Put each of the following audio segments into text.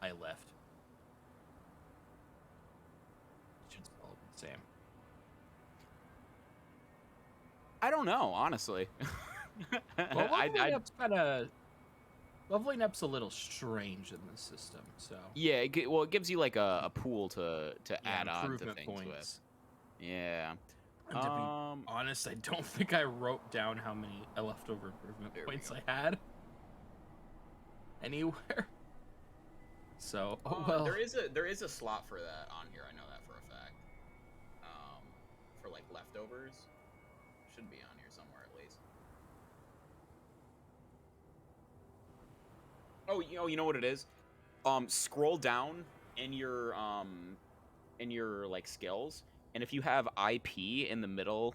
I left. Should all be the same. I don't know, honestly. Well, leveling up's a little strange in this system, so Yeah, well, it gives you like a pool to yeah, add on to improvement things with. points. Yeah. And to be honest, I don't think I wrote down how many leftover improvement points I had anywhere. So, oh well. There is a slot for that on here. I know that for a fact. For like leftovers, should be on here somewhere at least. Oh, you know what it is? Scroll down in your like skills, and if you have IP in the middle,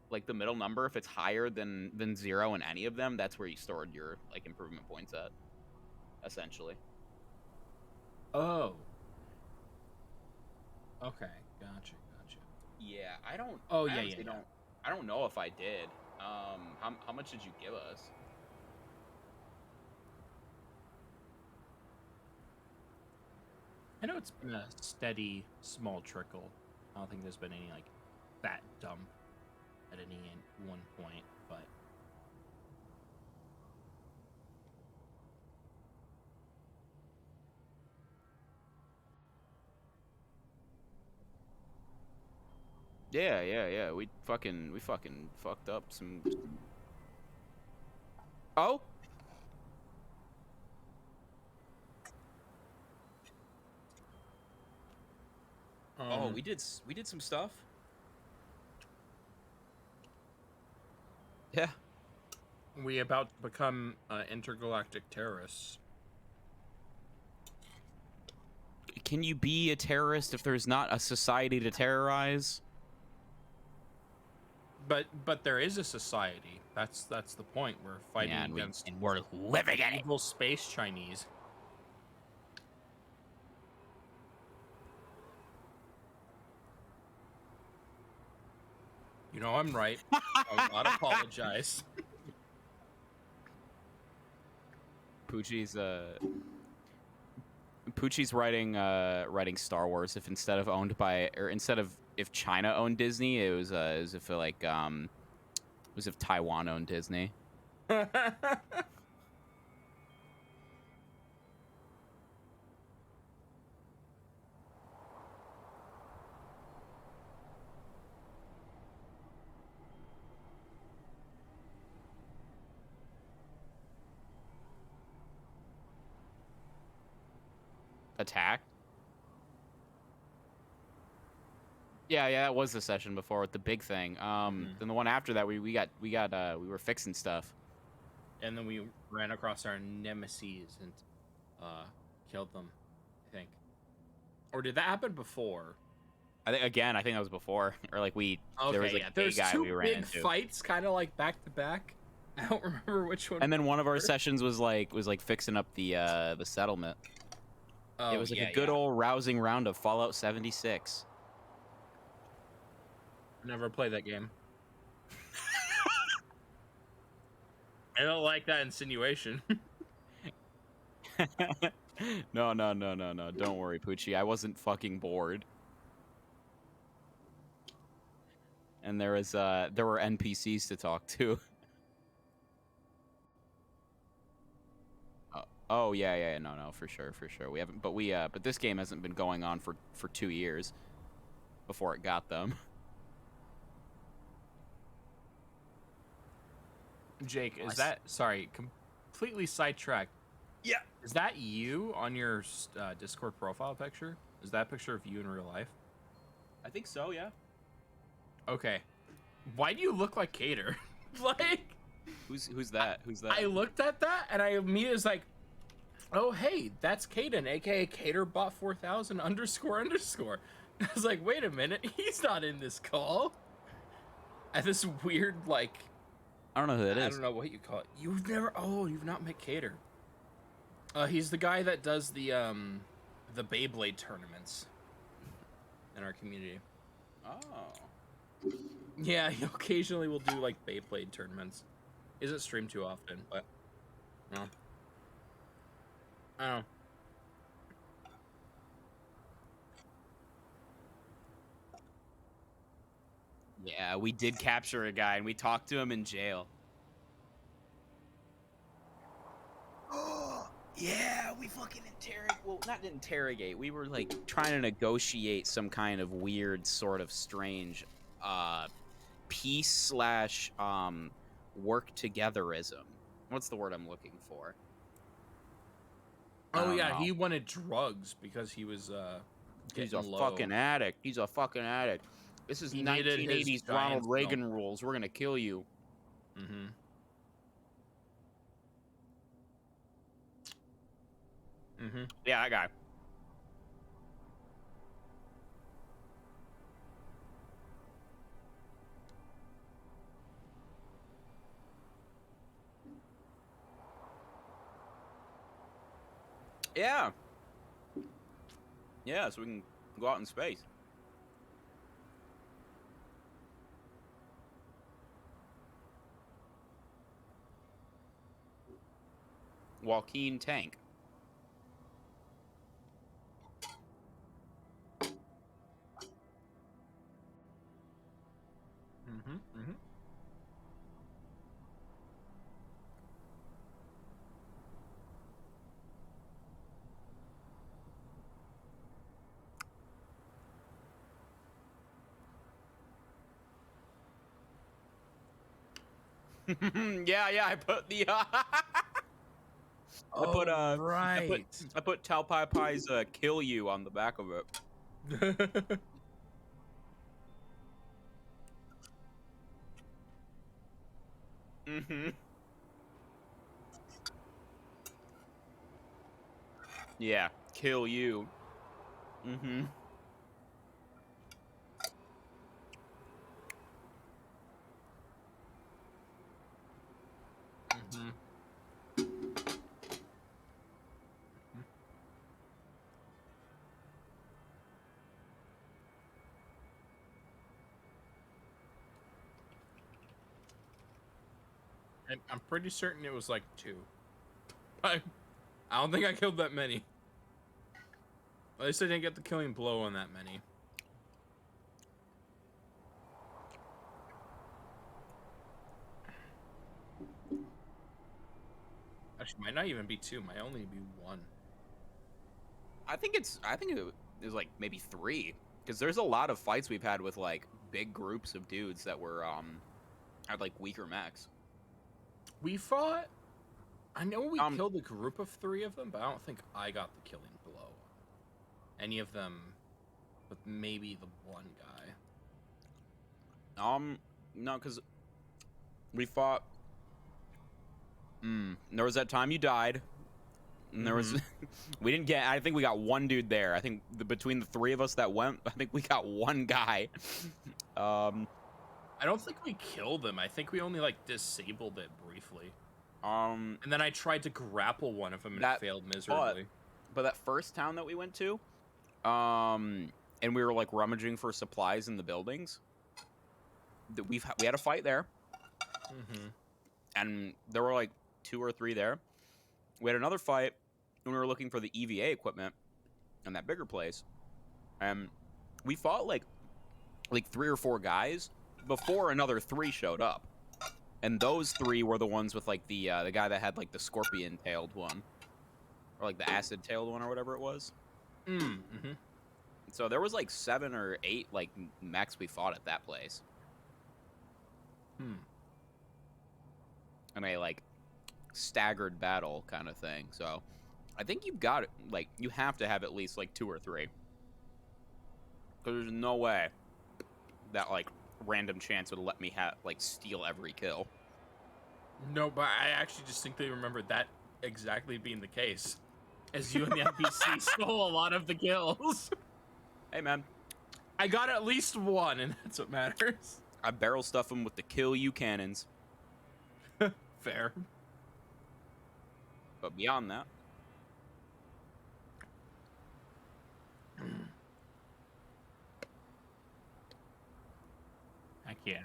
like the middle number, if it's higher than 0 in any of them, that's where you stored your like improvement points at, essentially. Oh. Okay, gotcha. Yeah, I don't. Oh I yeah, honestly don't. I don't know if I did. How much did you give us? I know it's been a steady, small trickle. I don't think there's been any like fat dump at any one point, but Yeah. We fucking fucked up some. Oh. Oh, we did some stuff. Yeah. We about to become intergalactic terrorists. Can you be a terrorist if there's not a society to terrorize? But there is a society. That's the point. We're fighting against and we're living in it. Evil space Chinese. You know I'm right. I'll not apologize. Poochie's writing Star Wars if instead of if China owned Disney, it was if like it was if Taiwan owned Disney. Attack. Yeah, that was the session before with the big thing. Then the one after that, we were fixing stuff, and then we ran across our nemesis and killed them, I think. Or did that happen before? I think that was before, or like there was like a guy we ran into. Big fights, kind of like back to back. I don't remember which one. And then one of our sessions was like fixing up the settlement. It was like a good old rousing round of Fallout 76. Never played that game. I don't like that insinuation. No. Don't worry, Poochie. I wasn't fucking bored. And there were NPCs to talk to. Oh yeah, no, for sure. We haven't, but this game hasn't been going on for 2 years before it got them. Jake, is that completely sidetracked? Yeah. Is that you on your Discord profile picture? Is that a picture of you in real life? I think so. Yeah. Okay. Why do you look like Cater? Like. Who's that? I looked at that and I immediately was like, oh, hey, that's Caden, aka CaterBot 4000 __. I was like, wait a minute, he's not in this call. And this weird, like, I don't know who that is. I don't know what you call it. You've not met Cater. He's the guy that does the Beyblade tournaments in our community. Oh. Yeah, he occasionally will do like Beyblade tournaments. Isn't streamed too often, but no. I don't know. Yeah, we did capture a guy, and we talked to him in jail. Yeah, we fucking not interrogate. We were like trying to negotiate some kind of weird, sort of strange, peace slash work togetherism. What's the word I'm looking for? Oh yeah, know. he wanted drugs because he was He's getting a low. fucking addict. He's a fucking addict. This is He needed his 1980s giant Ronald Reagan rules. We're gonna kill you. Mm-hmm. Mm-hmm. Yeah, that guy. Yeah. Yeah, so we can go out in space. Joaquin Tank. Mm-hmm. Mm-hmm. Yeah, I put the Right. I put Tal Pai Pai's kill you on the back of it. Mm-hmm. Yeah, kill you. Mm-hmm. Mm-hmm. And I'm pretty certain it was like 2. I don't think I killed that many. At least I didn't get the killing blow on that many. Actually, might not even be 2. Might only be 1. I think it was like maybe 3, because there's a lot of fights we've had with like big groups of dudes that were had like weaker mechs. We fought. I know we killed a group of 3 of them, but I don't think I got the killing blow. Any of them, but maybe the one guy. No, because we fought. There was that time you died. And there was, we didn't get. I think we got one dude there. I think between the 3 of us that went, I think we got one guy. I don't think we killed him. I think we only like disabled it briefly. And then I tried to grapple one of them and it failed miserably. But that first town that we went to, and we were like rummaging for supplies in the buildings. We had a fight there, and there were like 2 or 3 there. We had another fight when we were looking for the EVA equipment in that bigger place, and we fought like 3 or 4 guys before another 3 showed up, and those 3 were the ones with like the guy that had like the scorpion-tailed one, or like the acid-tailed one, or whatever it was. So there was like 7 or 8 like mechs we fought at that place. And a like staggered battle kind of thing. So I think you've got it. Like, you have to have at least like 2 or 3, because there's no way that like random chance would let me steal every kill. No, but I actually distinctly remember that exactly being the case, as you and the NPC stole a lot of the kills. Hey man, I got at least 1, and that's what matters. I barrel stuff them with the kill you cannons. Fair. But beyond that, heck yeah.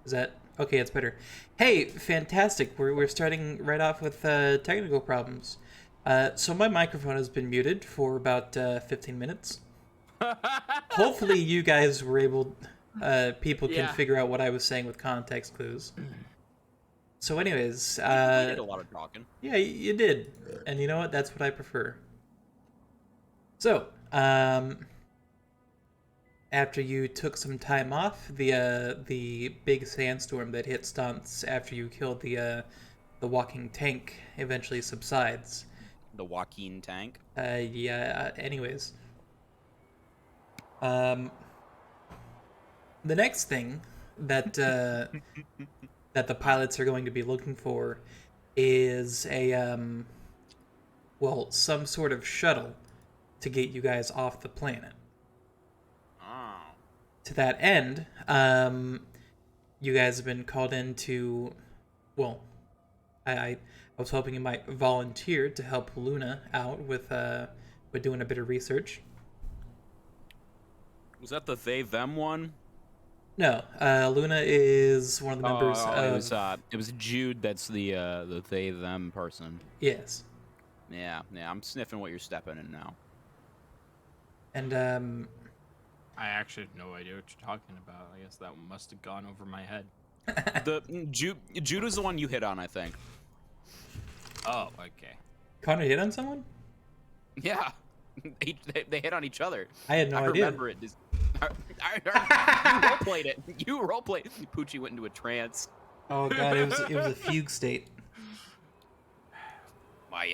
Is that Okay, it's better. Hey, fantastic. We're starting right off with technical problems. So my microphone has been muted for about 15 minutes. Hopefully you guys were able people can Yeah. figure out what I was saying with context clues. So anyways, We did a lot of talking. yeah, you did. And you know what? That's what I prefer. So, after you took some time off, the big sandstorm that hit stunts after you killed the walking tank eventually subsides. The Joaquin tank. Yeah. Anyways, um, the next thing that that the pilots are going to be looking for is a well, some sort of shuttle to get you guys off the planet. Oh. To that end, you guys have been called in to, well, I was hoping you might volunteer to help Luna out with doing a bit of research. Was that the they them one? No, Luna is one of the members of. It was Jude. That's the they them person. Yes, Yeah. I'm sniffing what you're stepping in now. and I actually have no idea what you're talking about. I guess that must have gone over my head. Jude was the one you hit on, I think. Oh, okay. Connor hit on someone. Yeah. They hit on each other. I had no I idea. remember it. You roleplayed it. You roleplayed. Poochie went into a trance. Oh god, it was a fugue state. My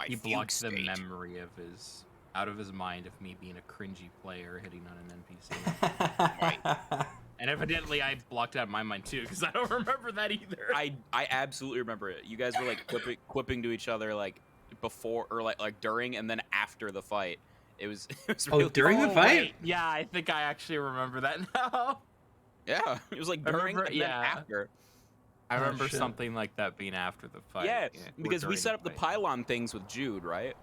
He fugue blocked the state. memory of his out of his mind of me being a cringy player hitting on an NPC. Right. And evidently I blocked out my mind too, because I don't remember that either. I absolutely remember it. You guys were like quipping to each other like before or like during and then after the fight. It was Oh, really during the Oh, fight? wait. Yeah, I think I actually remember that now. Yeah, it was like I during remember- and then yeah. after. I Oh, remember shit. something like that being after the fight. Yeah, or because we during set up the fight. pylon things with Jude, right?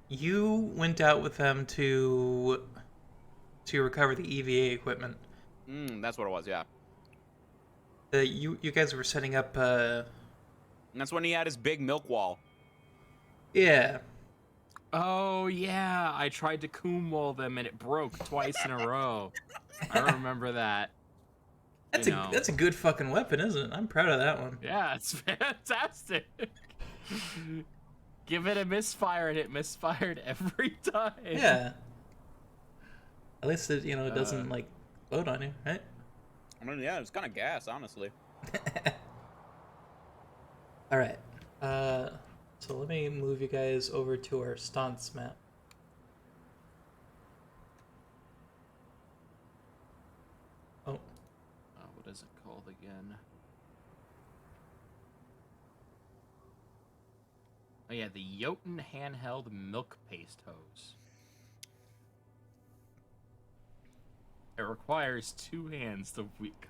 You went out with them to recover the EVA equipment. That's what it was. Yeah, You guys were setting up. and that's when he had his big milk wall. Yeah. Oh yeah, I tried to coom wall them and it broke twice in a row. I remember that. That's You know. that's a good fucking weapon, isn't it? I'm proud of that one. Yeah, it's fantastic. Give it a misfire and it misfired every time. Yeah. At least it it doesn't like load on you, right? I mean, yeah, it's kind of gas, honestly. All right. So let me move you guys over to our stance map. Oh, What is it called again? Oh yeah, the Jotun handheld milk paste hose. It requires 2 hands to weak.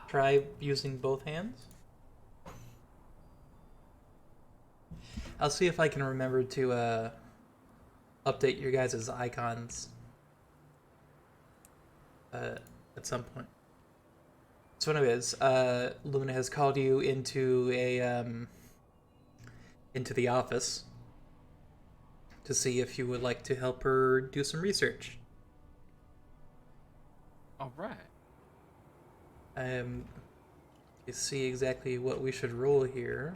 try using both hands. I'll see if I can remember to update your guys' icons at some point. So anyways, Luna has called you into into the office to see if you would like to help her do some research. All right. You see exactly what we should roll here.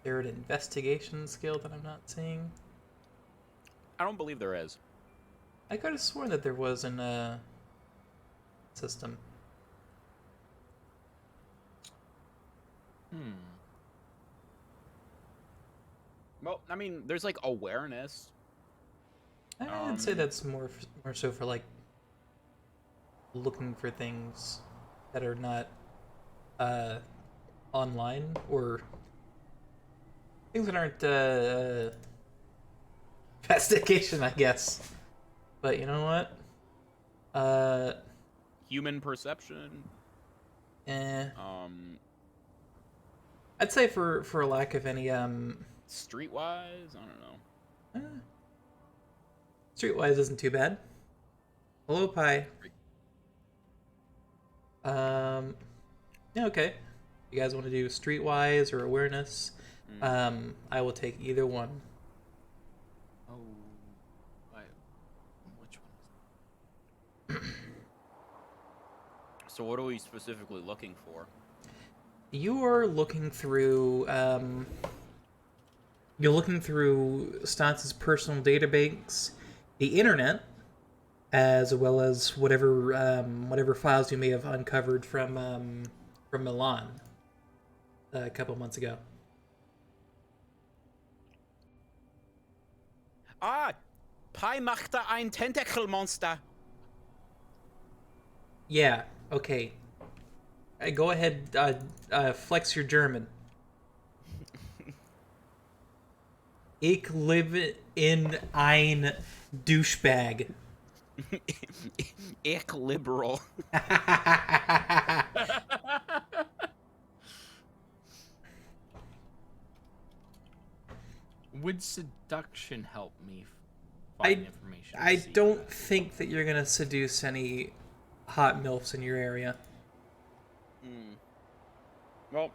There an investigation skill that I'm not seeing? I don't believe there is. I could have sworn that there was in a system. Well, I mean, there's like awareness. I'd say that's more so for like looking for things that are not online or things that aren't investigation, I guess. But you know what? human perception. I'd say for a lack of any Streetwise, I don't know. Streetwise isn't too bad. Hello, Pi. Yeah, okay. You guys want to do streetwise or awareness? I will take either one. Oh, which one is So what are we specifically looking for? You are looking through you're looking through Stotts' personal databanks, the internet, as well as whatever files you may have uncovered from Milan a couple months ago. Ah, Pi machte ein Tentakelmonster. Yeah, okay. Go ahead, flex your German. Ich live in ein Douchebag. Ich liberal. Would seduction help me find information? I don't think that you're gonna seduce any hot milfs in your area. Well,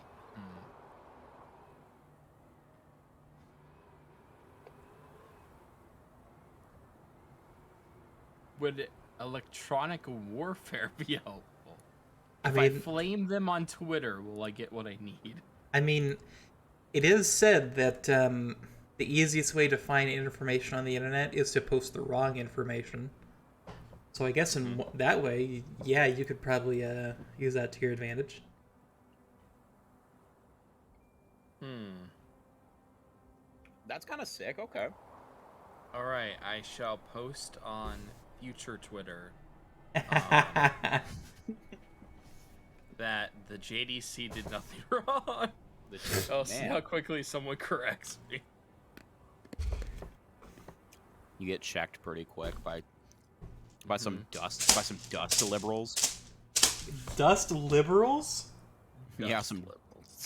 would electronic warfare be helpful? I If mean, I flame them on Twitter, will I get what I need? I mean, it is said that the easiest way to find information on the internet is to post the wrong information. So I guess in that way, yeah, you could probably use that to your advantage. that's kind of sick. Okay. All right, I shall post on future Twitter that the JDC did nothing wrong. I'll see how quickly someone corrects me. You get checked pretty quick by some dust liberals. Dust liberals? Yeah, some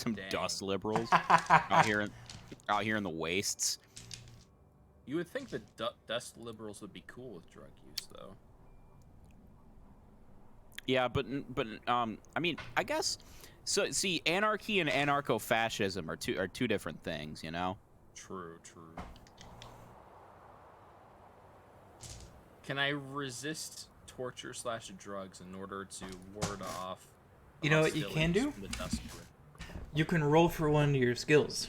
Dang. dust liberals out here in the wastes. You would think that dust liberals would be cool with drug use, though. Yeah, but I mean, I guess so. See, anarchy and anarcho-fascism are two different things, you know. True. Can I resist torture/drugs in order to ward off? You know what you can do? From the dust grid? You can roll for one of your skills.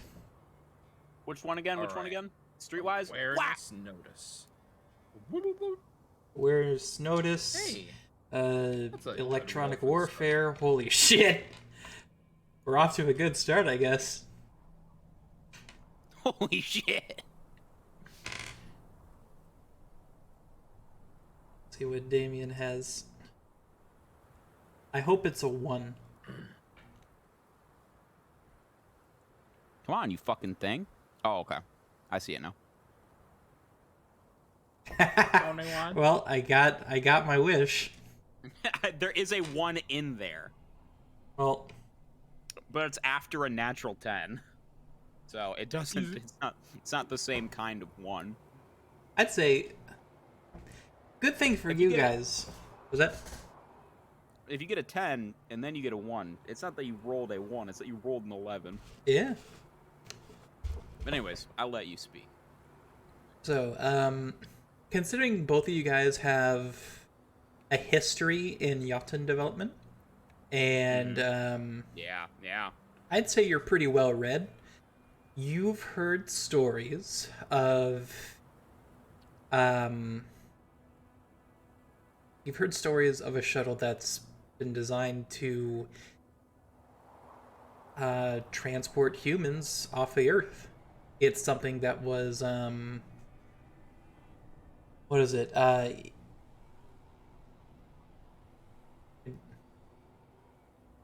Which one again? Which one again? Streetwise? Awareness, notice. Where's notice? Hey. Electronic a good roll for the warfare. Holy shit. We're off to a good start, I guess. Holy shit. Let's see what Damien has. I hope it's a 1. Come on, you fucking thing. Oh, okay. I see it now. Only one? Well, I got my wish. There is a 1 in there, Well, but it's after a natural 10. So it doesn't it's not the same kind of 1. I'd say good thing for you guys. Was that? If you get a 10 and then you get a 1, it's not that you rolled a 1, it's that you rolled an 11. Yeah. But anyways, I'll let you speak. So, considering both of you guys have a history in Jotun development, and Yeah. I'd say you're pretty well read. You've heard stories of, you've heard stories of a shuttle that's been designed to transport humans off the Earth. It's something that was, what is it?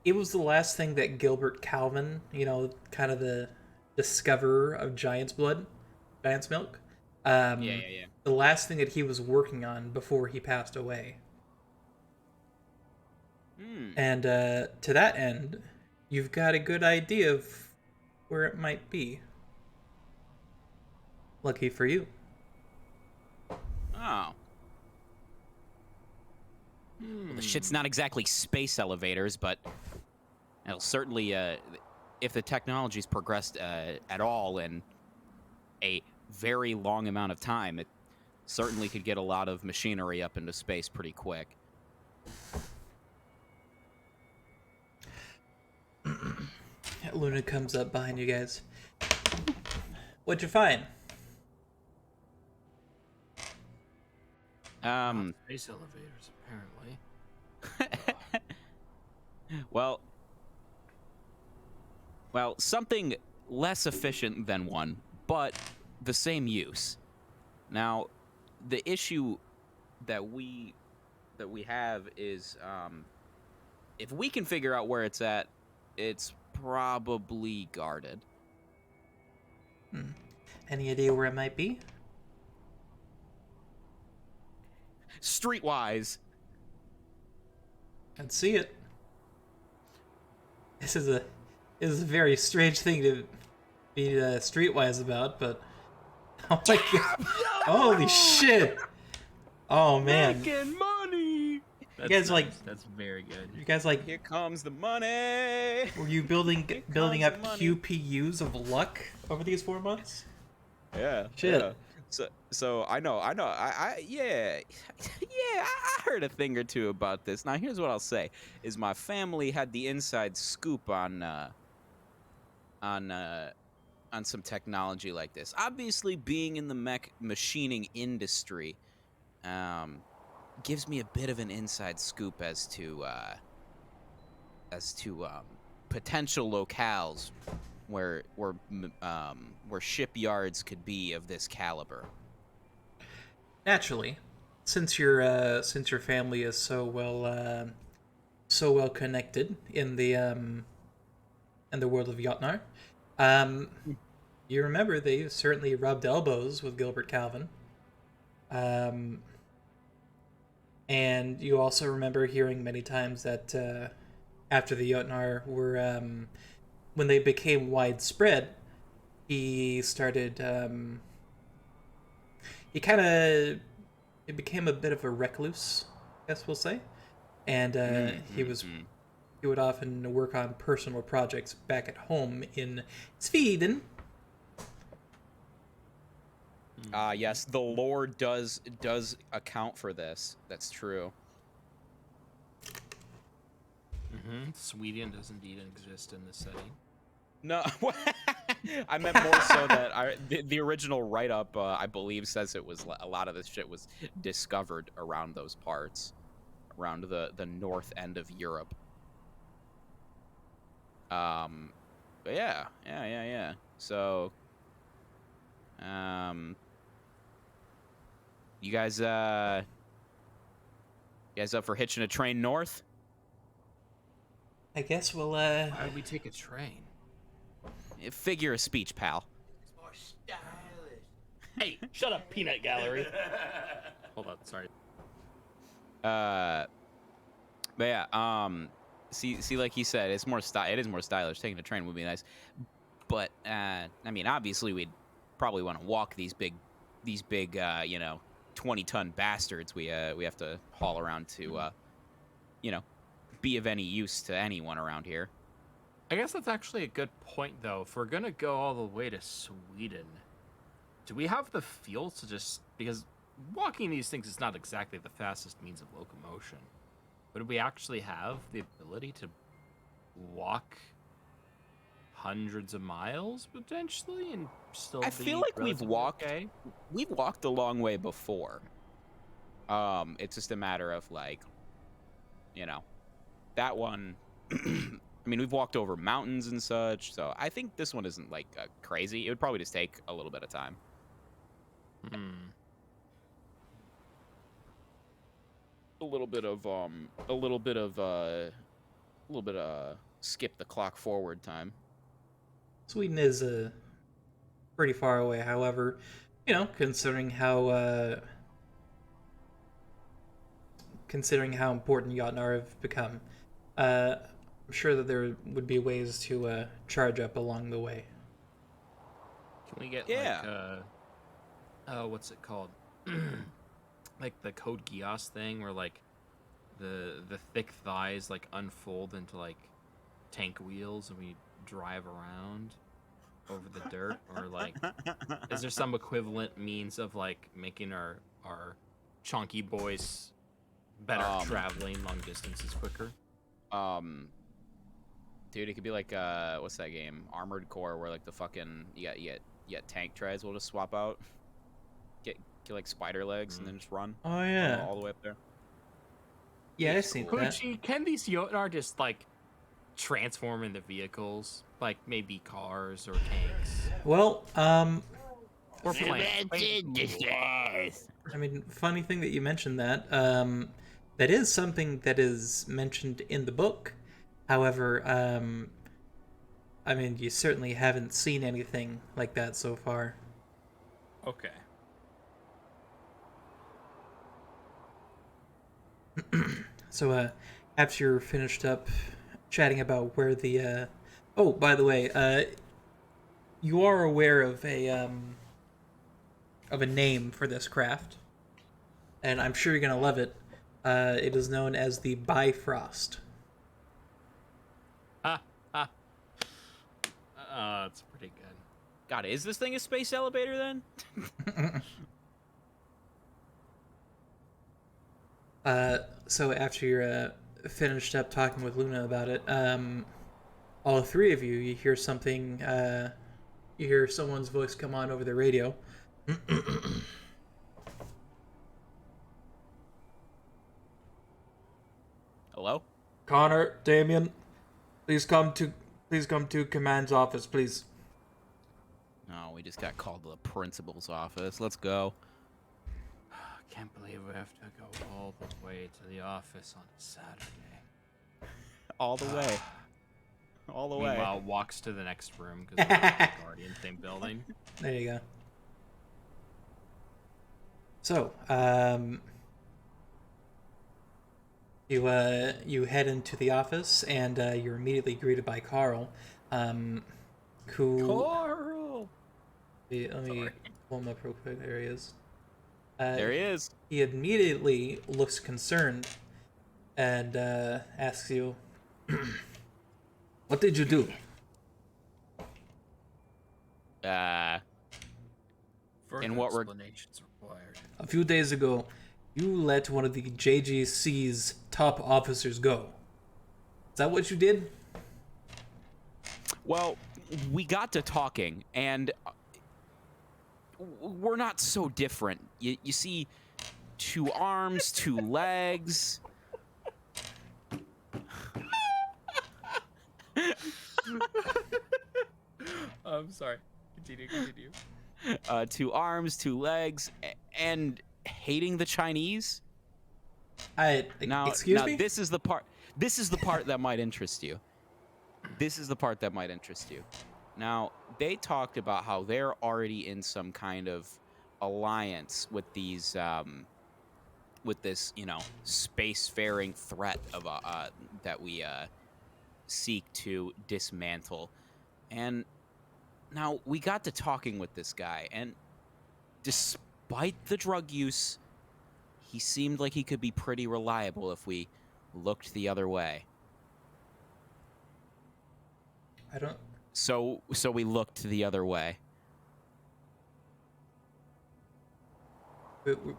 It was the last thing that Gilbert Calvin, you know, kind of the discoverer of giant's milk. Yeah. The last thing that he was working on before he passed away. And to that end, you've got a good idea of where it might be. Lucky for you. Oh. Well, the shit's not exactly space elevators, but it'll certainly, if the technology's progressed at all in a very long amount of time, it certainly could get a lot of machinery up into space pretty quick. Luna comes up behind you guys. What'd you find? Space elevators, apparently. Well, something less efficient than one, but the same use. Now, the issue that we have is if we can figure out where it's at, it's probably guarded. Any idea where it might be? Streetwise. I'd see it. This is a very strange thing to be streetwise about, but oh my god! Holy shit! Oh man! Making money. You guys like? That's very good. You guys like? Here comes the money. Were you building up the money. QPUs of luck over these 4 months? Yeah. Shit. Yeah. So I know. Yeah, I heard a thing or two about this. Now here's what I'll say: is my family had the inside scoop on some technology like this. Obviously, being in the machining industry, gives me a bit of an inside scoop as to potential locales where shipyards could be of this caliber. Naturally, since your family is so well connected in the world of Jotnar, you remember they certainly rubbed elbows with Gilbert Calvin. And you also remember hearing many times that after the Jotnar were when they became widespread, he started it became a bit of a recluse, I guess we'll say, and he would often work on personal projects back at home in Sweden. Yes, the lore does account for this. That's true. Sweden does indeed exist in this setting. No, I meant more so that the original write-up, I believe, says it was a lot of this shit was discovered around those parts, around the north end of Europe. But yeah. So, you guys up for hitching a train north? I guess we'll Why would we take a train? Figure of speech, pal. It's more stylish. Hey, shut up, peanut gallery. Hold on, sorry. But yeah, see, like he said, it is more stylish. Taking a train would be nice, but I mean, obviously, we'd probably want to walk these big, 20-ton bastards we have to haul around to, be of any use to anyone around here. I guess that's actually a good point, though. If we're gonna go all the way to Sweden, do we have the fuel to just... Because walking these things is not exactly the fastest means of locomotion. But do we actually have the ability to walk hundreds of miles, potentially, and still I feel like we've walked... okay? We've walked a long way before. It's just a matter of, that one... I mean, we've walked over mountains and such, so I think this one isn't, crazy. It would probably just take a little bit of time. A little bit of skip the clock forward time. Sweden is pretty far away. However, considering how important Jotnar have become, I'm sure that there would be ways to charge up along the way. Can we get Yeah. what's it called? Like the Code Geass thing, where like the thick thighs like unfold into like tank wheels, and we drive around over the dirt, or like, is there some equivalent means of like making our chunky boys better traveling long distances quicker? Dude, it could be like what's that game? Armored Core, where like the fucking you got tank treads. We'll just swap out, get like spider legs, and then just run. Oh yeah, all the way up there. yeah, I've seen that. Poochie, can these Yotar just like transform into vehicles, like maybe cars or tanks? Well, Or planes. I mean, funny thing that you mentioned that. That is something that is mentioned in the book. However, I mean, you certainly haven't seen anything like that so far. Okay. So, after you're finished up chatting about where the, oh, by the way, you are aware of a name for this craft, and I'm sure you're gonna love it. It is known as the Bifrost. It's pretty good. God, is this thing a space elevator then? So after you're finished up talking with Luna about it, all three of you hear something. You hear someone's voice come on over the radio. Hello? Connor, Damien, please come to command's office, please. No, we just got called to the principal's office. Let's go. Can't believe we have to go all the way to the office on a Saturday. All the way. All the way. Meanwhile, walks to the next room because we're in the Guardian same building. There you go. So, you head into the office, and you're immediately greeted by Carl, who... Carl! Let me pull him up real quick. There he is. There he is. He immediately looks concerned and asks you, "What did you do?" Further In what explanations required. A few days ago, you let one of the JGC's top officers go. Is that what you did? Well, we got to talking, and we're not so different. You see, 2 arms, 2 legs. I'm sorry. Continue. 2 arms, 2 legs, and hating the Chinese. Excuse me? This is the part. This is the part that might interest you. Now, they talked about how they're already in some kind of alliance with these, with this, spacefaring threat of that we seek to dismantle. And now we got to talking with this guy, and despite the drug use, he seemed like he could be pretty reliable if we looked the other way. I don't... So we looked the other way.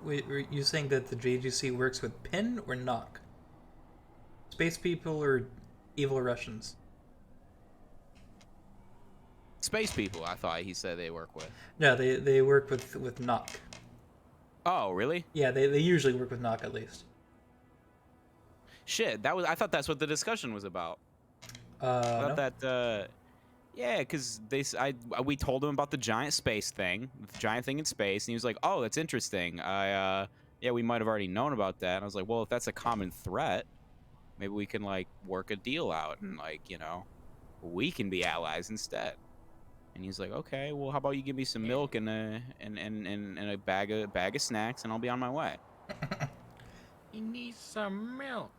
Wait, were you saying that the JGC works with PIN or knock? Space people or evil Russians? Space people, I thought he said they work with. No, they work with knock. Oh, really? Yeah, they usually work with knock at least. Shit, I thought that's what the discussion was about. I No? thought that, yeah, because we told him about the giant space thing, the giant thing in space, and he was like, "Oh, that's interesting. Yeah, we might have already known about that." And I was like, "Well, if that's a common threat, maybe we can like work a deal out, and like, we can be allies instead." And he's like, "Okay, well, how about you give me some milk and a bag of snacks, and I'll be on my way." He needs some milk.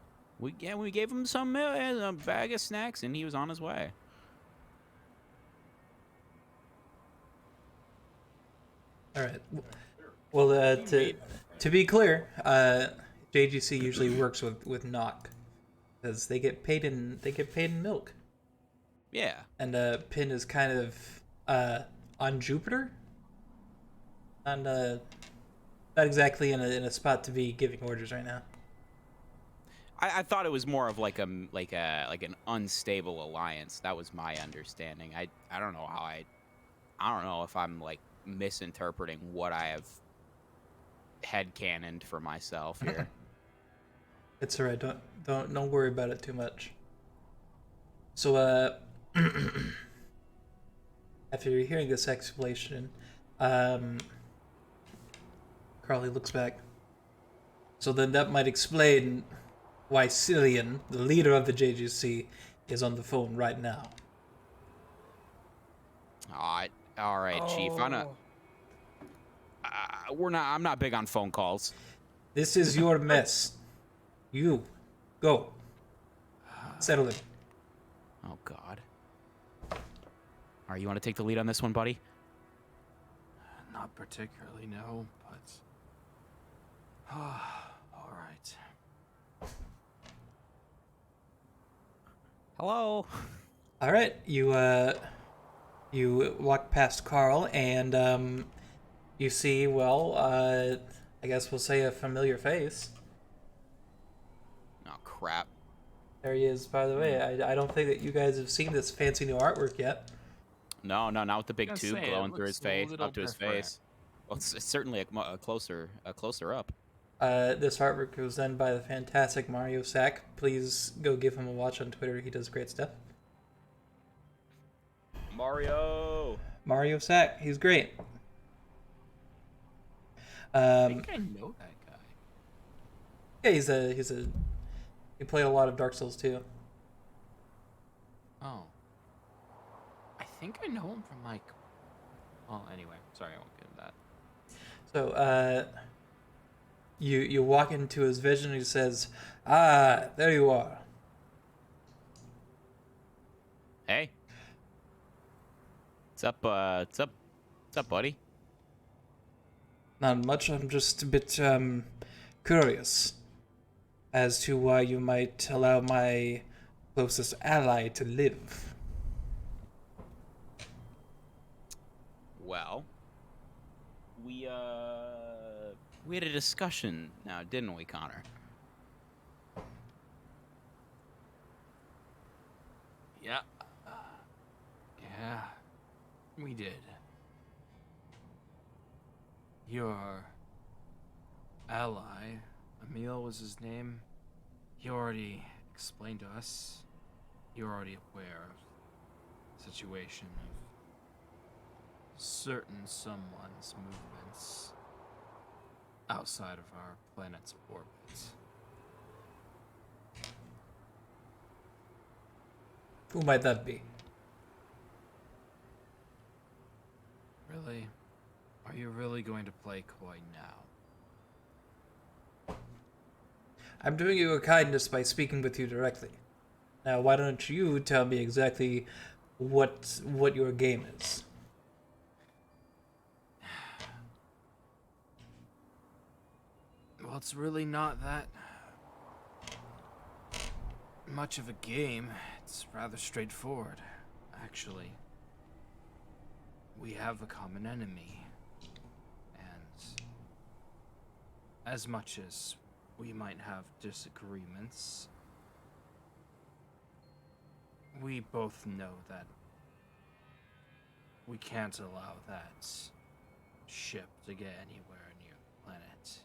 we gave him some a bag of snacks, and he was on his way. All right. Well, to be clear, JGC usually works with Knock because they get paid in milk, Yeah. and Pin is kind of on Jupiter, and not exactly in a spot to be giving orders right now. I thought it was more of like an unstable alliance. That was my understanding. I don't know how I don't know if I'm like misinterpreting what I have headcanoned for myself here. It's alright. Don't worry about it too much. So after you're hearing this explanation, Carly looks back. So then that might explain why Cillian, the leader of the JGC, is on the phone right now. All right, Chief. I'm not big on phone calls. This is your mess. You go. Settle it. Oh God. All right, you want to take the lead on this one, buddy? Not particularly, no, but all right. Hello. All right, you walk past Carl and you see, well, I guess we'll say a familiar face. Oh crap. There he is, by the way. I don't think that you guys have seen this fancy new artwork yet. No, not with the big I was tube gonna say, it glowing through looks his a face, little up to his different. face. Well, it's certainly a closer up. This artwork was done by the fantastic Mario Sack. Please go give him a watch on Twitter. He does great stuff. Mario Sack, he's great. I think I know that guy. Yeah, he played a lot of Dark Souls too. Oh. I think I know him from like. Well, anyway, sorry, I won't get into that. So, you walk into his vision and he says, "Ah, there you are." Hey. What's up? What's up, buddy? Not much. I'm just a bit curious as to why you might allow my closest ally to live. Well, we had a discussion now, didn't we, Connor? Yeah. Yeah. We did. Your ally, Emil was his name. He already explained to us. You're already aware of the situation of certain someone's movements outside of our planet's orbit. Who might that be? Really? Are you really going to play coy now? I'm doing you a kindness by speaking with you directly. Now, why don't you tell me exactly what your game is? Well, it's really not that much of a game. It's rather straightforward, actually. We have a common enemy. And as much as we might have disagreements, we both know that we can't allow that ship to get anywhere near the planet.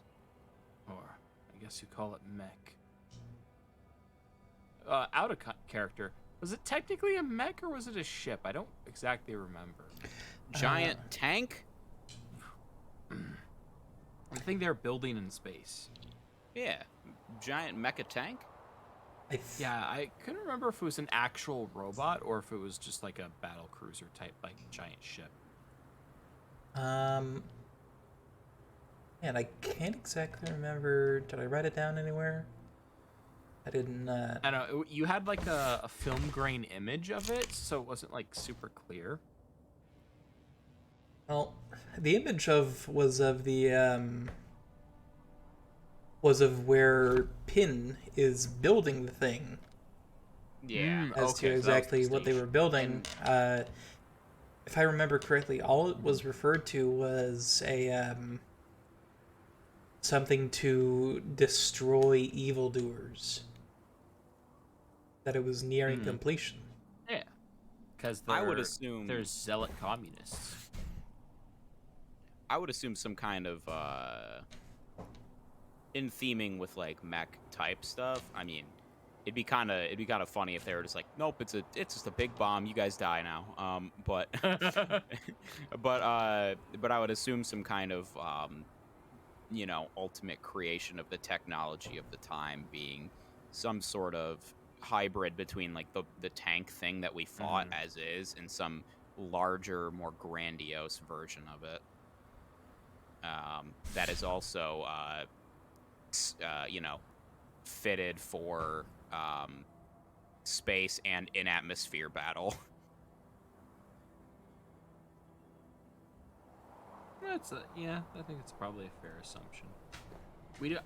Or, I guess you call it mech. Out of character, was it technically a mech or was it a ship? I don't exactly remember. Giant tank? I think they're building in space. Yeah. Giant mecha tank? Yeah, I couldn't remember if it was an actual robot or if it was just like a battle cruiser type, like giant ship. Man, I can't exactly remember. Did I write it down anywhere? I didn't. I don't know. You had like a film grain image of it, so it wasn't like super clear. Well, the image of was of where Pin is building the thing, Yeah. as to Okay, so that was the exactly what they were station. building. If I remember correctly, all it was referred to was a something to destroy evildoers. That it was nearing Mm. completion. Yeah, because I would assume there's zealot communists. some kind of in theming with like mech type stuff. I mean, it'd be kind of funny if they were just like, nope, it's just a big bomb. You guys die now. But but I would assume some kind of ultimate creation of the technology of the time being some sort of hybrid between like the tank thing that we fought as is and some larger, more grandiose version of it. That is also fitted for space and in atmosphere battle. Yeah, I think it's probably a fair assumption.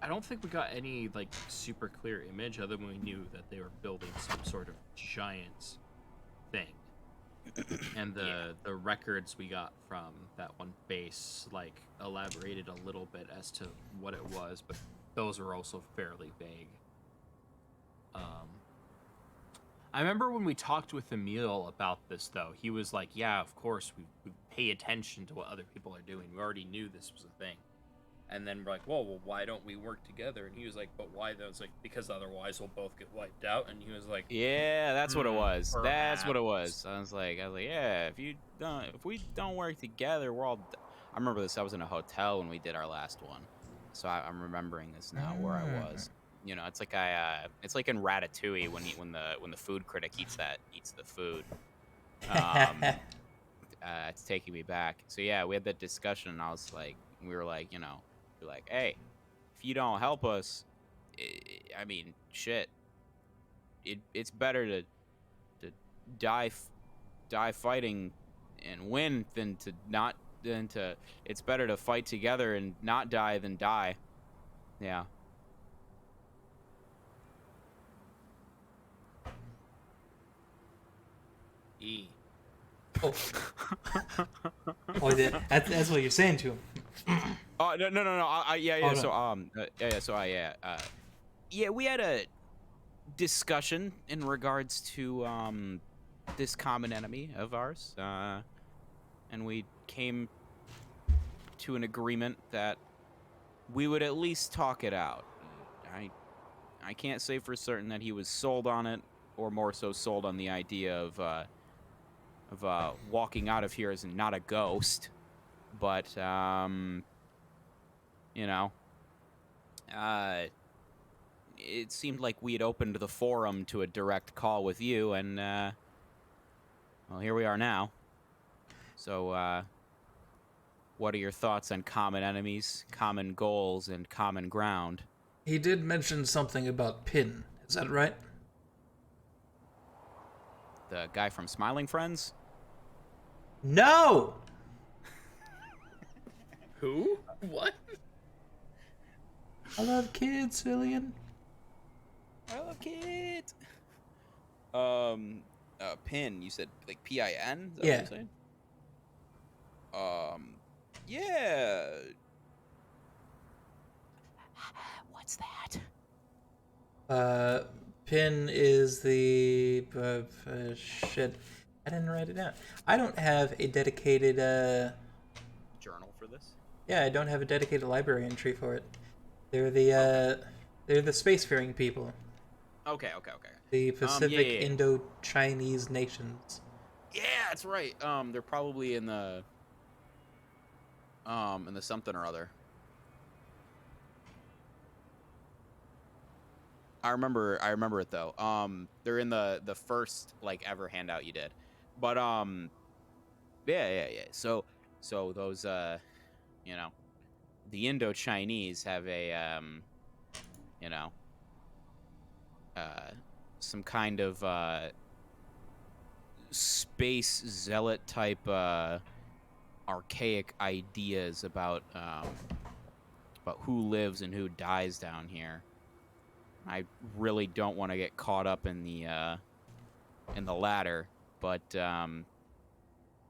I don't think we got any like super clear image other than we knew that they were building some sort of giant thing. And the records we got from that one base like elaborated a little bit as to what it was, but those were also fairly vague. I remember when we talked with Emil about this, though, he was like, yeah, of course, we pay attention to what other people are doing. We already knew this was a thing. And then we're like, well, why don't we work together? And he was like, but why? That was like, because otherwise we'll both get wiped out. And he was like, Yeah, that's what it was. That's what it perhaps. was. I was like, yeah, if we don't work together, we're all. I remember this. I was in a hotel when we did our last one, so I'm remembering this now where I was. It's like it's like in Ratatouille when the food critic eats the food. It's taking me back. So yeah, we had that discussion, and we were like, we're like, hey, if you don't help us, I mean, shit. It's better to die fighting and win than to not than to. It's better to fight together and not die than die. Yeah. E. Oh, that's what you're saying to him. Oh no. Yeah. Oh, no. Yeah. We had a discussion in regards to this common enemy of ours, and we came to an agreement that we would at least talk it out. I can't say for certain that he was sold on it, or more so sold on the idea of walking out of here as not a ghost, but it seemed like we had opened the forum to a direct call with you, and well, here we are now. So, what are your thoughts on common enemies, common goals, and common ground? He did mention something about Pin. Is that right? The guy from Smiling Friends? No! Who? What? I love kids, Cillian. I love kids. Pin. You said like PIN? Is that Yeah. what you're saying? Yeah. What's that? Pin is the shit. I didn't write it down. I don't have a dedicated Journal for this? yeah, I don't have a dedicated library entry for it. They're the spacefaring people. Okay. The Pacific yeah. Indo-Chinese nations. Yeah, that's right. They're probably in the something or other. I remember it though. They're in the first like ever handout you did. But yeah. So those the Indo-Chinese have a some kind of space zealot type archaic ideas about who lives and who dies down here. I really don't want to get caught up in the latter, but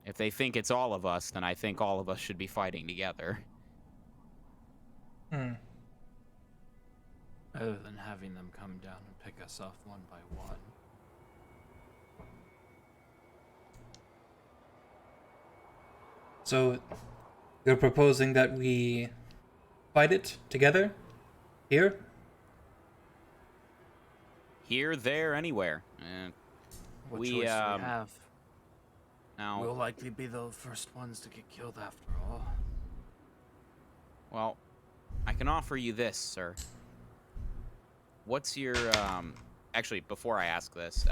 if they think it's all of us, then I think all of us should be fighting together. Hmm. Other than having them come down and pick us off one by one. So, you're proposing that we fight it together? Here? Here, there, anywhere. What We, choice do we um, have? Now, We'll likely be the first ones to get killed after all. well, I can offer you this, sir. What's your, actually, before I ask this,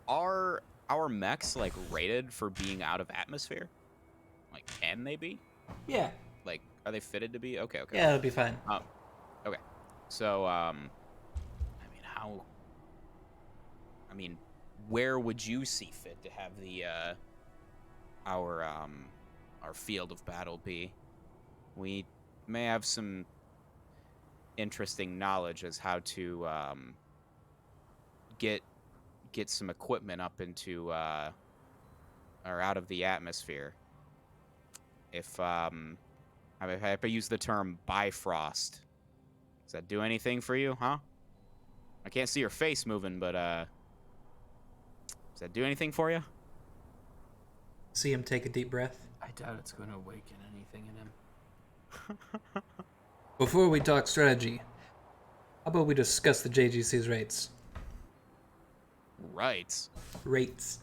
are our mechs, like, rated for being out of atmosphere? Like, can they be? Yeah. Like, are they fitted to be? Okay, okay. Yeah, it'll be fine. Okay. So, where would you see fit to have the, our field of battle be? We may have some interesting knowledge as how to, get some equipment up into, or out of the atmosphere. If I use the term Bifrost, does that do anything for you, huh? I can't see your face moving, but does that do anything for you? See him take a deep breath. I doubt it's going to awaken anything in him. Before we talk strategy, how about we discuss the JGC's rates? Right. Rates.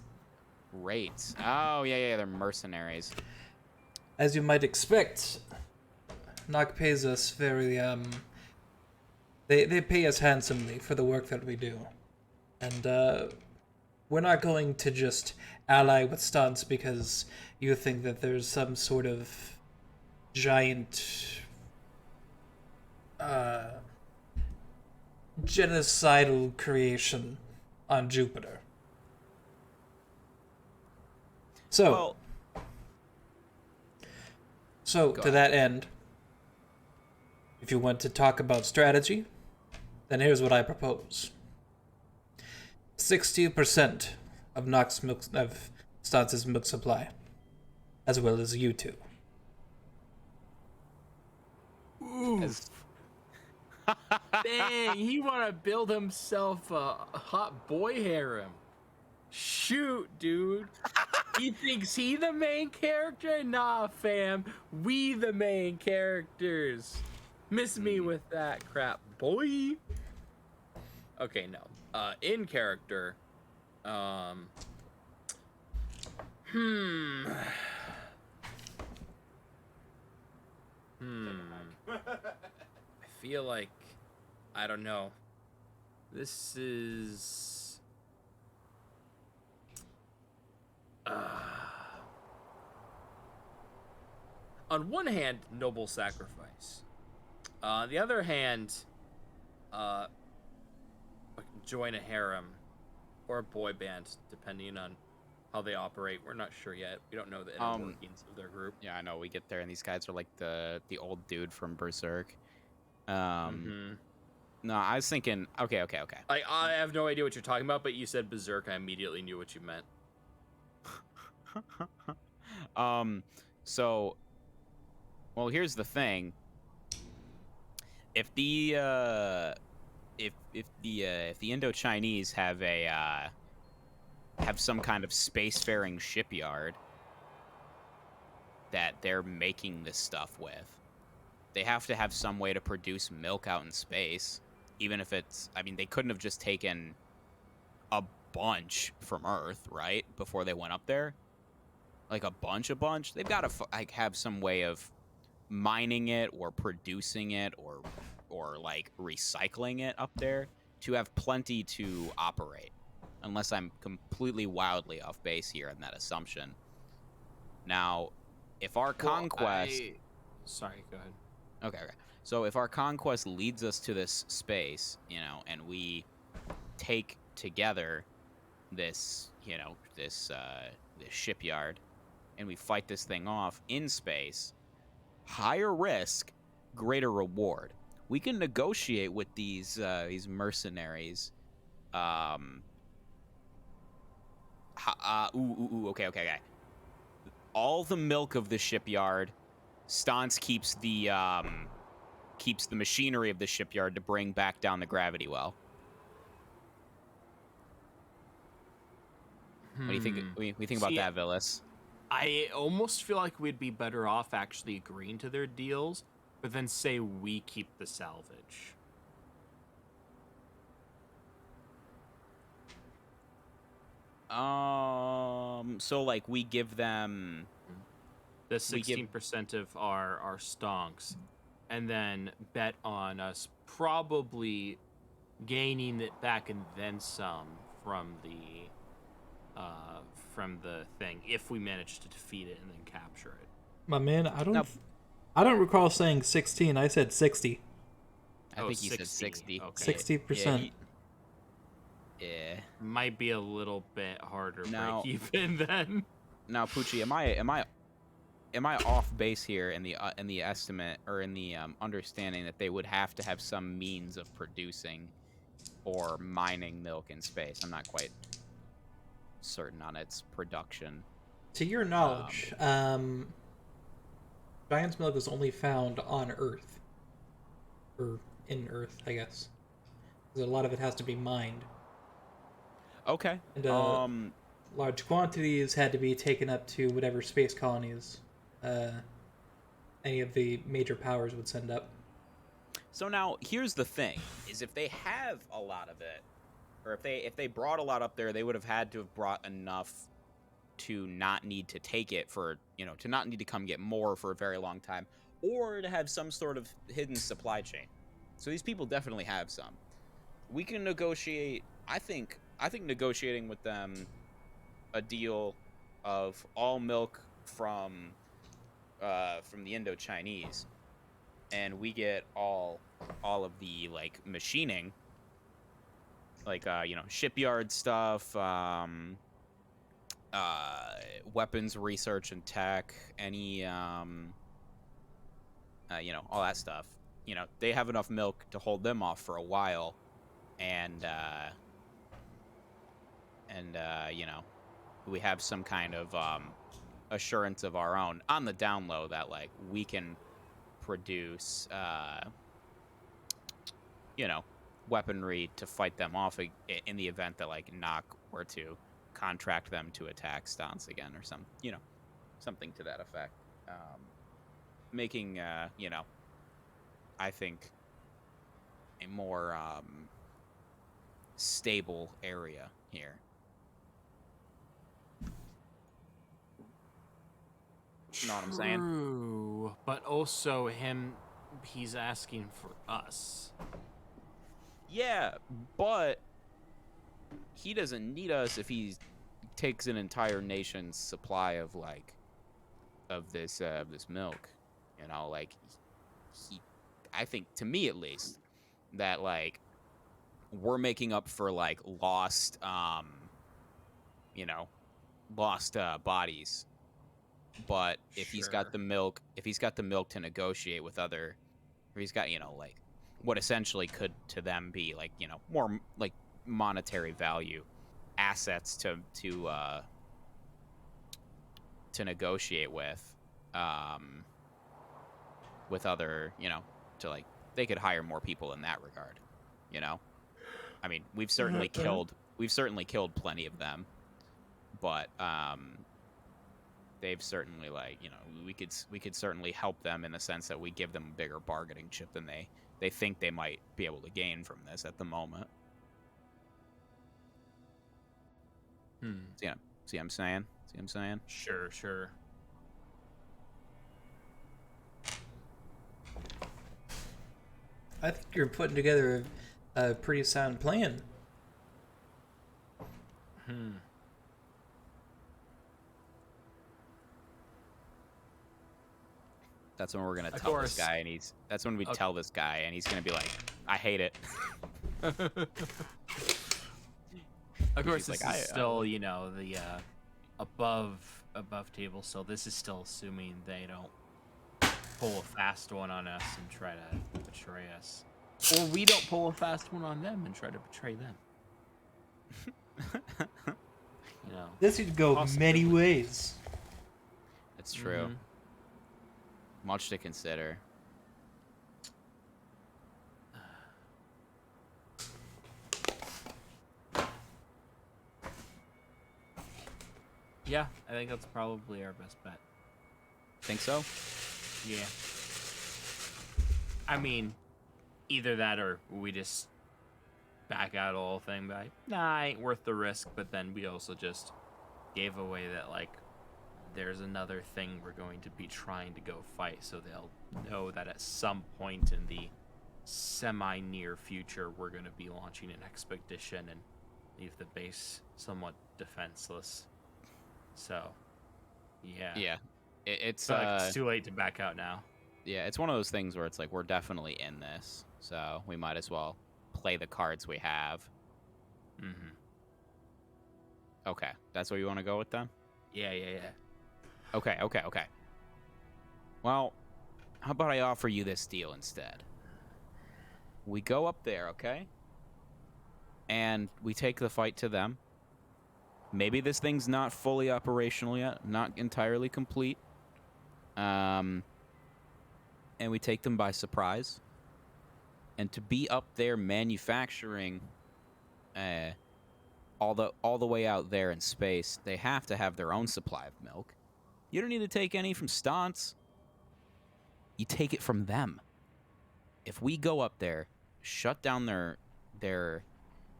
Rates. Oh, yeah, they're mercenaries. As you might expect, Nock pays us very, they pay us handsomely for the work that we do. And, we're not going to just ally with stunts because you think that there's some sort of giant, genocidal creation on Jupiter. So, Go to ahead. that end, if you want to talk about strategy, then here's what I propose. 60% of Nox milk of Stance's milk supply, as well as you two. As- Dang, he want to build himself a hot boy harem. Shoot, dude. He thinks he the main character? Nah, fam. We the main characters. Miss me with that crap, boy. Okay, no. In character, I feel like, I don't know. This is... on one hand, noble sacrifice. On the other hand, join a harem or a boy band, depending on how they operate. We're not sure yet. We don't know the inner workings of their group. yeah, I know. We get there, and these guys are like the old dude from Berserk. No, I was thinking. Okay. I have no idea what you're talking about, but you said Berserk. I immediately knew what you meant. So, well, here's the thing. If the Indo-Chinese have some kind of spacefaring shipyard that they're making this stuff with, they have to have some way to produce milk out in space. Even if it's, I mean, they couldn't have just taken a bunch from Earth, right? Before they went up there. Like a bunch. They've got to have some way of mining it or producing it or like recycling it up there to have plenty to operate. Unless I'm completely wildly off base here in that assumption. Now, if our conquest... Sorry, go ahead. Okay. So if our conquest leads us to this space, you know, and we take together this, this shipyard, and we fight this thing off in space, higher risk, greater reward. We can negotiate with these mercenaries. Okay. All the milk of the shipyard. Stance keeps the machinery of the shipyard to bring back down the gravity well. What do you think? What do you think about that, Villas? I almost feel like we'd be better off actually agreeing to their deals, but then say we keep the salvage. So like we give them the 16% of our stonks, and then bet on us probably gaining it back and then some from the thing if we manage to defeat it and then capture it. My man, I don't recall saying 16. I said 60. I think he said 60. Okay. 60%. Yeah. Might be a little bit harder Now- break even then. Now, Poochie, am I off base here in the estimate or in the understanding that they would have to have some means of producing or mining milk in space? I'm not quite certain on its production. To your knowledge, Giant's milk is only found on Earth. Or in Earth, I guess. Because a lot of it has to be mined. Okay. And large quantities had to be taken up to whatever space colonies any of the major powers would send up. So now here's the thing: is if they have a lot of it, or if they brought a lot up there, they would have had to have brought enough to not need to take it for, to not need to come get more for a very long time, or to have some sort of hidden supply chain. So these people definitely have some. We can negotiate. I think negotiating with them a deal of all milk from the Indo-Chinese, and we get all of the like machining, like shipyard stuff, weapons research and tech, any all that stuff. They have enough milk to hold them off for a while, and we have some kind of assurance of our own on the down low that like we can produce weaponry to fight them off in the event that like Nock were to contract them to attack Stance again or something to that effect, making I think a more stable area here. You know what I'm saying? True, but also he's asking for us. Yeah, but he doesn't need us if he takes an entire nation's supply of this milk. I think, to me at least, that like we're making up for like lost bodies. But if he's got the milk, to negotiate with other, or he's got like what essentially could to them be like more like monetary value assets to negotiate with other, to like they could hire more people in that regard. I mean, we've certainly killed plenty of them, but they've certainly we could certainly help them in the sense that we give them a bigger bargaining chip than they think they might be able to gain from this at the moment. Yeah, see what I'm saying? Sure. I think you're putting together a pretty sound plan. That's when we're gonna tell this guy, and tell this guy, and he's gonna be like, "I hate it." Of course, She's this like, is still, you know, the above table. So this is still assuming they don't pull a fast one on us and try to betray us, or we don't pull a fast one on them and try to betray them. You know, This could go many possibility. ways. It's true. Much to consider. Yeah, I think that's probably our best bet. Think so? Yeah. I mean, either that or we just back out the whole thing by, nah, ain't worth the risk, but then we also just gave away that, like, there's another thing we're going to be trying to go fight, so they'll know that at some point in the semi-near future, we're going to be launching an expedition and leave the base somewhat defenseless. So, yeah. Yeah. It's Feel like it's too late to back out now. yeah, it's one of those things where it's like we're definitely in this, so we might as well play the cards we have. Mm-hmm. Okay, that's what you want to go with then? Yeah. Okay. Well, how about I offer you this deal instead? We go up there, okay? And we take the fight to them. Maybe this thing's not fully operational yet, not entirely complete. And we take them by surprise. And to be up there manufacturing all the way out there in space, they have to have their own supply of milk. You don't need to take any from Stance. You take it from them. If we go up there, shut down their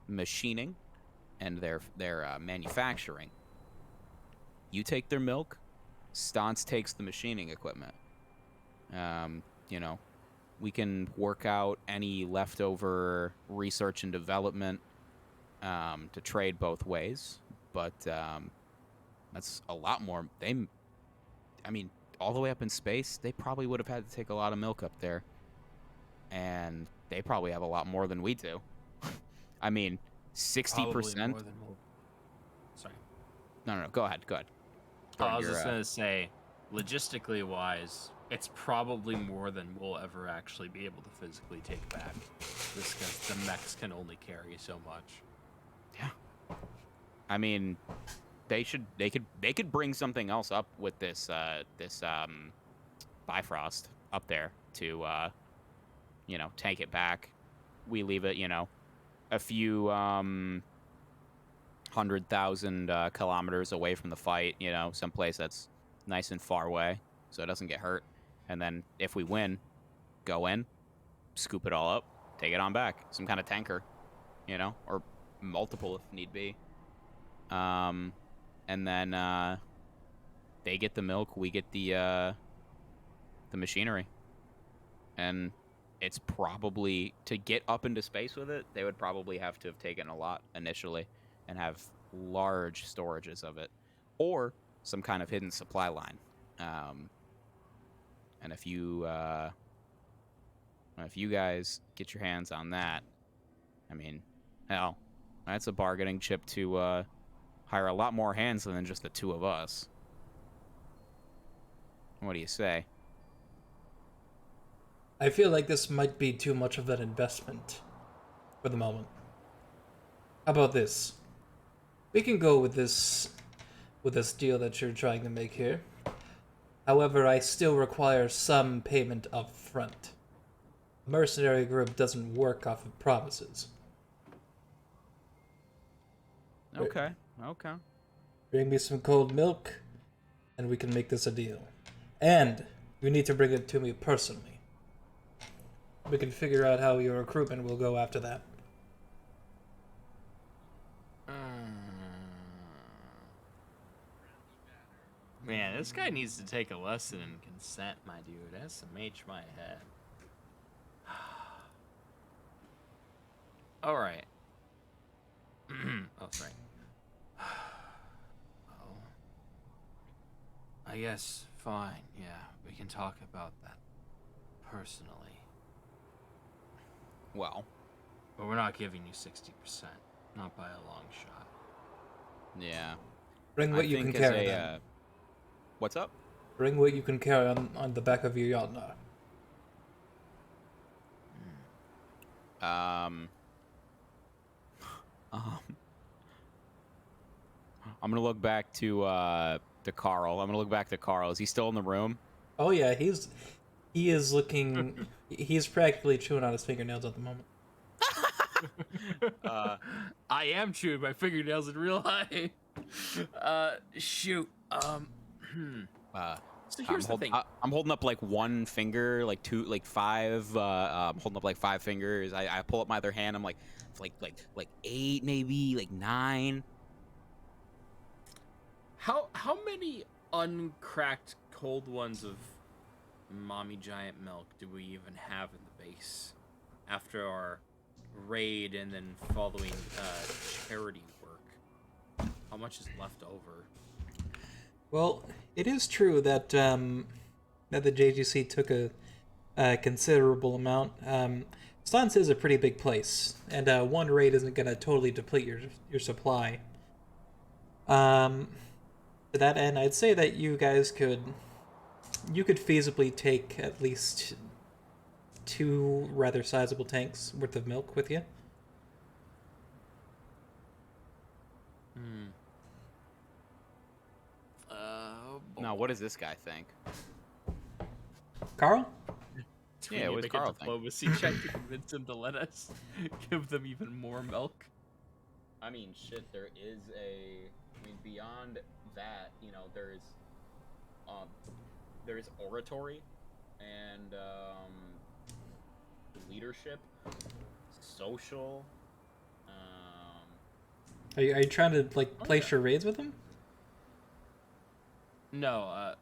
machining and their manufacturing, you take their milk, Stance takes the machining equipment. You know, we can work out any leftover research and development to trade both ways, but that's a lot more. I mean, all the way up in space, they probably would have had to take a lot of milk up there, and they probably have a lot more than we do. I mean, 60%. Sorry. No, go ahead. I was just gonna say, logistically wise, it's probably more than we'll ever actually be able to physically take back. Just because the mechs can only carry so much. Yeah. I mean, they could bring something else up with this Bifrost up there to take it back. We leave it, a few 100,000 kilometers away from the fight, someplace that's nice and far away so it doesn't get hurt. And then if we win, go in, scoop it all up, take it on back. Some kind of tanker, or multiple if need be. And then they get the milk, we get the machinery. And it's probably, to get up into space with it, they would probably have to have taken a lot initially and have large storages of it, or some kind of hidden supply line. And if you guys get your hands on that, I mean, hell, that's a bargaining chip to hire a lot more hands than just the two of us. What do you say? I feel like this might be too much of an investment for the moment. How about this? We can go with this deal that you're trying to make here. However, I still require some payment up front. A mercenary group doesn't work off of promises. Okay. Bring me some cold milk, and we can make this a deal. And you need to bring it to me personally. We can figure out how your recruitment will go after that. Man, this guy needs to take a lesson in consent, my dude. SMH my head. Alright. Oh, sorry. Oh. I guess, fine, yeah. We can talk about that personally. Well, But we're not giving you 60%. Not by a long shot. Yeah. Bring what I you think can as carry. a, Then. what's up? Bring what you can carry on the back of your yacht now. Um, um, I'm gonna look back to Carl. I'm gonna look back to Carl. Is he still in the room? Oh yeah, he is looking. He's practically chewing on his fingernails at the moment. I am chewing my fingernails in real high. Shoot. So here's the thing. I'm holding up like one finger, like two, like five. I'm holding up like five fingers. I pull up my other hand. I'm like 8, maybe like 9. How many uncracked cold ones of mommy giant milk do we even have in the base after our raid and then following charity work? How much is left over? Well, it is true that that the JGC took a considerable amount. Stance is a pretty big place, and one raid isn't going to totally deplete your supply. To that end, I'd say that you guys could feasibly take at least 2 rather sizable tanks worth of milk with you. Now, what does this guy think? Carl? Do we need what to does make Carl a think? diplomacy check to convince him to let us give them even more milk? I mean, shit. There is beyond that, there's oratory and leadership, social. Are you trying to place your raids with him? No,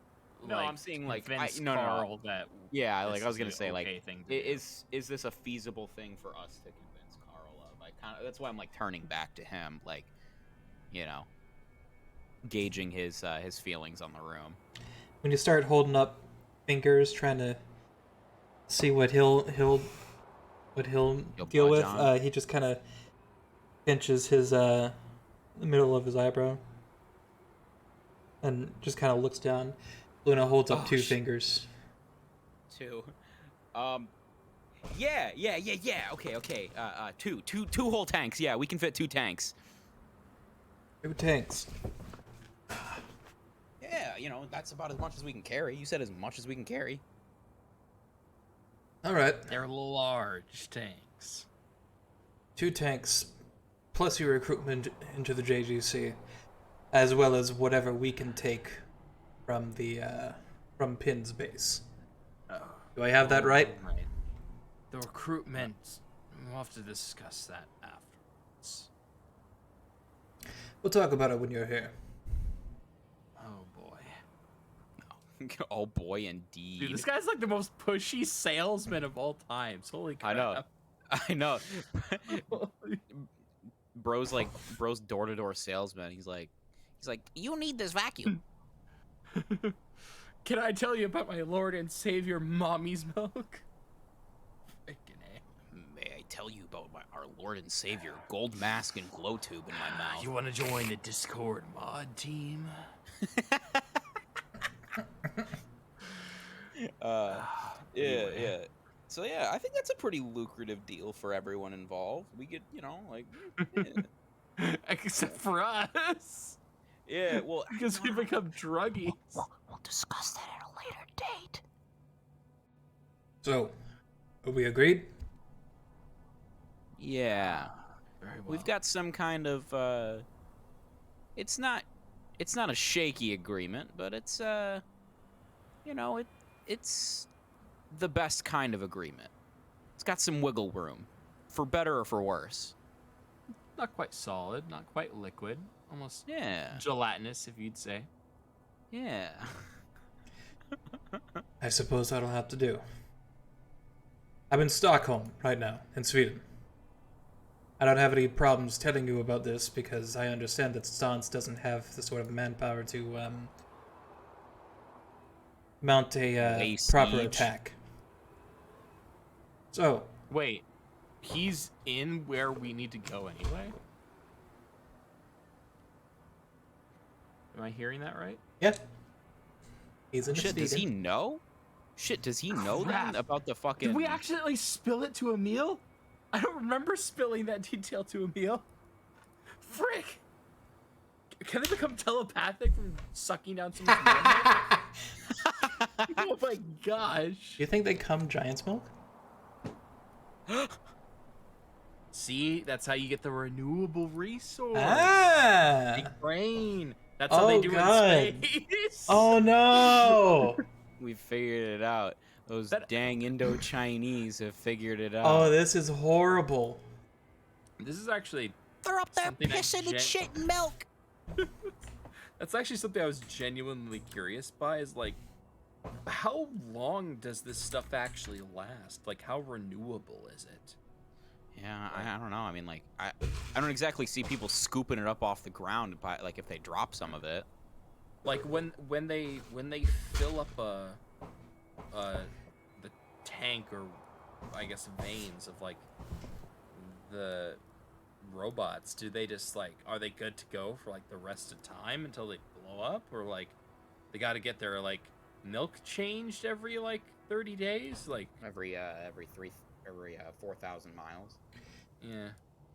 No, I'm seeing, like, convince no. Carl that Yeah, this like I was is gonna the say, okay like, thing to do. is this a feasible thing for us to convince Carl of? That's why I'm like turning back to him, like, gauging his feelings on the room. When you start holding up fingers, trying to see what he'll deal budge with, on? he just kind of pinches his the middle of his eyebrow and just kind of looks down. Luna holds up 2 fingers. 2. Yeah. Okay. 2 whole tanks. Yeah, we can fit 2 tanks. 2 tanks. Yeah, that's about as much as we can carry. You said as much as we can carry. All right. They're large tanks. 2 tanks, plus your recruitment into the JGC, as well as whatever we can take from the from Pin's base. Do I have that right? Right. The recruitment. We'll have to discuss that afterwards. We'll talk about it when you're here. Oh boy. Oh boy, indeed. Dude, this guy's like the most pushy salesman of all times. Holy crap. I know. Bro's door-to-door salesman. He's like, you need this vacuum. Can I tell you about my Lord and Savior, Mommy's Milk? Freaking A. May I tell you about our Lord and Savior, gold mask and glow tube in my mouth? You want to join the Discord mod team? Yeah. So yeah, I think that's a pretty lucrative deal for everyone involved. We get, yeah. Except for us. Yeah, well, Because we become druggies. We'll discuss that at a later date. So, are we agreed? yeah. Very well. We've got some kind of it's not a shaky agreement, but it's it's the best kind of agreement. It's got some wiggle room, for better or for worse. Not quite solid, not quite liquid. Almost Yeah. gelatinous, if you'd say. Yeah. I suppose that'll have to do. I'm in Stockholm right now, in Sweden. I don't have any problems telling you about this because I understand that Stans doesn't have the sort of manpower to mount a Lay proper siege. attack. So, Wait, he's in where we need to go anyway? Am I hearing that right? Yeah. He's in Shit, does he know? Shit, does he know Crap. then about the fucking? Did we accidentally spill it to Emil? I don't remember spilling that detail to Emil. Frick! Can they become telepathic from sucking down someone's milk? Oh my gosh. Do you think they come giant's milk? See, that's how you get the renewable resource. Ah! Big brain. That's how they do God. in space. Oh no! We figured it out. Those That- dang Indo-Chinese have figured it out. Oh, this is horrible. This is actually They're up there Something that pissing and gen- shitting milk. that's actually something I was genuinely curious by. Is like, how long does this stuff actually last? Like, how renewable is it? Yeah, I don't know. I mean, like, I don't exactly see people scooping it up off the ground, by, like, if they drop some of it. Like when they fill up the tank, or I guess veins of like the robots, do they just like, are they good to go for like the rest of time until they blow up, or like they got to get their like milk changed every like 30 days? Like Every 4,000 miles. yeah,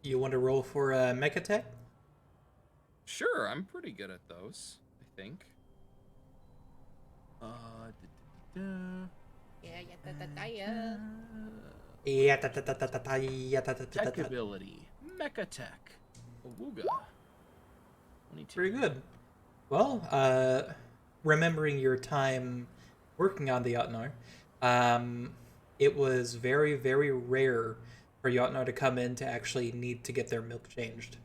You want to roll for Mecha Tech? sure, I'm pretty good at those, I think. Yeah. Tech ability, Mecha Tech, Awooga. 22. Pretty good. Well, remembering your time working on the Jotnar, it was very, very rare for Jotnar to come in to actually need to get their milk changed.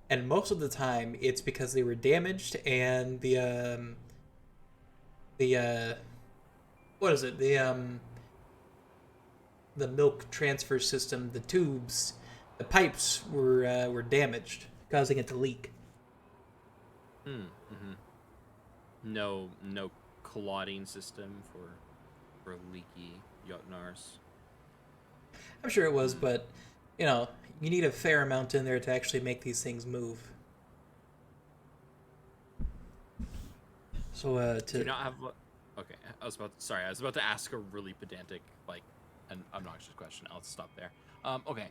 And most of the time, it's because they were damaged and what is it? The milk transfer system, the tubes, the pipes were damaged, causing it to leak. No clotting system for leaky Jotnars. I'm sure it was, but you know, you need a fair amount in there to actually make these things move. So Do you not have? Okay, I was about to ask a really pedantic, like, an obnoxious question. I'll stop there. Okay.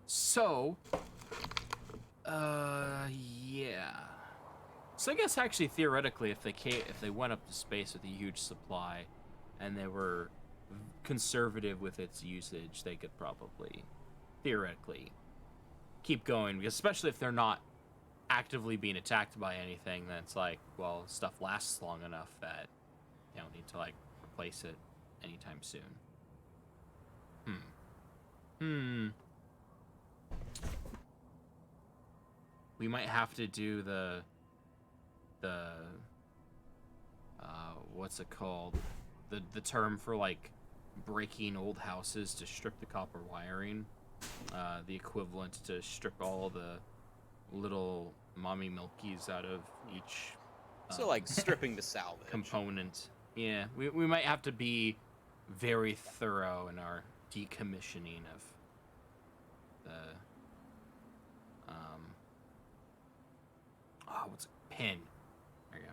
So. Yeah. So I guess actually theoretically, if they went up to space with a huge supply, and they were conservative with its usage, they could probably theoretically keep going, because especially if they're not actively being attacked by anything, that's like, well, stuff lasts long enough that you don't need to like replace it anytime soon. We might have to do the what's it called? The term for like breaking old houses to strip the copper wiring. The equivalent to strip all the little mommy milkies out of each So, like, stripping the salvage. component. Yeah, we might have to be very thorough in our decommissioning of the what's a pin? There you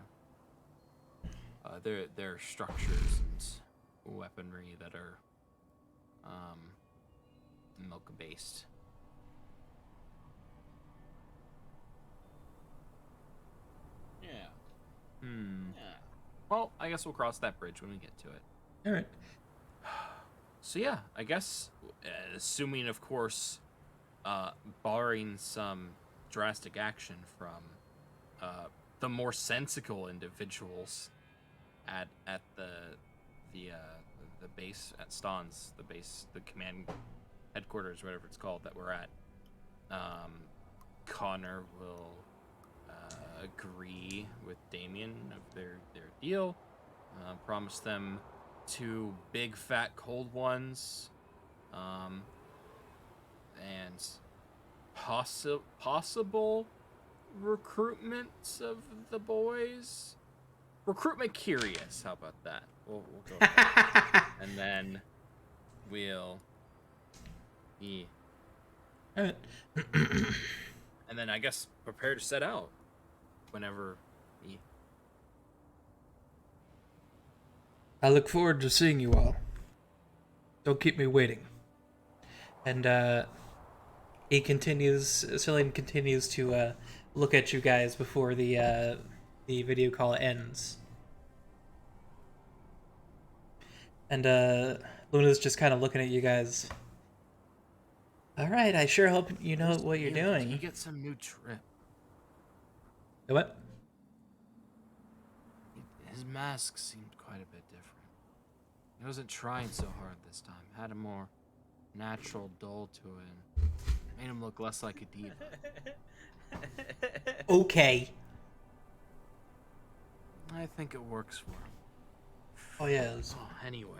go. There are structures and weaponry that are milk based. Yeah. Yeah. Yeah. Well, I guess we'll cross that bridge when we get to it. all right. So yeah, I guess, assuming, of course, barring some drastic action from the more sensical individuals at the base at Stans, the command headquarters, whatever it's called, that we're at, Connor will agree with Damien of their deal. Promise them 2 big fat cold ones, and possible recruitment of the boys. Recruitment curious. How about that? We'll go with that. And then we'll. Yeah. All right. And then I guess prepare to set out. whenever he... I look forward to seeing you all. Don't keep me waiting. And Cillian continues to look at you guys before the video call ends. And Luna's just kind of looking at you guys. All right, I sure hope you know what you're doing. You get some new trip. What? His mask seemed quite a bit different. He wasn't trying so hard this time. Had a more natural dull to it. Made him look less like a diva. Okay. I think it works for him. Oh yeah. It was... Oh, anyway.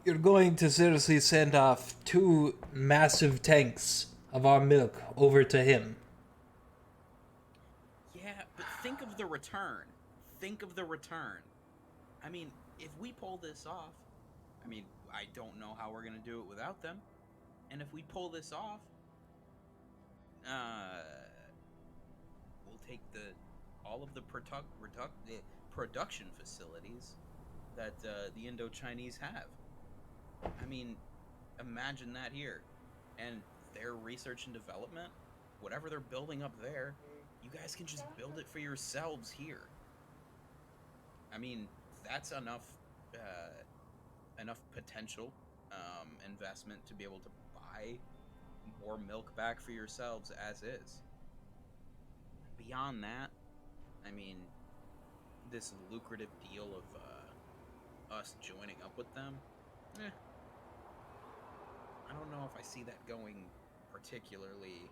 You're going to seriously send off 2 massive tanks of our milk over to him. Yeah, but think of the return. Think of the return. I mean, if we pull this off, I mean, I don't know how we're gonna do it without them. And if we pull this off, we'll take all of the production facilities that the Indo-Chinese have. I mean, imagine that here. And their research and development, whatever they're building up there, you guys can just build it for yourselves here. I mean, that's enough potential investment to be able to buy more milk back for yourselves as is. Beyond that, I mean, this lucrative deal of us joining up with them, I don't know if I see that going particularly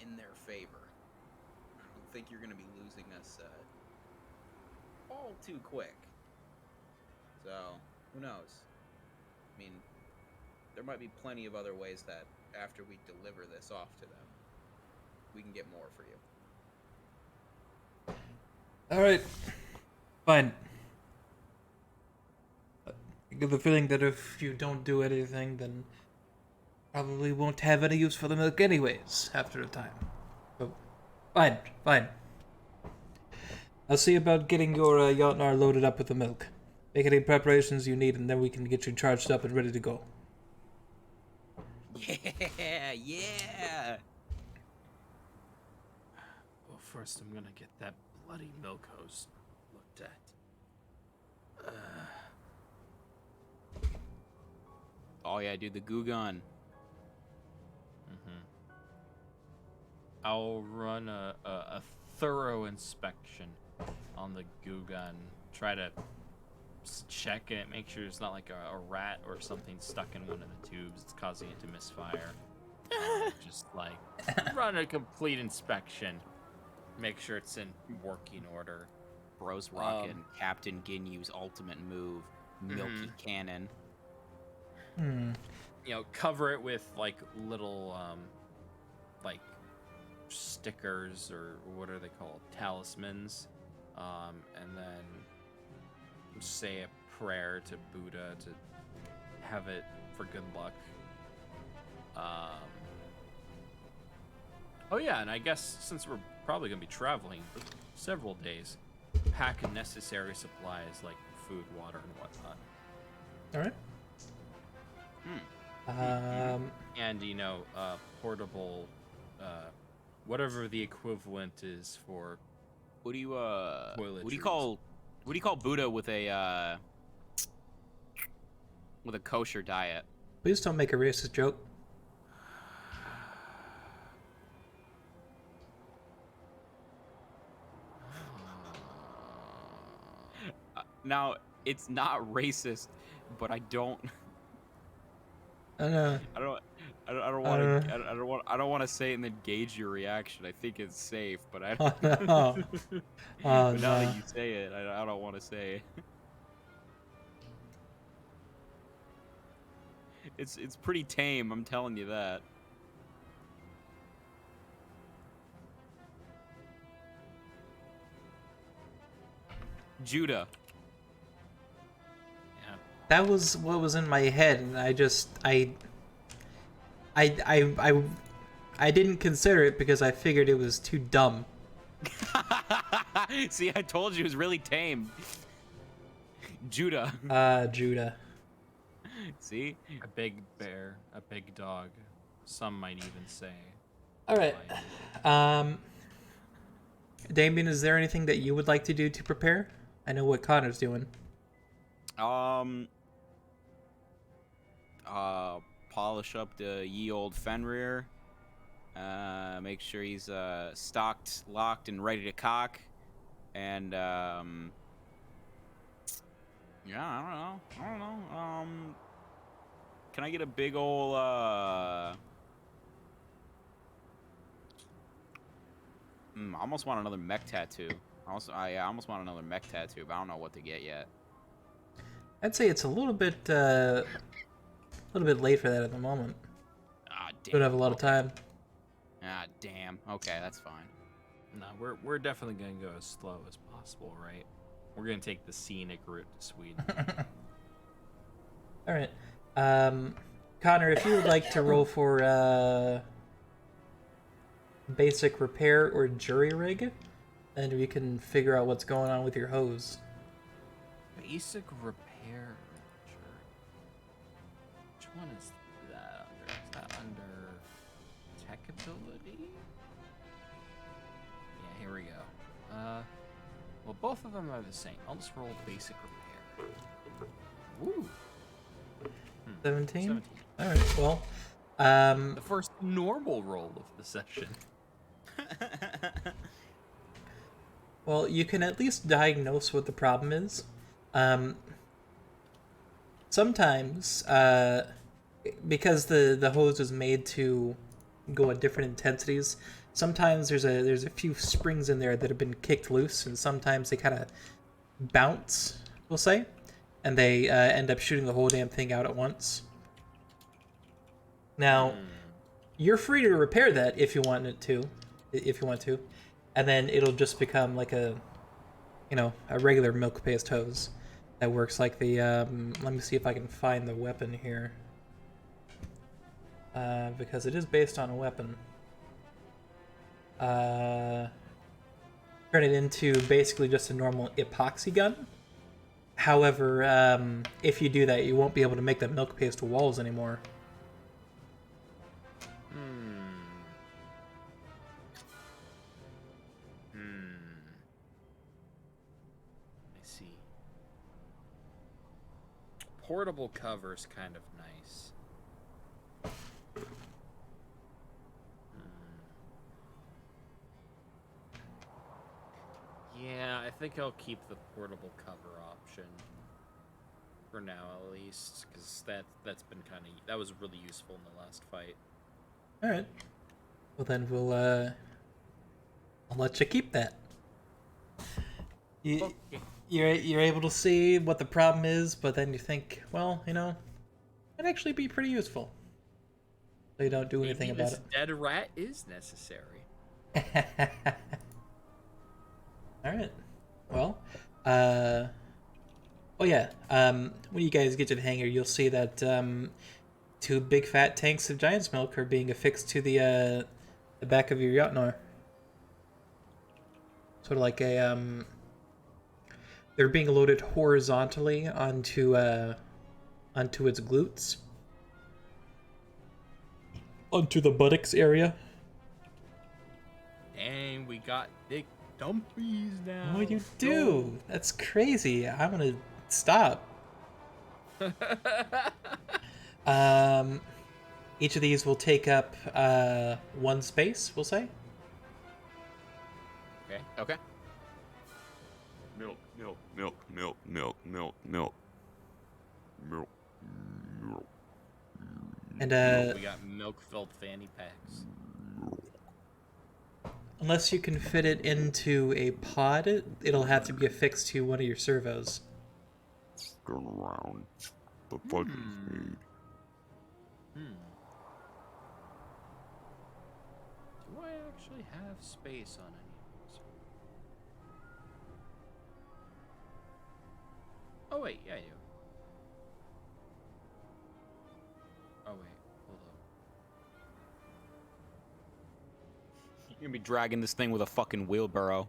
in their favor. I don't think you're going to be losing us all too quick. So, who knows? I mean, there might be plenty of other ways that after we deliver this off to them, we can get more for you. Alright. Fine. I get the feeling that if you don't do anything, then probably won't have any use for the milk anyways, after a time. But fine. I'll see about getting your Yotnar loaded up with the milk. Make any preparations you need, and then we can get you charged up and ready to go. Yeah! Well, first I'm gonna get that bloody milk hose looked at. Oh yeah, dude, the goo gun. I'll run a thorough inspection on the goo gun. Try to check it, make sure it's not like a rat or something stuck in one of the tubes. It's causing it to misfire. Just like run a complete inspection. Make sure it's in working order. Bro's rocking Captain Ginyu's ultimate move, Milky Cannon. You know, cover it with like little like stickers, or what are they called, talismans, and then say a prayer to Buddha to have it for good luck. Oh yeah, and I guess since we're probably gonna be traveling several days, pack necessary supplies like food, water, and whatnot. All right. And you know, portable, whatever the equivalent is for. What do you Toiletries. call Buddha with a kosher diet? Please don't make a racist joke. Now, it's not racist, but I don't I know. I don't want to say it and then gauge your reaction. I think it's safe, but I don't. Oh, But now no. that you say it, I don't want to say it. It's pretty tame, I'm telling you that. Judah. Yeah. that was what was in my head, and I didn't consider it because I figured it was too dumb. See, I told you it was really tame. Judah. Judah. See? A big bear, a big dog. Some might even say. All right. Damien, is there anything that you would like to do to prepare? I know what Connor's doing. Polish up the ye old Fenrir. Make sure he's stocked, locked, and ready to cock. And yeah, I don't know. Can I get a big ol' I almost want another mech tattoo. I almost want another mech tattoo, but I don't know what to get yet. I'd say it's a little bit late for that at the moment. Ah, damn. Don't have a lot of time. Ah, damn. Okay, that's fine. No, we're definitely gonna go as slow as possible, right? We're gonna take the scenic route to Sweden. All right. Connor, if you would like to roll for basic repair or jury rig, and we can figure out what's going on with your hose. Basic repair. Which one is that under? Is that under tech ability? Yeah, here we go. Well, both of them are the same. I'll just roll basic repair. Woo. 17? 17. All right. Well, The first normal roll of the session. well, you can at least diagnose what the problem is. Sometimes, because the hose is made to go at different intensities, sometimes there's a few springs in there that have been kicked loose, and sometimes they kind of bounce, we'll say, and they end up shooting the whole damn thing out at once. Now, you're free to repair that if you want to, and then it'll just become like a regular milk paste hose that works like the. Let me see if I can find the weapon here, because it is based on a weapon. Turn it into basically just a normal epoxy gun. However, if you do that, you won't be able to make the milk paste walls anymore. I see. Portable cover's kind of nice. Yeah, I think I'll keep the portable cover option for now, at least, because that's been that was really useful in the last fight. All right. Well, then I'll let you keep that. Okay. You're able to see what the problem is, but then you think, well, it'd actually be pretty useful. So you don't do anything Maybe about this dead rat is necessary. it. All right. Well, when you guys get to the hangar, you'll see that 2 big fat tanks of giant's milk are being affixed to the back of your yachtnor. Sort of like a they're being loaded horizontally onto its glutes, onto the buttocks area. Dang, we got thick dumpies now. Oh, you do. That's crazy. I'm gonna stop. Each of these will take up 1 space, we'll say. Okay. Okay. Milk, milk, milk, milk, milk, milk, milk. Milk, milk. And We got milk-filled fanny packs. unless you can fit it into a pod, it'll have to be affixed to one of your servos. Turn around. The fuck is made. Do I actually have space on any of these? Oh wait, yeah, I do. gonna be dragging this thing with a fucking wheelbarrow.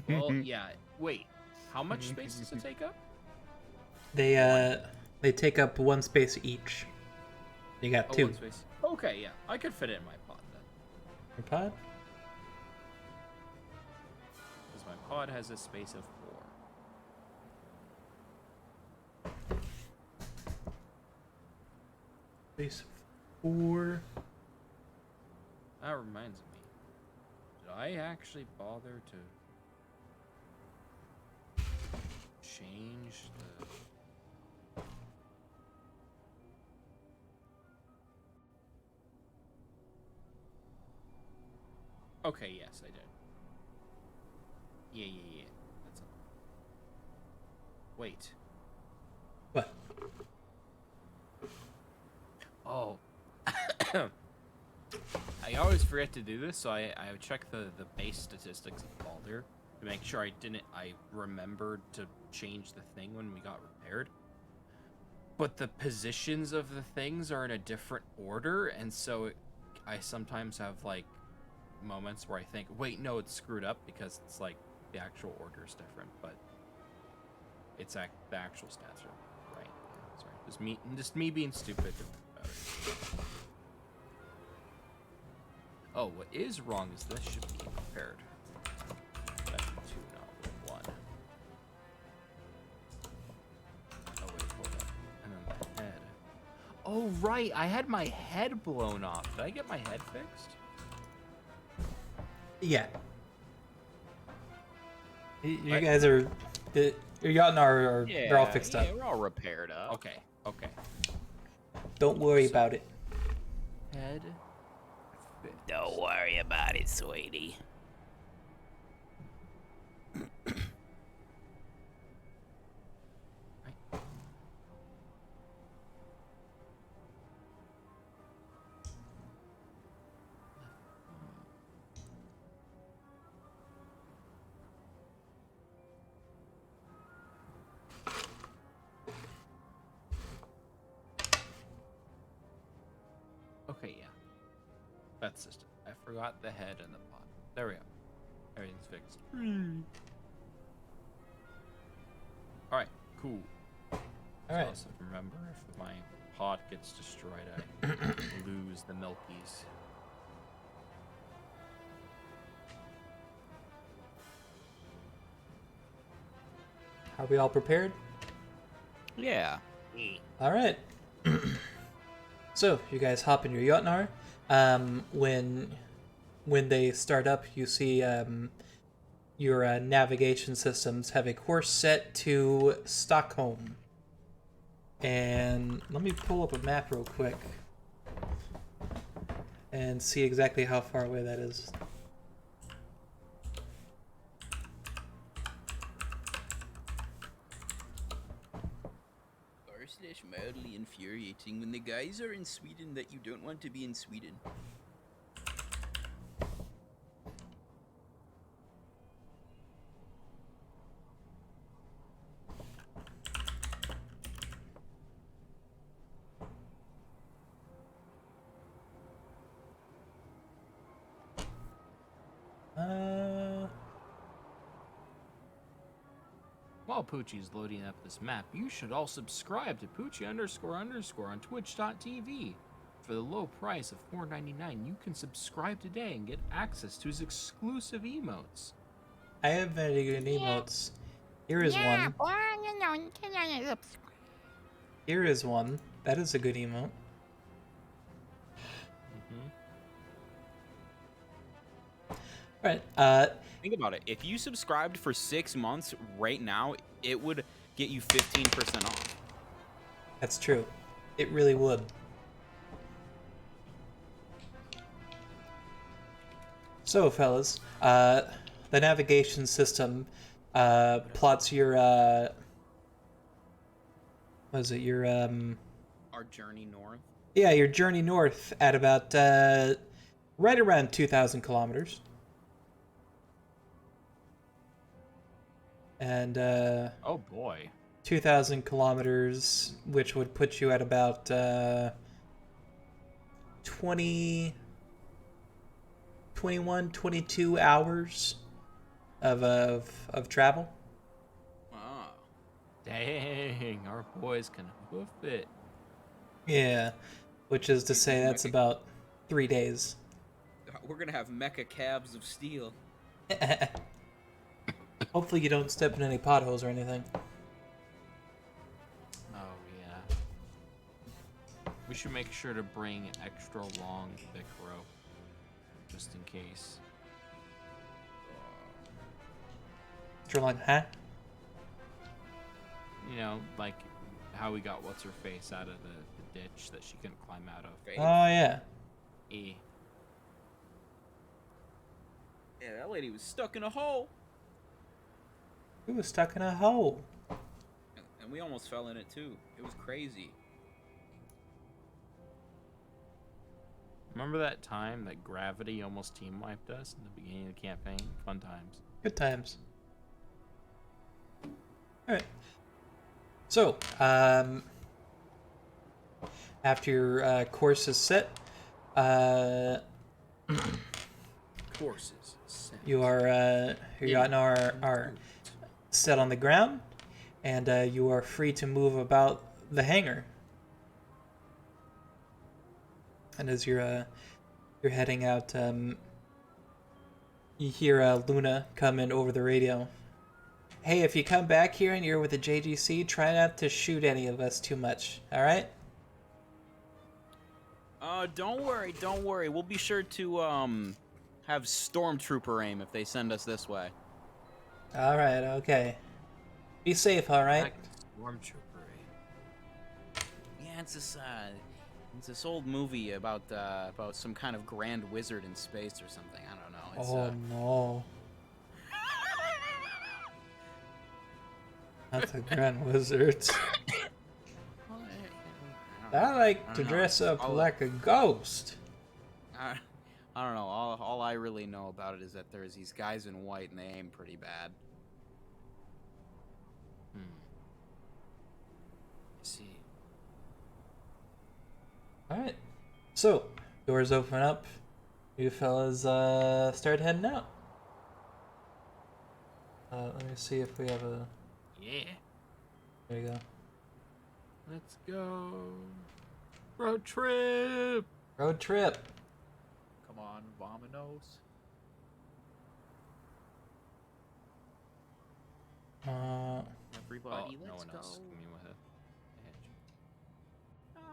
Well, yeah. Wait, how much space does it take up? They take up 1 space each. You got 2. 1 space. Okay, yeah, I could fit it in my pod then. Your pod? Because my pod has a space of 4. Space 4. That reminds me. Did I actually bother to change the... Okay, yes, I did. Yeah. That's all. Wait. What? Oh. I always forget to do this, so I check the base statistics of Baldur to make sure I remembered to change the thing when we got repaired. But the positions of the things are in a different order, and so I sometimes have, like, moments where I think, wait, no, it's screwed up because it's, like, the actual order is different, but it's the actual stats are right. Yeah, sorry. Just me being stupid about it. Oh, what is wrong is this should be repaired. That's 2, not 1. Oh, wait, hold up. And then the head. Oh, right, I had my head blown off. Did I get my head fixed? Yeah. You guys are... Your Jotnar are... they're all fixed up. Yeah, we're all repaired up. Okay. Don't worry about it. Head. Don't worry about it, sweetie. Okay, yeah. That's just it. I forgot the head and the pot. There we go. Everything's fixed. Alright, cool. Alright. Also remember, if my pot gets destroyed, I lose the milkies. Are we all prepared? Yeah. Alright. So, you guys hop in your Jotnar. When they start up, you see your navigation systems have a course set to Stockholm. And let me pull up a map real quick and see exactly how far away that is. Mildly infuriating when the guys are in Sweden that you don't want to be in Sweden. While Poochie's loading up this map, you should all subscribe to Poochie __ on Twitch.tv. For the low price of $4.99, you can subscribe today and get access to his exclusive emotes. I have very good emotes. Here is one. Here is one. That is a good emote. Alright, Think about it. If you subscribed for 6 months right now, it would get you 15% off. that's true. It really would. So, fellas, the navigation system plots your, what is it, your, Our journey north. yeah, your journey north at about, right around 2,000 kilometers. And, Oh boy. 2,000 kilometers, which would put you at about 20, 21, 22 hours of travel. Ah. Dang, our boys can hoof it. Yeah, which is to say that's about 3 days. We're gonna have mecha calves of steel. Hopefully you don't step in any potholes or anything. Oh yeah. We should make sure to bring extra long, thick rope, just in case. You're like, huh? You know, like how we got what's her face out of the ditch that she couldn't climb out of. Faith? Oh, yeah. E. Yeah, that lady was stuck in a hole, We was stuck in a hole. and we almost fell in it too. It was crazy. Remember that time that gravity almost team wiped us in the beginning of the campaign? Fun times. Good times. Alright. So, after your course is set, Courses. you are are set on the ground, and you are free to move about the hangar. And as you're heading out, you hear Luna come in over the radio. Hey, if you come back here and you're with the JGC, try not to shoot any of us too much. All right? Don't worry. We'll be sure to have stormtrooper aim if they send us this way. All right. Okay. Be safe. All right. Stormtrooper. Yeah, it's this old movie about some kind of grand wizard in space or something. I don't know. It's, Oh no. Not the Grand Wizard. I like to don't know. dress up I'll- like a ghost. I don't know. All I really know about it is that there's these guys in white and they aim pretty bad. I see. All right. So doors open up. You fellas start heading out. Let me see if we have a. Yeah. There you go. Let's go. Road trip. Road trip. Come on, Vominos. Everybody, no let's one go. else is coming with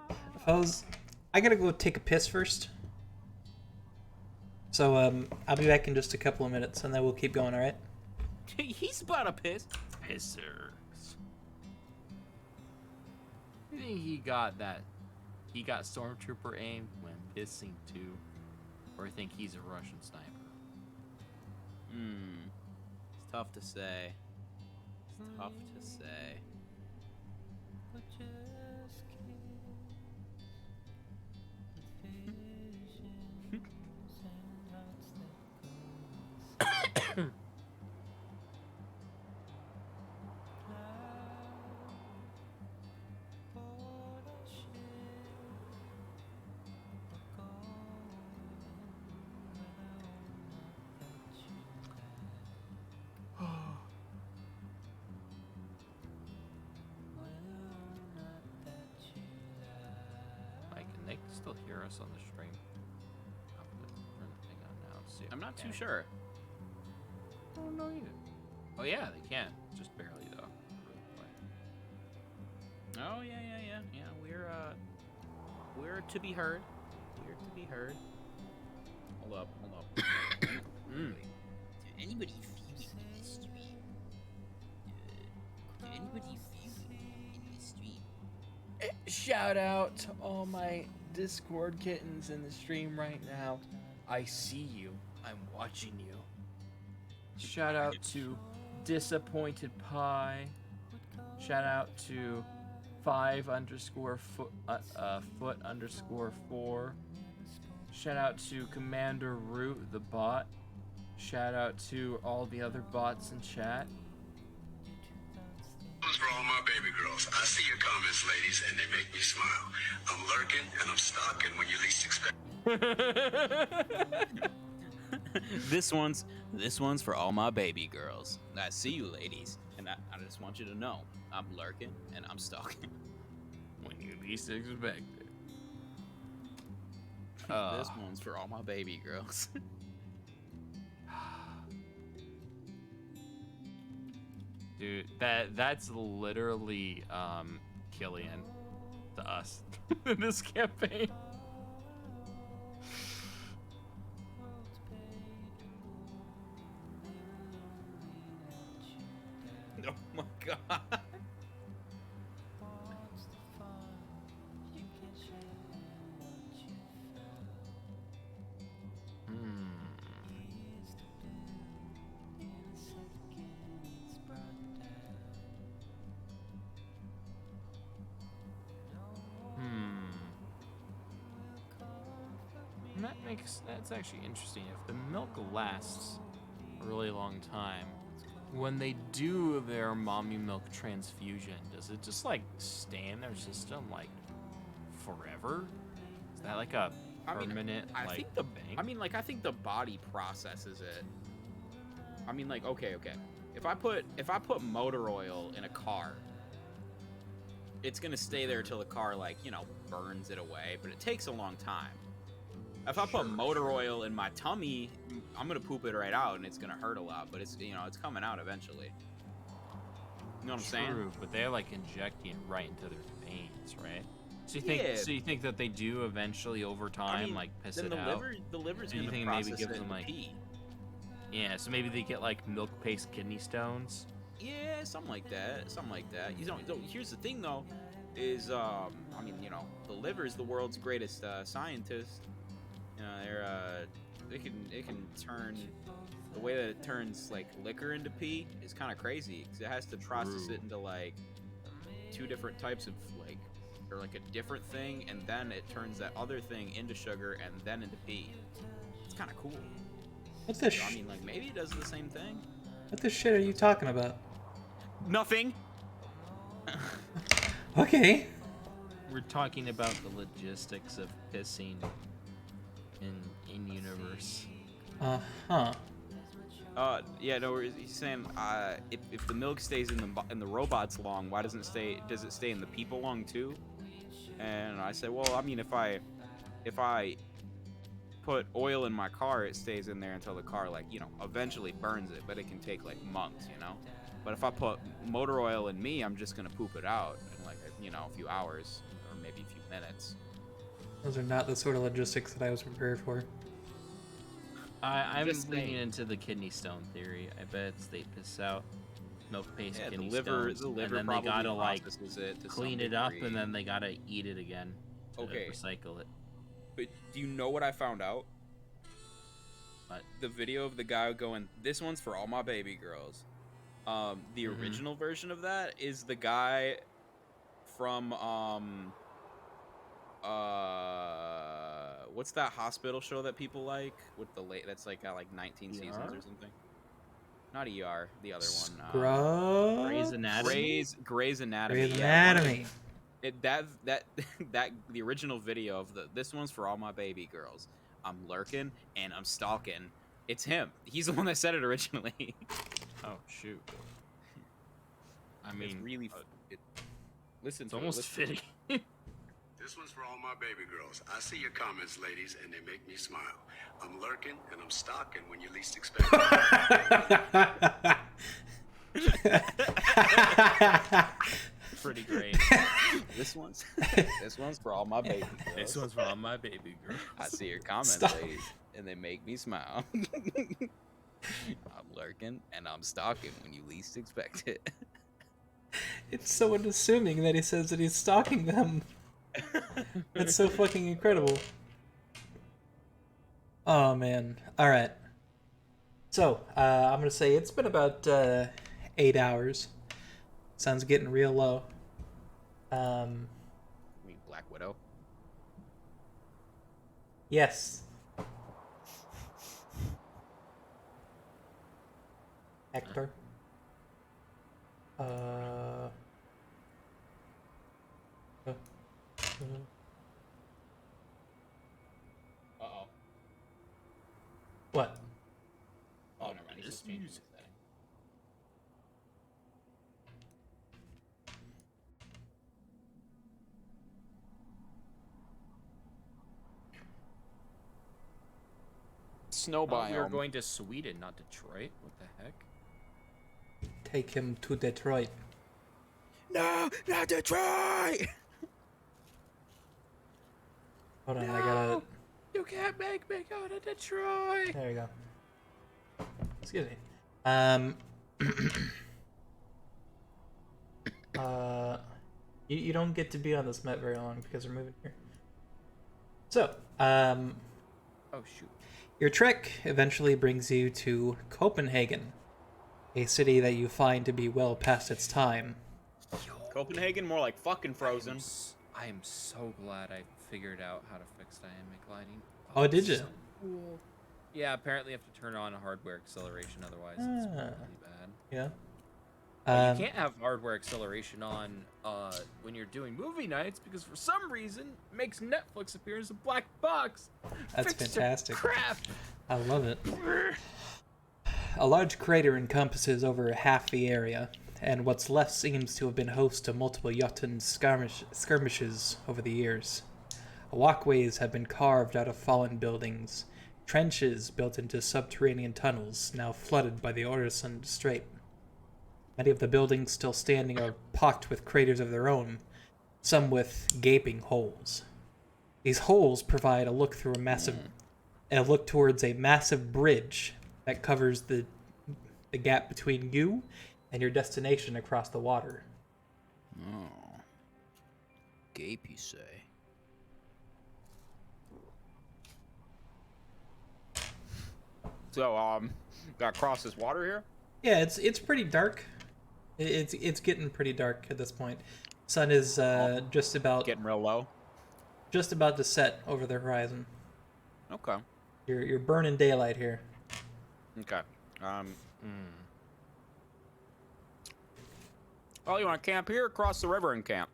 it. Fellas, I gotta go take a piss first. So I'll be back in just a couple of minutes, and then we'll keep going. All right? He's about to piss. Pissers. I think he got that. He got stormtrooper aim when pissing too, or I think he's a Russian sniper. It's tough to say. It's tough to say. Like, and they can still hear us on the stream. I'll turn the thing on now and see if I'm they not too can. sure. I don't know either. Oh yeah, they can. Just barely though. Oh yeah. We're to be heard. We're to be heard. Hold up. Did anybody feel it in the stream? Did anybody feel it in the stream? Shout out to all my Discord kittens in the stream right now. I see you. I'm watching you. Shout out to Disappointed Pie. Shout out to 5_foot_4. Shout out to Commander Root, the bot. Shout out to all the other bots in chat. For all my baby girls. I see your comments, ladies, and they make me smile. I'm lurking and I'm stalking when you least expect. This one's for all my baby girls. I see you, ladies, and I just want you to know I'm lurking and I'm stalking. When you least expect it. This one's for all my baby girls. Dude, that's literally Killian to us in this campaign. Oh my god. That's actually interesting. If the milk lasts a really long time, when they do their mommy milk transfusion, does it just like stay in their system like forever? Is that like a permanent I like think thing? I think the body processes it. I mean, like, okay. If I put motor oil in a car, it's gonna stay there till the car, like, you know, burns it away. But it takes a long time. If I put motor oil in my tummy, I'm gonna poop it right out, and it's gonna hurt a lot. But it's, you know, it's coming out eventually. You know what I'm saying? True, but they're like injecting it right into their veins, right? So you think Yeah. so you think that they do eventually over time I mean, like piss then it the out? liver's Do you gonna think maybe process gives it them into like pee. yeah, so maybe they get like milk paste kidney stones? Yeah, something like that. You know, here's the thing though, is I mean, you know, the liver is the world's greatest scientist. You know, it can turn, the way that it turns like liquor into pee is kind of crazy because it has to process it into like 2 different types of like, or like a different thing, and then it turns that other thing into sugar and then into pee. It's kind of cool. What the So, I mean, like, maybe it does the same thing. What the shit are you talking about? Nothing. Okay. We're talking about the logistics of pissing in universe. Uh-huh. Yeah, no, he's saying, if the milk stays in the robots long, why doesn't it stay? Does it stay in the people long too? And I said, well, I mean, if I put oil in my car, it stays in there until the car, like, you know, eventually burns it, but it can take like months, you know. But if I put motor oil in me, I'm just gonna poop it out in like, you know, a few hours or maybe a few minutes. Those are not the sort of logistics that I was prepared for. I'm Just leaning saying. into the kidney stone theory. I bet they piss out milk paste Yeah, kidney the liver stones, and then they probably gotta like processes it to clean some it up, degree. and then they gotta eat it again to Okay. recycle it. But do you know what I found out? What? The video of the guy going, "This one's for all my baby girls." The original version of that is the guy from what's that hospital show that people like with the late, that's like got like 19 seasons or something? Not ER, the other one. Scrub? Grey's Anatomy. Grey's Anatomy. Grey's Yeah, Anatomy. that the original video of this one's for all my baby girls. I'm lurking and I'm stalking. It's him. He's the one that said it originally. Oh shoot. I It's mean, really. Listen it's to almost listen to it. fitting. This one's for all my baby girls. I see your comments, ladies, and they make me smile. I'm lurking and I'm stalking when you least expect it. Pretty great. This one's for all my baby girls. This one's for all my baby girls. I see your comments, Stop. ladies, and they make me smile. I'm lurking and I'm stalking when you least expect it. It's so unassuming that he says that he's stalking them. It's so fucking incredible. Oh man. Alright. So, I'm gonna say it's been about 8 hours. Sun's getting real low. I mean, Black Widow. Yes. Hector. What? Oh, never mind. He's This just changing music. his setting. Snow We were biome. going to Sweden, not Detroit. What the heck? Take him to Detroit. No, not Detroit! Hold on, I gotta. You can't make me go to Detroit. There you go. Excuse me. You don't get to be on this map very long because we're moving here. So, Oh shoot. your trek eventually brings you to Copenhagen, a city that you find to be well past its time. Copenhagen, more like fucking Frozen. I am so glad I figured out how to fix dynamic lighting. Oh, did it's you? so cool. Yeah, apparently you have to turn on a hardware acceleration, otherwise it's Ah. really bad. Yeah. But you can't have hardware acceleration on when you're doing movie nights because for some reason it makes Netflix appear as a black box. That's Fix your fantastic. crap. I love it. A large crater encompasses over half the area, and what's left seems to have been host to multiple Jotun skirmishes over the years. Walkways have been carved out of fallen buildings, trenches built into subterranean tunnels, now flooded by the Øresund Strait. Many of the buildings still standing are pocked with craters of their own, some with gaping holes. These holes provide a look towards a massive bridge that covers the gap between you and your destination across the water. Oh. Gape, you say? So, got cross this water here? Yeah, it's pretty dark. It's getting pretty dark at this point. Sun is just about Getting real low. to set over the horizon. Okay. You're burning daylight here. Okay. Oh, you want to camp here? Cross the river and camp.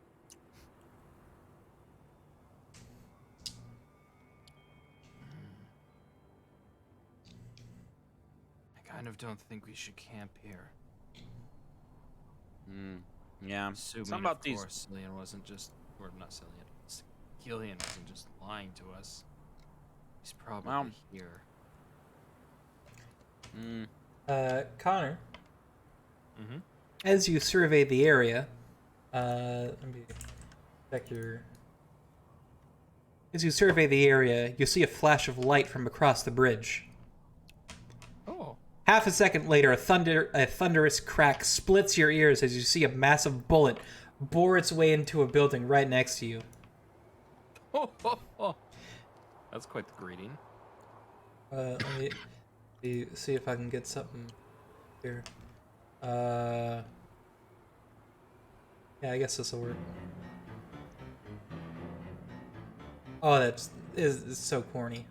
I kind of don't think we should camp here. Yeah. Assuming, Something about of these. course, Cillian wasn't just, or not Cillian, Gillian wasn't just lying to us. He's probably Well. here. Connor, Mm-hmm. as you survey the area, let me check your. As you survey the area, you see a flash of light from across the bridge. Oh. Half a second later, a thunderous crack splits your ears as you see a massive bullet bore its way into a building right next to you. Oh. That's quite the greeting. Let me see if I can get something here. Yeah, I guess this will work. Oh, is so corny.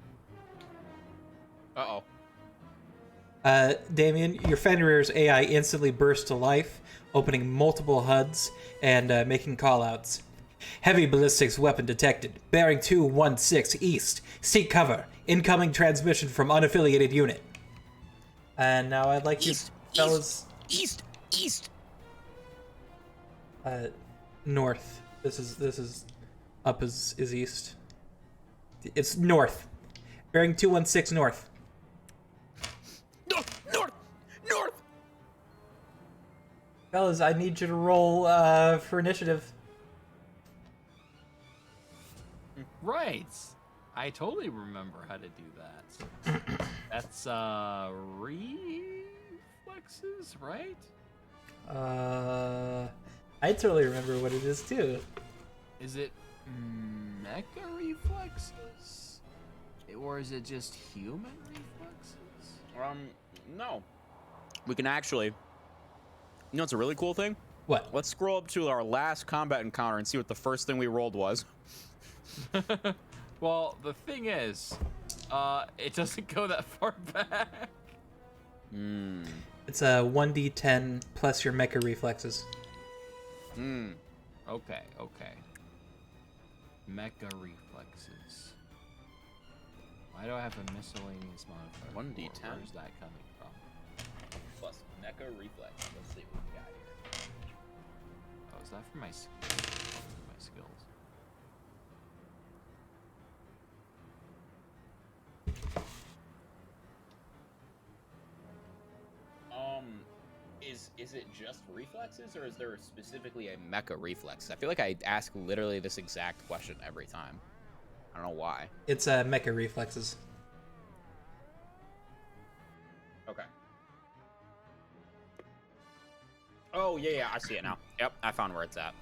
Uh-oh. Damien, your Fenrir's AI instantly bursts to life, opening multiple HUDs and making callouts. Heavy ballistics weapon detected. Bearing 216 east. Seek cover. Incoming transmission from unaffiliated unit. And now I'd like you fellas... East! North. This is up is east. It's north. Bearing 216 north. North! Fellas, I need you to roll for initiative. Right. I totally remember how to do that. That's reflexes, right? I totally remember what it is too. Is it mecha reflexes? Or is it just human reflexes? No. We can actually. You know what's a really cool thing? What? Let's scroll up to our last combat encounter and see what the first thing we rolled was. Well, the thing is, it doesn't go that far back. It's a 1d10 plus your mecha reflexes. Okay. Mecha reflexes. Why do I have a miscellaneous modifier? 1d10? Where's that coming from? Plus mecha reflex. Let's see what we got here. Oh, is that for my skills? My skills. Is it just reflexes, or is there specifically a mecha reflex? I feel like I ask literally this exact question every time. I don't know why. It's mecha reflexes. Okay. Oh, yeah, I see it now. Yep, I found where it's at.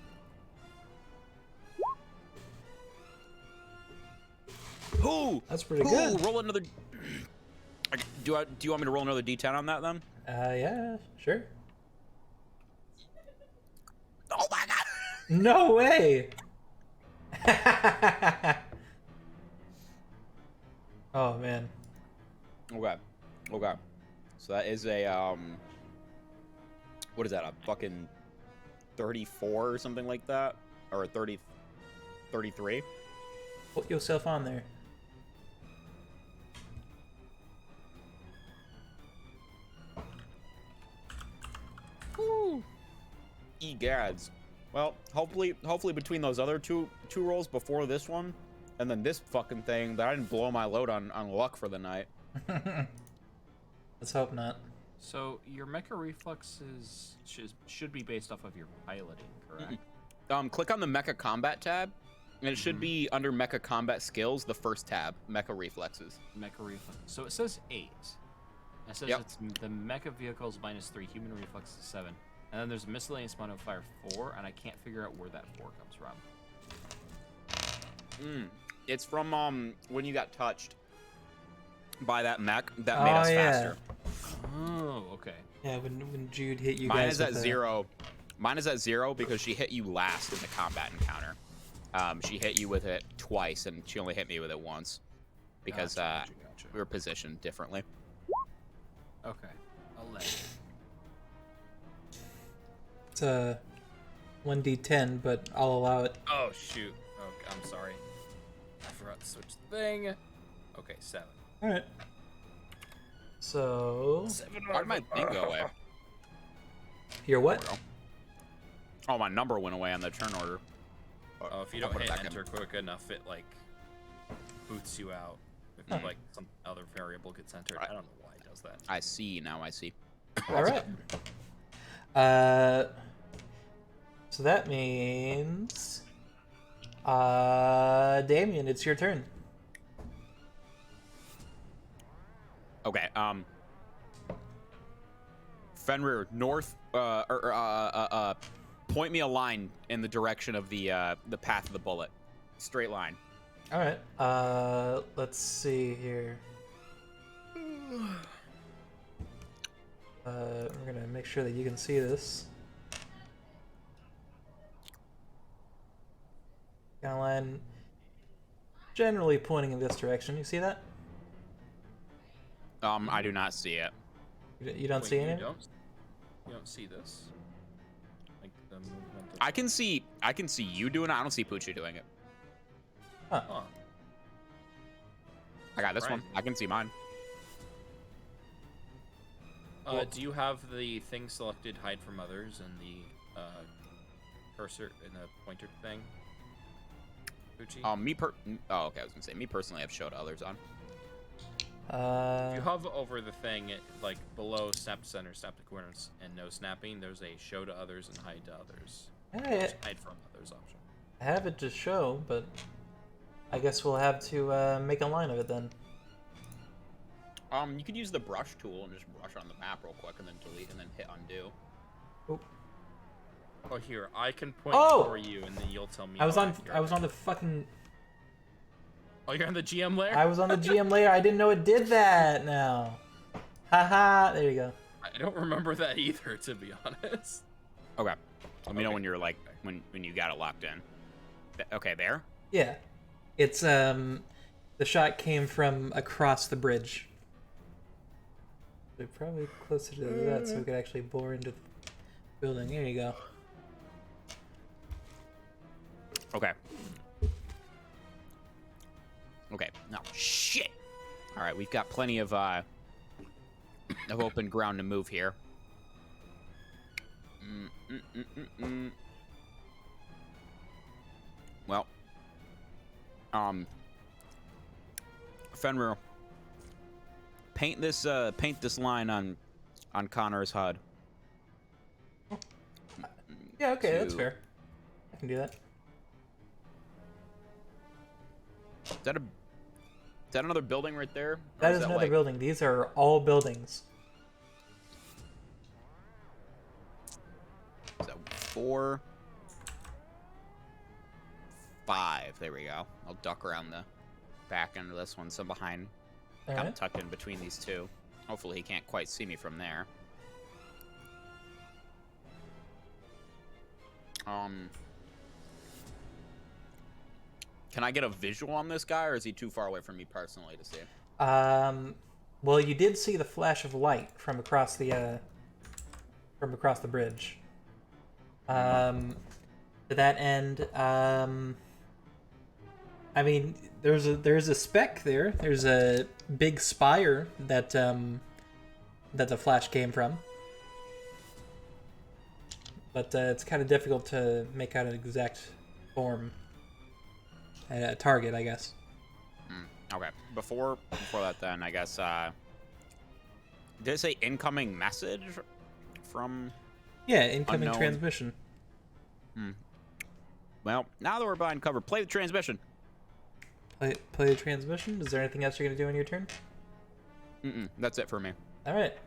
Ooh! That's pretty Ooh, good. roll another... Okay, do you want me to roll another d10 on that, then? Yeah, sure. Oh my god! No way! Oh, man. Okay. Okay. So that is a, what is that, a fucking 34 or something like that? Or a 33? Put yourself on there. Woo! Egads. Well, hopefully between those other two rolls before this one, and then this fucking thing, that I didn't blow my load on luck for the night. Let's hope not. So your mecha reflexes should be based off of your piloting, correct? Click on the Mecha Combat tab, and it should be under Mecha Combat Skills, the first tab, Mecha Reflexes. Mecha reflex. So it says 8. It says Yep. it's the mecha vehicles -3, human reflex is 7, and then there's miscellaneous modifier 4, and I can't figure out where that 4 comes from. It's from when you got touched by that mech that made us yeah. faster. Oh, okay. Yeah, when Jude hit you Mine guys is at with the- 0. Mine is at 0 because she hit you last in the combat encounter. She hit you with it twice, and she only hit me with it once because Gotcha. we were positioned differently. Okay. 11. It's a 1d10, but I'll allow it. Oh shoot. Okay, I'm sorry. I forgot to switch the thing. Okay, 7. All right. So, 7. Why did my thing go away? your what? Oh, my number went away on the turn order. Oh, if you I'll don't put it hit back in. enter quick enough, it like boots you out. If like some other variable gets entered, I don't know why it does that. I see now. I see. All right. So that means, Damien, it's your turn. Okay. Fenrir, north. Point me a line in the direction of the path of the bullet. Straight line. All right. Let's see here. We're gonna make sure that you can see this. Got a line generally pointing in this direction. You see that? I do not see it. You don't Wait, see you any? You don't see this? Like the movement of... I can see you doing it. I don't see Poochie doing it. Huh. Huh. I got this one. Surprising. I can see mine. Do you have the thing selected, hide from others, and the cursor and the pointer thing? Poochie? Oh, okay. I was gonna say me personally. I've showed others on. If you hover over the thing, like below snap to center, snap to corners, and no snapping, there's a show to others and hide to others. I Hide from others option. have it to show, but I guess we'll have to make a line of it then. You could use the brush tool and just brush on the map real quick, and then delete, and then hit undo. Oop. Oh, here, I can point Oh! for you, and then you'll tell me. I was how on. accurate I was it on the is. fucking. Oh, you're on the GM layer. I was on the GM layer. I didn't know it did that. Now, haha. There you go. I don't remember that either, to be honest. Okay. Let me know Okay. when you're like when you got it locked in. Okay, there. Yeah, it's the shot came from across the bridge. They're probably closer to that, so we could actually bore into the building. There you go. Okay. Okay. No shit. All right, we've got plenty of open ground to move here. Well, Fenrir, paint this line on Connor's HUD. Yeah, okay, that's 2. fair. I can do that. Is that another building right there? Or That is another building. These are all buildings. Is that 4, 5? There we go. I'll duck around the back end of this one, so behind, All kind right. of tucked in between these two. Hopefully he can't quite see me from there. Can I get a visual on this guy, or is he too far away from me personally to see? Well, you did see the flash of light from across the bridge. To that end, I mean, there's a speck there. There's a big spire that the flash came from, but it's kind of difficult to make out an exact form. A target, I guess. Okay. Before that, then I guess did it say incoming message from? Yeah, incoming Unknown. transmission. Well, now that we're behind cover, play the transmission. Play the transmission. Is there anything else you're gonna do on your turn? That's it for me. All right.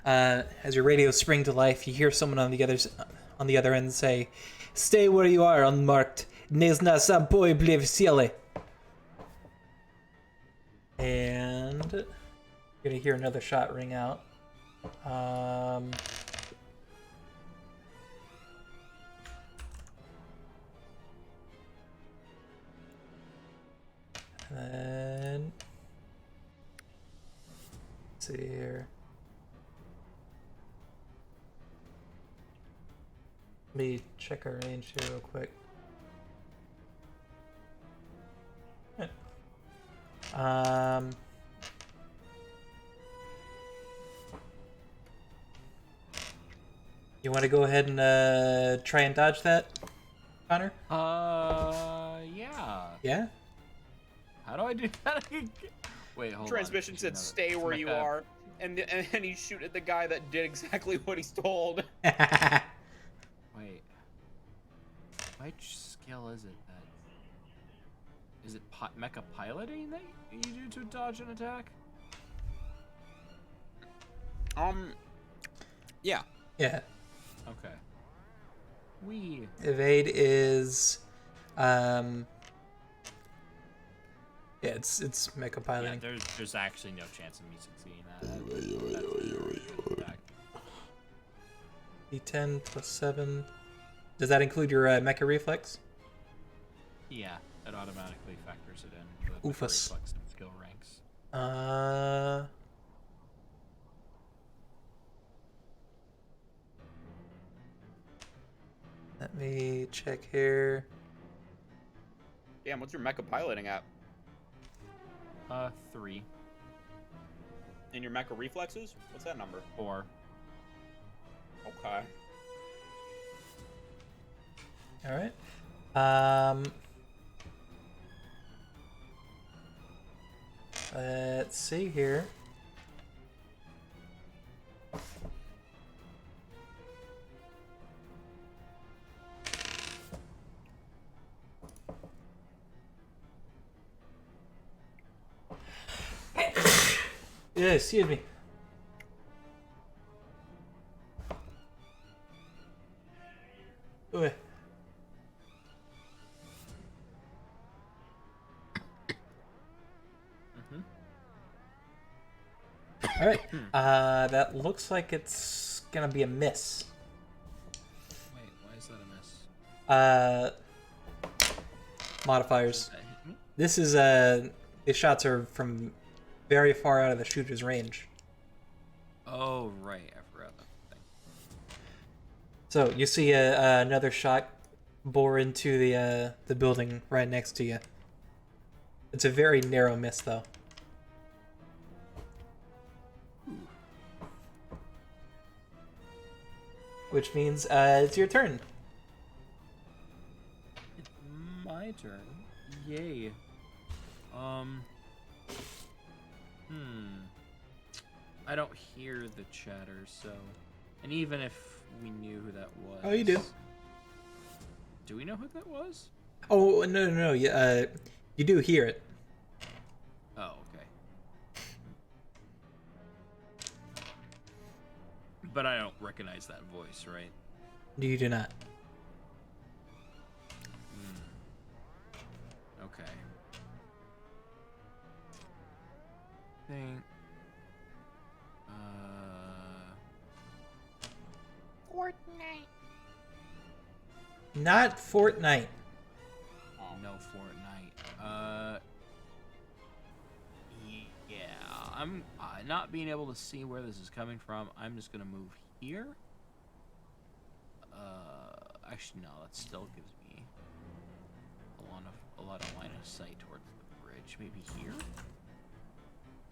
As your radios spring to life, you hear someone on the other end say, "Stay where you are, unmarked. Nezna sampoy blev ciele." And you're gonna hear another shot ring out. And let's see here. Let me check our range here real quick. You want to go ahead and try and dodge that, Connor? Yeah. Yeah? How do I do that? Wait, hold Transmission on. said, "Stay where you are," and he shoot at the guy that did exactly what he's told. Wait. Which skill is it that... Is it mecha piloting that you do to dodge an attack? Yeah. Yeah. Okay. Evade is, yeah, it's mecha Yeah, piloting. there's actually no chance of me succeeding that. D10 plus 7. Does that include your mecha reflex? Yeah, it automatically factors it in. The Oofus. reflex and skill ranks. Let me check here. Damn, what's your mecha piloting at? 3, And your mecha reflexes? What's that number? 4. Okay. All right. Let's see here. Yeah, excuse me. Ooh. All right. That looks like it's gonna be a miss. Wait, why is that a miss? Modifiers. That hit me? This is these shots are from very far out of the shooter's range. Oh, right. I forgot that thing. So you see another shot bore into the building right next to you. It's a very narrow miss, though. Which means it's your turn. My turn. Yay. I don't hear the chatter, so... And even if we knew who that was... Oh, you do. Do we know who that was? Oh, no. You do hear it. Oh, okay. But I don't recognize that voice, right? You do not. Okay. Think. Fortnite. Not Fortnite. No Fortnite. Yeah. I'm not being able to see where this is coming from. I'm just gonna move here. Actually, no. That still gives me a lot of line of sight towards the bridge. Maybe here.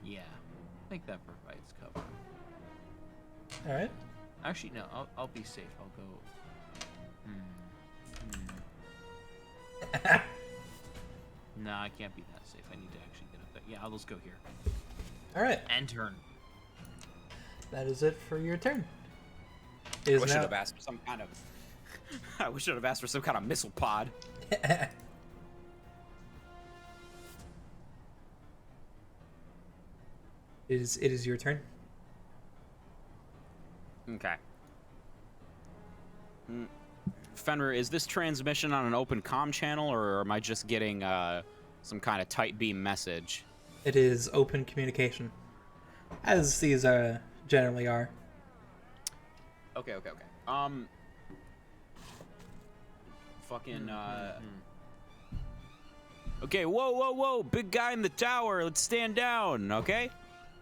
Yeah. I think that provides cover. All right. Actually, no. I'll be safe. I'll go. Nah, I can't be that safe. I need to actually get up there. Yeah, I'll just go here. All right. And turn. That is it for your turn. It is I should now... have asked for some kind of. I should have asked for some kind of missile pod. It is your turn. Okay. Fenrir, is this transmission on an open comm channel, or am I just getting some kind of tight beam message? It is open communication, as these generally are. Okay. Fucking. Okay, whoa, big guy in the tower. Let's stand down, okay?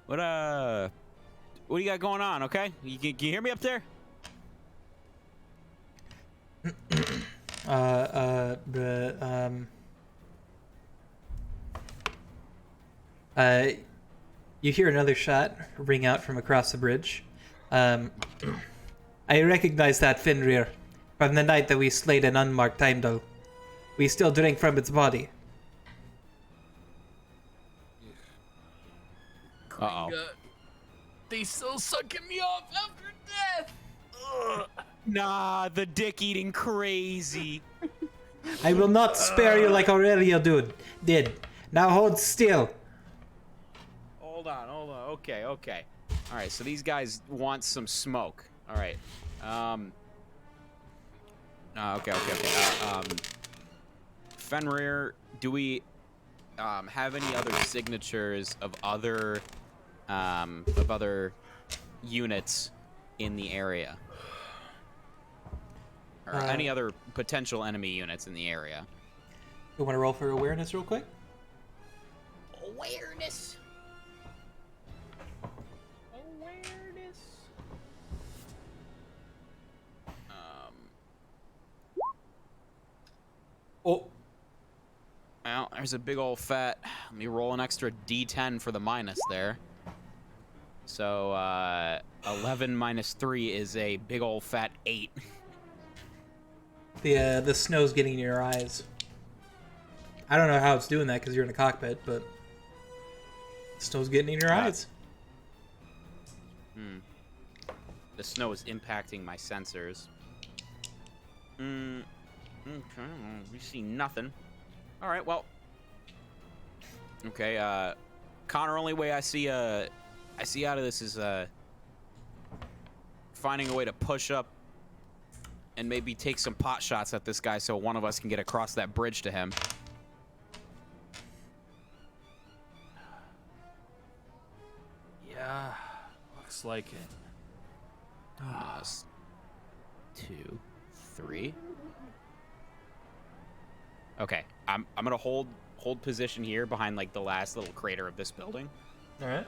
What do you got going on? Okay, can you hear me up there? You hear another shot ring out from across the bridge. I recognize that Fenrir from the night that we slayed an unmarked Heimdall. We still drink from its body. Uh-oh. They still sucking me off after death. Ugh. Nah, the dick eating crazy. I will not spare you like Aurelio did. Now hold still. Hold on. Okay. All right, so these guys want some smoke. All right. Okay. Fenrir, do we have any other signatures of other units in the area? Or any other potential enemy units in the area? You want to roll for awareness real quick? Awareness. Oh. Well, there's a big old fat. Let me roll an extra D10 for the minus there. So 11 minus 3 is a big old fat 8. The snow's getting in your eyes. I don't know how it's doing that because you're in a cockpit, but the snow's getting in your eyes. The snow is impacting my sensors. Okay, well, we see nothing. All right, well. Okay, Connor, only way I see out of this is finding a way to push up and maybe take some pot shots at this guy so one of us can get across that bridge to him. Yeah, looks like it. 2, 3. Okay, I'm gonna hold position here behind like the last little crater of this building. All right.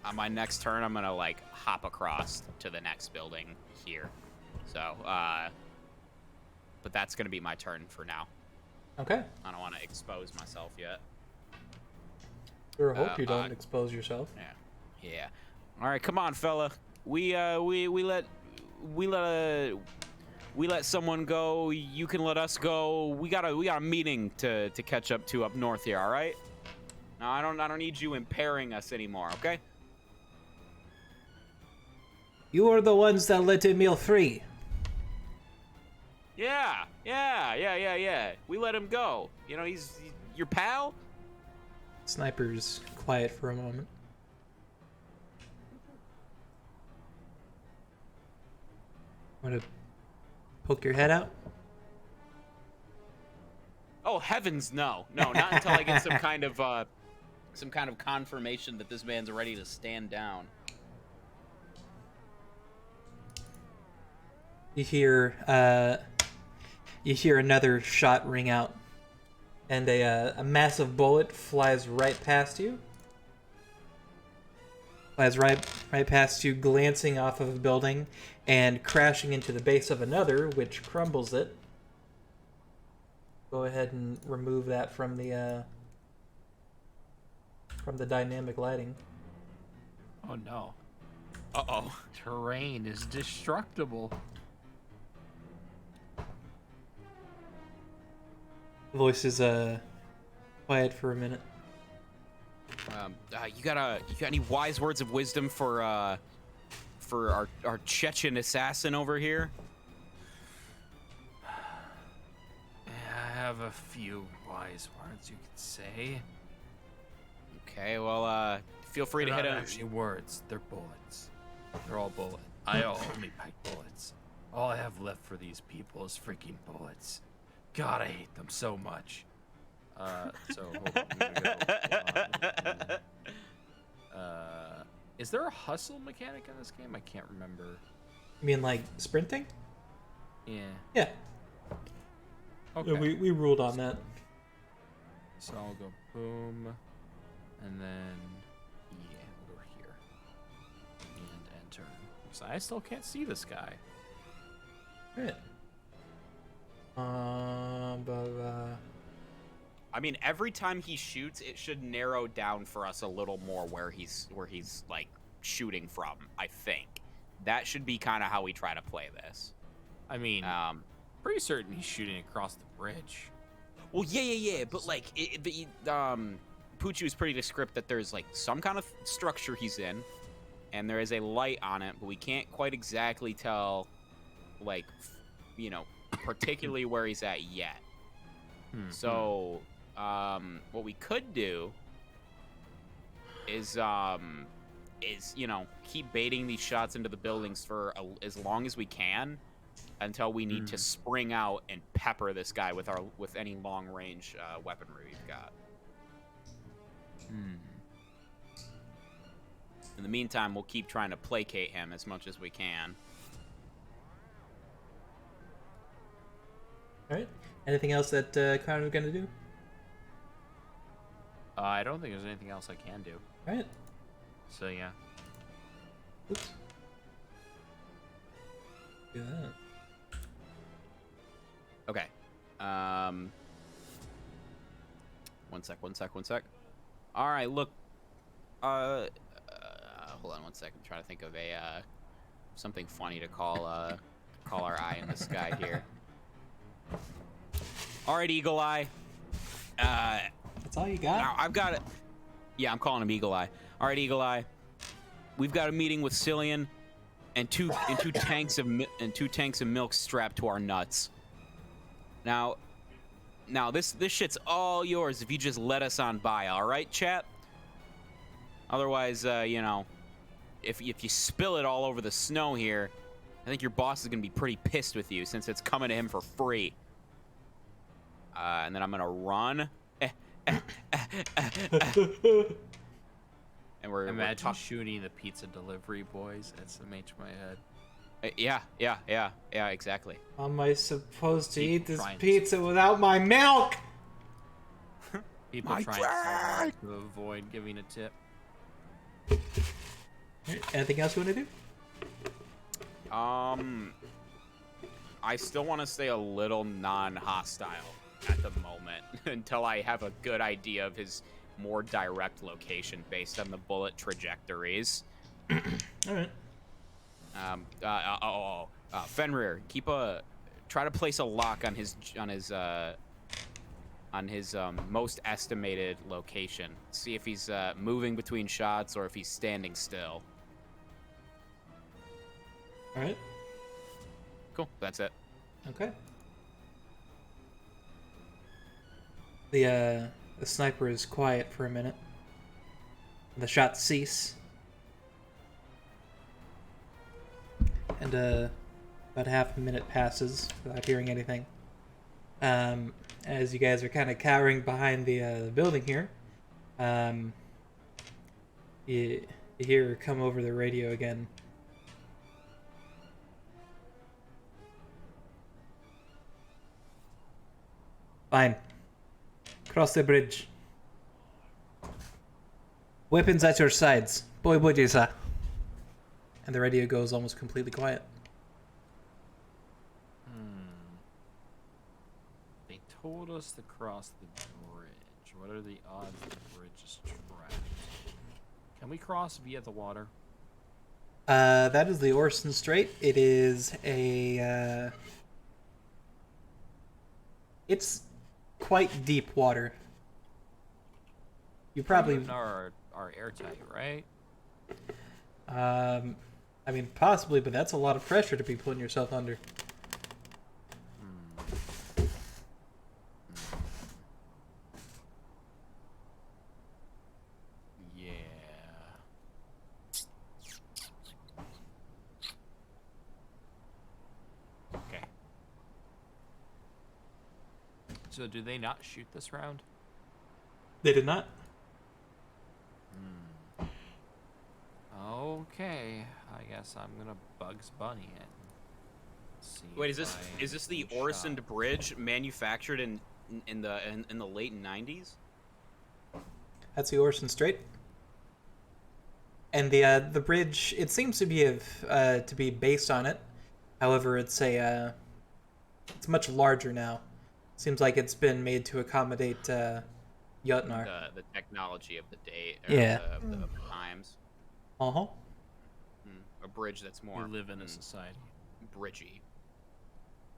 On my next turn, I'm gonna like hop across to the next building here. So, but that's gonna be my turn for now. Okay. I don't want to expose myself yet. Sure hope you don't expose yourself. Yeah. Yeah. All right, come on, fella. We let someone go. You can let us go. We got a meeting to catch up to up north here. All right. Now I don't need you impairing us anymore. Okay. You are the ones that let Emil free. Yeah. We let him go. You know, he's your pal. Sniper's quiet for a moment. Want to poke your head out? Oh heavens, no, not until I get some kind of confirmation that this man's ready to stand down. You hear another shot ring out, and a massive bullet flies right past you. Flies right past you, glancing off of a building and crashing into the base of another, which crumbles it. Go ahead and remove that from the dynamic lighting. Oh no. Uh-oh. Terrain is destructible. The voice is quiet for a minute. You got any wise words of wisdom for our Chechen assassin over here? I have a few wise words you could say. Okay, well, feel free to hit him. Actually, words. They're bullets. They're all bullets. I only pack bullets. All I have left for these people is freaking bullets. God, I hate them so much. So hold on. I'm gonna go, is there a hustle mechanic in this game? I can't remember. You mean like sprinting? Yeah. Yeah. Okay. Yeah, we ruled on that. So I'll go boom, and then yeah, we'll go here and enter. So I still can't see this guy. Right. I mean, every time he shoots, it should narrow down for us a little more where he's like shooting from. I think that should be kind of how we try to play this. I mean, pretty certain he's shooting across the bridge. Well, yeah, but like, Poochie was pretty descriptive that there's like some kind of structure he's in, and there is a light on it, but we can't quite exactly tell, like, you know, particularly where he's at yet. So, what we could do is you know, keep baiting these shots into the buildings for as long as we can, until we need to spring out and pepper this guy with any long range weaponry we've got. In the meantime, we'll keep trying to placate him as much as we can. All right. Anything else that Crown is gonna do? I don't think there's anything else I can do. All right. So yeah. Oops. Do that. Okay. One sec. All right, look. Hold on one sec. I'm trying to think of something funny to call our eye in the sky here. All right, Eagle Eye. That's all you got? Now I've got it. Yeah, I'm calling him Eagle Eye. All right, Eagle Eye. We've got a meeting with Cillian and two tanks of milk strapped to our nuts. Now this shit's all yours if you just let us on by, all right, chat? Otherwise, you know, if you spill it all over the snow here, I think your boss is gonna be pretty pissed with you since it's coming to him for free. And then I'm gonna run. And Imagine shooting the pizza delivery boys. That's the made my head. Yeah, exactly. How am I supposed to eat this trying pizza without my milk? People trying so hard to avoid giving a tip. Anything else you want to do? I still want to stay a little non-hostile. at the moment until I have a good idea of his more direct location based on the bullet trajectories. All right. Fenrir, try to place a lock on his most estimated location. See if he's moving between shots or if he's standing still. All right. Cool. That's it. Okay. The sniper is quiet for a minute. The shots cease. And about half a minute passes without hearing anything. As you guys are kind of cowering behind the building here, you hear her come over the radio again. Fine. Cross the bridge. Weapons at your sides. Boy, sir. And the radio goes almost completely quiet. They told us to cross the bridge. What are the odds the bridge is trapped? Can we cross via the water? That is the Orson Strait. It is a, it's quite deep water. You probably are airtight, right? I mean, possibly, but that's a lot of pressure to be putting yourself under. Yeah. Okay. So do they not shoot this round? They did not. Okay, I guess I'm gonna Bugs Bunny it. See Wait, if is this the get Oresund shot. Bridge manufactured in the late 90s? That's the Orson Strait. And the bridge, it seems to be based on it. However, it's much larger now. Seems like it's been made to accommodate Jotnar. The technology of the day, Yeah. the times. Uh-huh. A bridge that's more We live in a society. bridgy.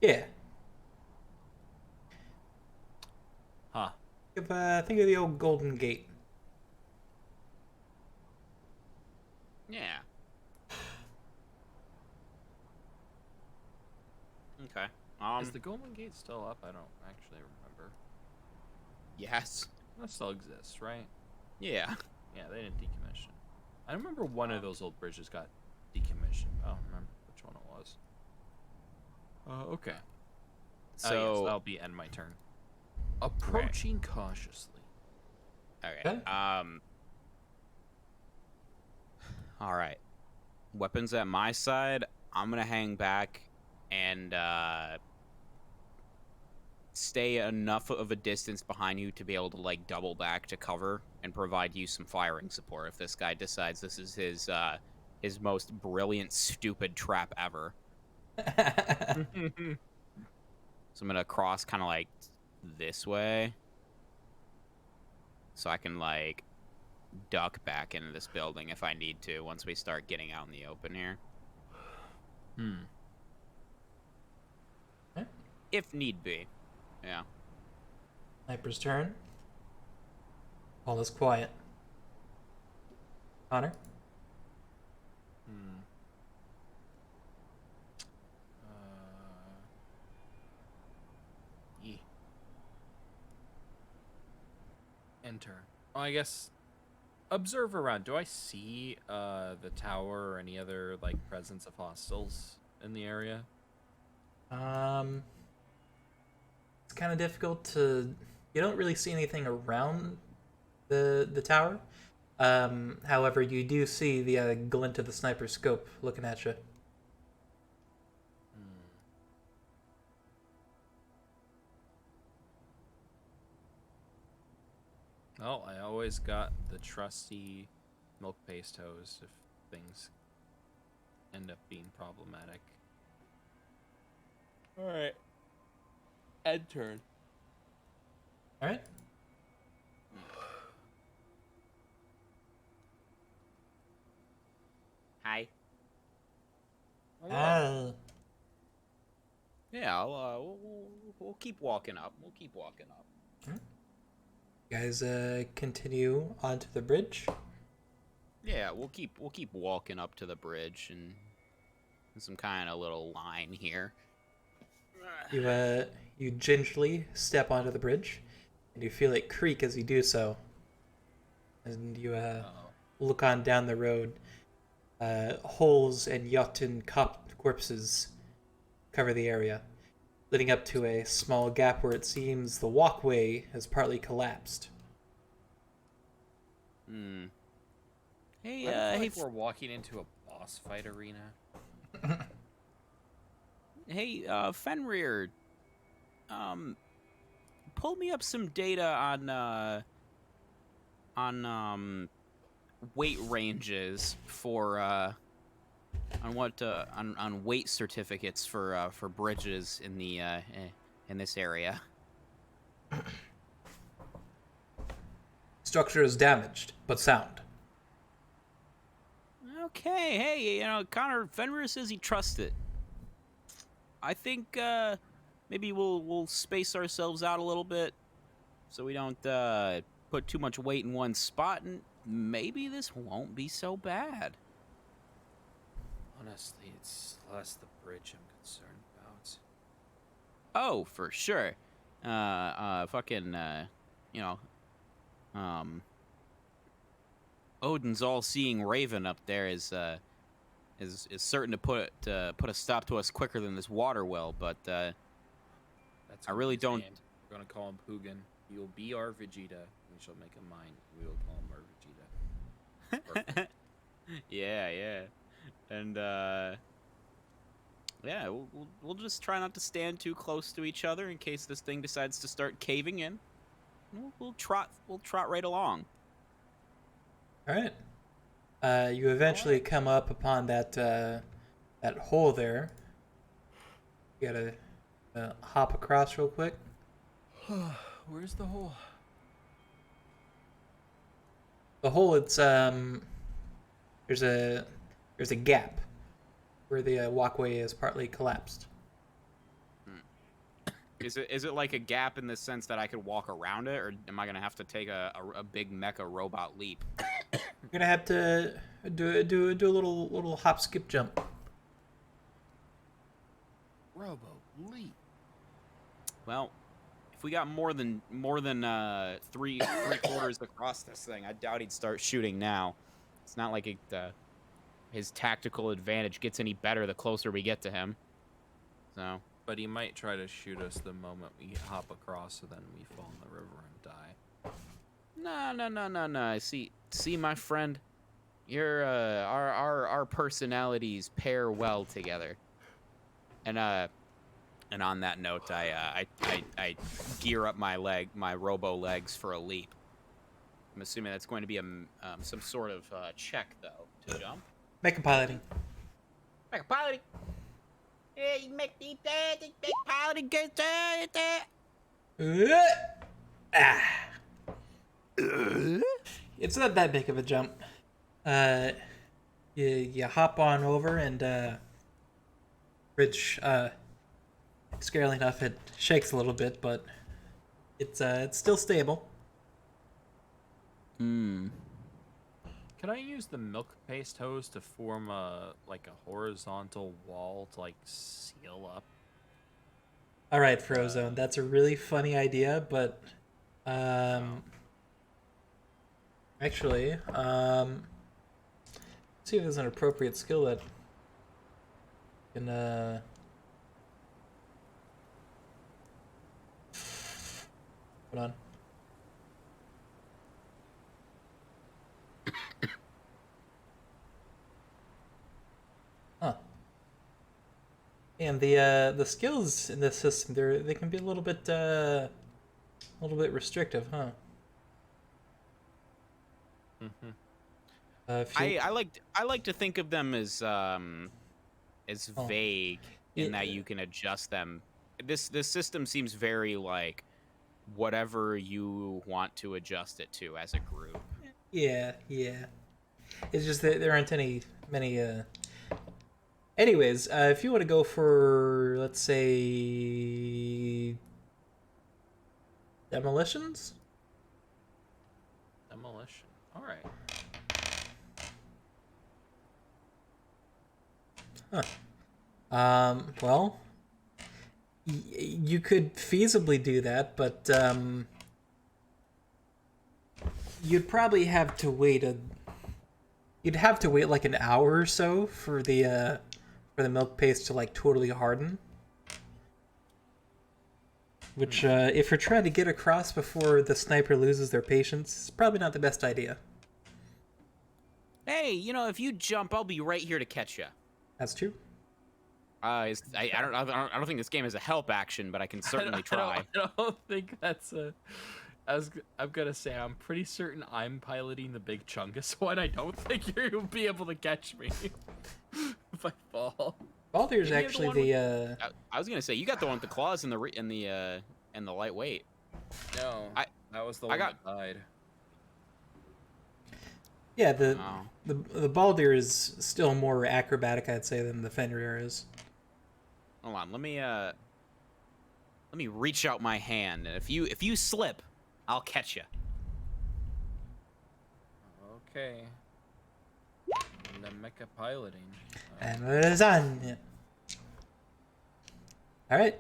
Yeah. Huh. Think of the old Golden Gate. Yeah. Okay. Is the Golden Gate still up? I don't actually remember. Yes. That still exists, right? Yeah. Yeah, they didn't decommission. I remember one of those old bridges got decommissioned. I don't remember which one it was. Okay. So yes, that'll be end my turn. Approaching cautiously. okay. All right. Weapons at my side. I'm gonna hang back and stay enough of a distance behind you to be able to like double back to cover and provide you some firing support if this guy decides this is his most brilliant stupid trap ever. So I'm gonna cross kind of like this way so I can like duck back into this building if I need to once we start getting out in the open here. If need be. Yeah. Sniper's turn. All is quiet. Connor? Enter. Oh, I guess observe around. Do I see the tower or any other like presence of hostiles in the area? It's kind of difficult to. You don't really see anything around the tower. However, you do see the glint of the sniper scope looking at you. Oh, I always got the trusty milk paste hose if things end up being problematic. All right. End turn. All right. Hi. Ah. Yeah, we'll keep walking up. We'll keep walking up. You guys continue onto the bridge. Yeah, we'll keep walking up to the bridge and some kind of little line here. You gingerly step onto the bridge, and you feel it creak as you do so. And you look on down the road. Holes and Jotun corpses cover the area, leading up to a small gap where it seems the walkway has partly collapsed. Hmm. Hey, Hey, if we're walking into a boss fight arena. Hey, Fenrir. Pull me up some data on weight ranges for on weight certificates for bridges in the in this area. Structure is damaged, but sound. Okay, hey, Connor Fenrir says he trusts it. I think maybe we'll space ourselves out a little bit so we don't put too much weight in one spot, and maybe this won't be so bad. Honestly, it's less the bridge I'm concerned about. Oh, for sure. Fucking, you know, Odin's all-seeing raven up there is certain to put a stop to us quicker than this water will, but That's I really his don't. name. We're gonna call him Hugin. He will be our Vegeta. We shall make him mine. We will call him our Vegeta. Perfect. Yeah, and yeah, we'll just try not to stand too close to each other in case this thing decides to start caving in. We'll trot right along. All right. You eventually come up upon that hole there. You gotta hop across real quick. Where's the hole? The hole, it's there's a gap where the walkway is partly collapsed. Is it like a gap in the sense that I could walk around it, or am I gonna have to take a big mecha robot leap? You're gonna have to do a little hop skip jump. Robo leap. Well, if we got more than three quarters across this thing, I doubt he'd start shooting now. It's not like his tactical advantage gets any better the closer we get to him. So. But he might try to shoot us the moment we hop across, so then we fall in the river and die. No. See, my friend, you're our personalities pair well together. And on that note, I gear up my robo legs for a leap. I'm assuming that's going to be some sort of check though to jump. Make a piloting. Make a piloting. Hey, make piloting get there. It's not that big of a jump. You hop on over and bridge. Scarily enough, it shakes a little bit, but it's still stable. Can I use the milk paste hose to form a horizontal wall to seal up? All right, Frozone, that's a really funny idea, but actually, see if there's an appropriate skill that can hold on. Huh. And the skills in this system, they can be a little bit restrictive, huh? I like to think of them as vague in that you can adjust them. This system seems very whatever you want to adjust it to as a group. Yeah. It's just that there aren't many. Anyways, if you want to go for, let's say, demolitions. Demolition. All right. Well, you could feasibly do that, but you'd probably have to wait you'd have to wait like an hour or so for the milk paste to like totally harden. Which, if you're trying to get across before the sniper loses their patience, is probably not the best idea. Hey, you know, if you jump, I'll be right here to catch you. That's true. I don't think this game is a help action, but I can certainly try. I don't think that's a. I'm gonna say I'm pretty certain I'm piloting the big Chungus one. I don't think you'll be able to catch me if I fall. Baldur's Maybe actually the I was gonna say you got the one with the claws and the lightweight. No, that was the one that died. Yeah, the Baldur is still more acrobatic, I'd say, than the Fenrir is. Hold on, let me reach out my hand, and if you slip, I'll catch you. Okay. The mecha piloting. And lasagna. All right.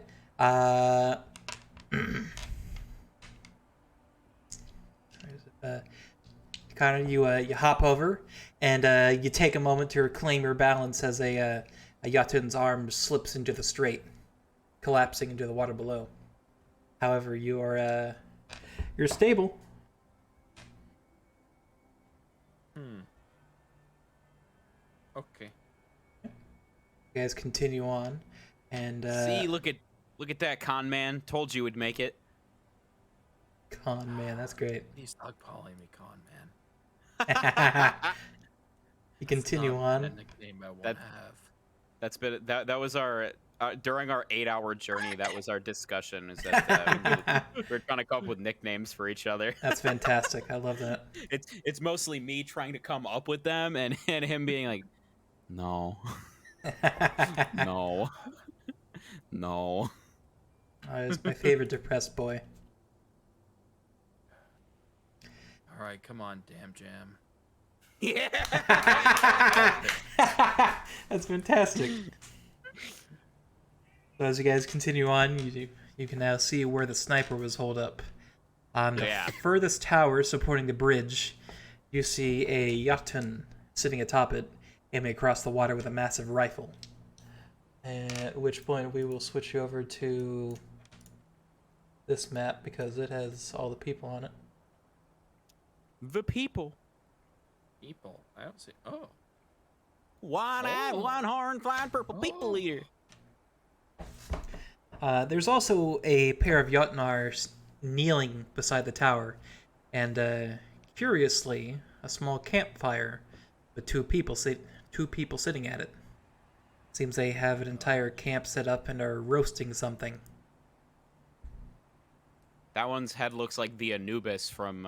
Connor, you hop over, and you take a moment to reclaim your balance as a Jotun's arm slips into the strait, collapsing into the water below. However, you're stable. Okay. You guys continue on, and See, look at that con man. Told you would make it. Con man, that's great. He's dogpilling me, con man. You continue Not on. a nickname I want to have. That was our during our 8-hour journey. That was our discussion. Is that we're trying to come up with nicknames for each other. That's fantastic. I love that. It's mostly me trying to come up with them, and him being like, no, no, no. It's my favorite depressed boy. All right, come on, damn jam. Yeah. That's fantastic. So as you guys continue on, you can now see where the sniper was holed up. On the furthest tower supporting the bridge, you see a Jotun sitting atop it, aiming across the water with a massive rifle. At which point we will switch you over to this map because it has all the people on it. The people. People. I don't see. Oh. One-eyed, one-horn, flying purple people eater. There's also a pair of Jotnars kneeling beside the tower, and curiously, a small campfire with two people sitting at it. Seems they have an entire camp set up and are roasting something. That one's head looks like the Anubis from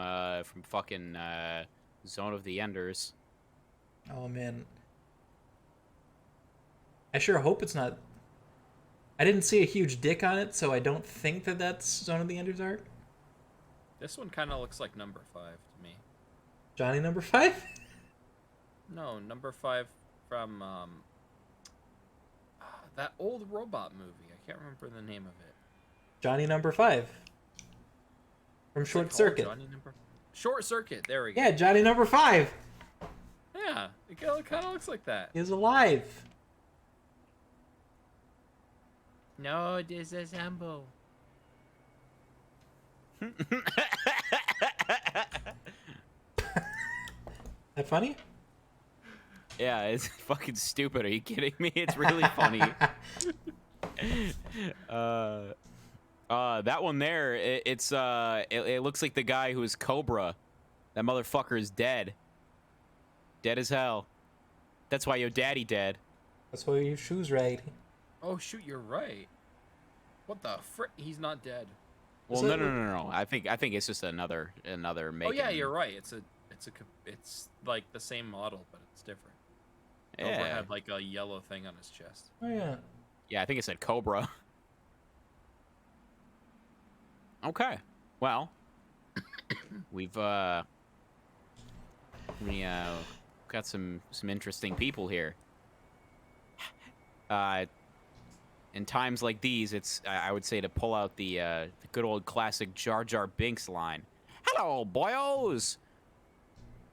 fucking Zone of the Enders. Oh man, I sure hope it's not. I didn't see a huge dick on it, so I don't think that that's Zone of the Enders art. This one kind of looks like number 5 to me. Johnny number 5? No, number 5 from that old robot movie. I can't remember the name of it. Johnny number 5. From Short Circuit. Short Circuit, there we go. Yeah, Johnny number 5. Yeah, it kind of looks like that. He's alive. No, this is Ambo. That funny? Yeah, it's fucking stupid. Are you kidding me? It's really funny. That one there, it looks like the guy who's Cobra. That motherfucker is dead. Dead as hell. That's why your daddy dead. That's why your shoes right. Oh shoot, you're right. What the frick? He's not dead. Well, no. I think it's just another make. Oh yeah, you're right. It's like the same model, but it's different. Cobra Yeah. had like a yellow thing on his chest. Oh yeah. Yeah, I think it said Cobra. Okay. Well, we've got some interesting people here. In times like these, it's I would say to pull out the good old classic Jar Jar Binks line. Hello, boyos.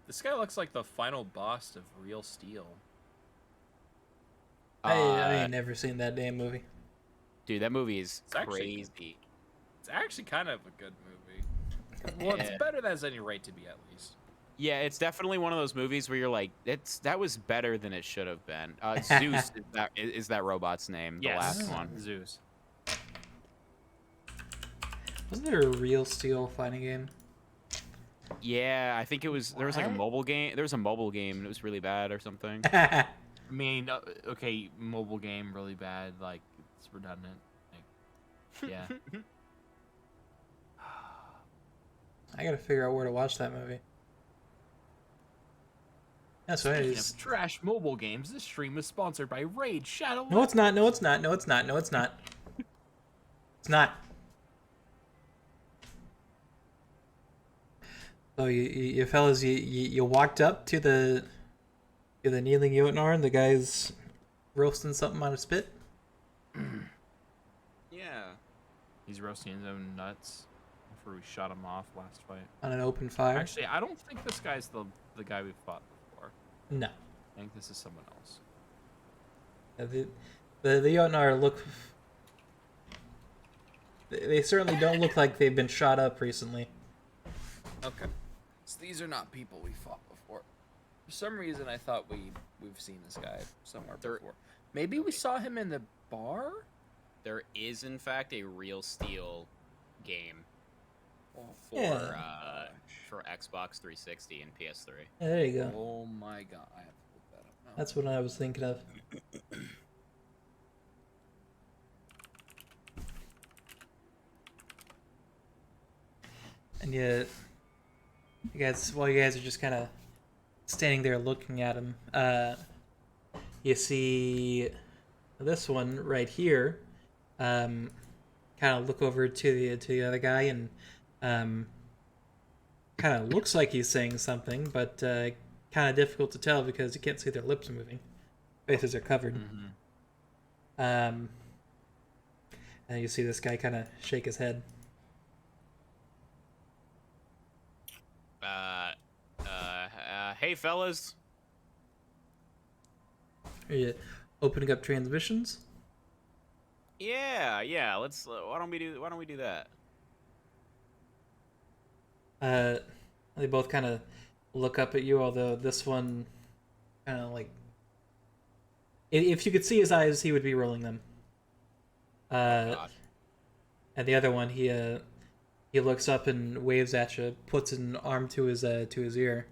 This guy looks like the final boss of Real Steel. I ain't never seen that damn movie. Dude, that movie is It's actually- crazy. It's actually kind of a good movie. Well, it's better than it has any right to be, at least. Yeah, it's definitely one of those movies where you're like, that was better than it should have been. Zeus is that robot's name, the last one. Zeus. Wasn't there a Real Steel fighting game? Yeah, I think it was. There was like a mobile game. There was a mobile game, and it was really bad or something. I mean, okay, mobile game really bad. Like it's redundant. Like, yeah. I gotta figure out where to watch that movie. That's right. Speaking of trash mobile games, this stream is sponsored by Raid Shadow. No, it's not. No, it's not. No, it's not. No, it's not. It's not. So you fellas, you walked up to the kneeling Jotnar, and the guy's roasting something on a spit. Yeah. He's roasting his own nuts before we shot him off last fight. On an open fire. Actually, I don't think this guy's the guy we fought before. No. I think this is someone else. The Jotnar look. They certainly don't look like they've been shot up recently. Okay. So these are not people we fought before. For some reason, I thought we've seen this guy somewhere before. Maybe we saw him in the bar? There is, in fact, a Real Steel game for Xbox 360 and PS3. Yeah, there you go. Oh my god, I have to look that up now. That's what I was thinking of. And yet, while you guys are just kind of standing there looking at him, you see this one right here. Kind of look over to the other guy, and kind of looks like he's saying something, but kind of difficult to tell because you can't see their lips moving. Faces are covered. And you see this guy kind of shake his head. Hey, fellas. Are you opening up transmissions? Yeah. Let's. Why don't we do that? They both kind of look up at you, although this one kind of like, if you could see his eyes, he would be rolling them. And the other one, he looks up and waves at you, puts an arm to his ear.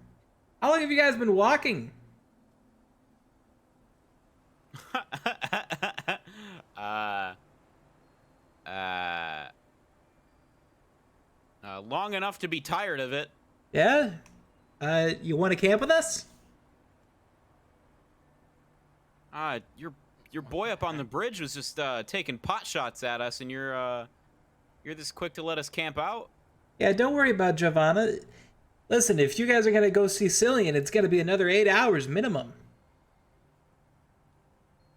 How long have you guys been walking? Long enough to be tired of it. Yeah? You want to camp with us? Your boy up on the bridge was just taking pot shots at us, and you're this quick to let us camp out? Yeah, don't worry about Giovanna. Listen, if you guys are gonna go see Cillian, it's gonna be another 8 hours minimum.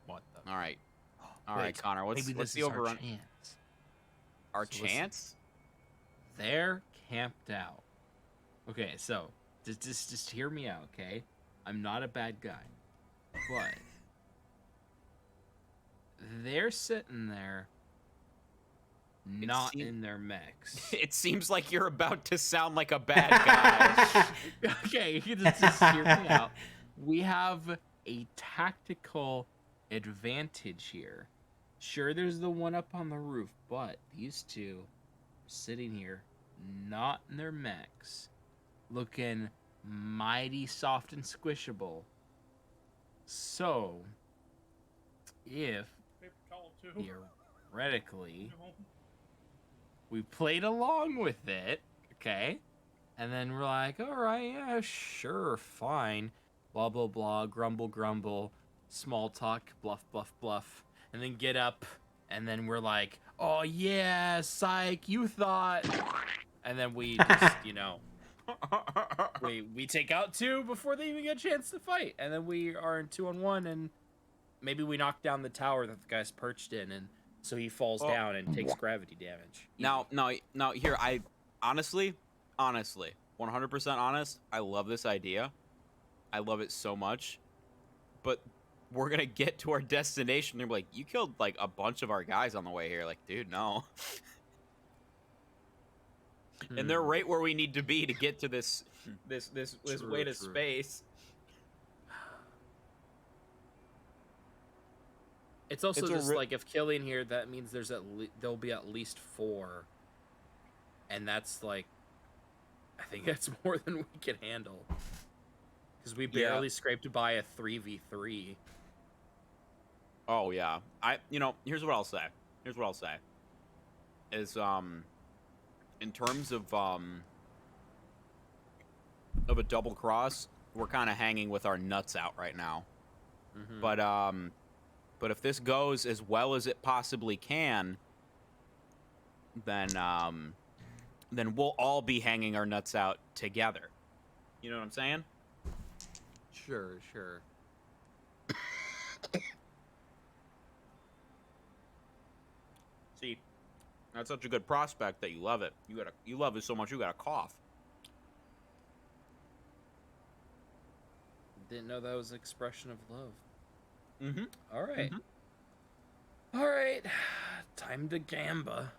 What the? All right, Connor. What's the overrun? Our chance? They're camped out. Okay, so just hear me out, okay? I'm not a bad guy, but they're sitting there, not in their mechs. It seems like you're about to sound like a bad guy. Okay, just hear me out. We have a tactical advantage here. Sure, there's the one up on the roof, but these two are sitting here, not in their mechs, looking mighty soft and squishable. So, if theoretically we played along with it, okay? And then we're like, all right, yeah, sure, fine. Blah, blah, blah, grumble, grumble, small talk, bluff, bluff, bluff. And then get up, and then we're like, oh, yeah, psych, you thought. And then we just, we take out 2 before they even get a chance to fight. And then we are in 2-on-1, and maybe we knock down the tower that the guy's perched in, and so he falls down and takes gravity damage. Now, here, I honestly, 100% honest, I love this idea. I love it so much. But we're gonna get to our destination and be like, you killed like a bunch of our guys on the way here. Like, dude, no. And they're right where we need to be to get to this way to space. It's also just like, if killing here, that means there'll be at least 4, and that's like, I think that's more than we can handle, because we barely scraped by a 3v3. Oh yeah, here's what I'll say. Is in terms of a double cross, we're kind of hanging with our nuts out right now. Mm-hmm. But if this goes as well as it possibly can, then we'll all be hanging our nuts out together. You know what I'm saying? Sure. See, that's such a good prospect that you love it. You love it so much you got a cough. Didn't know that was an expression of love. Mm-hmm. All right. All right. Time to gamba.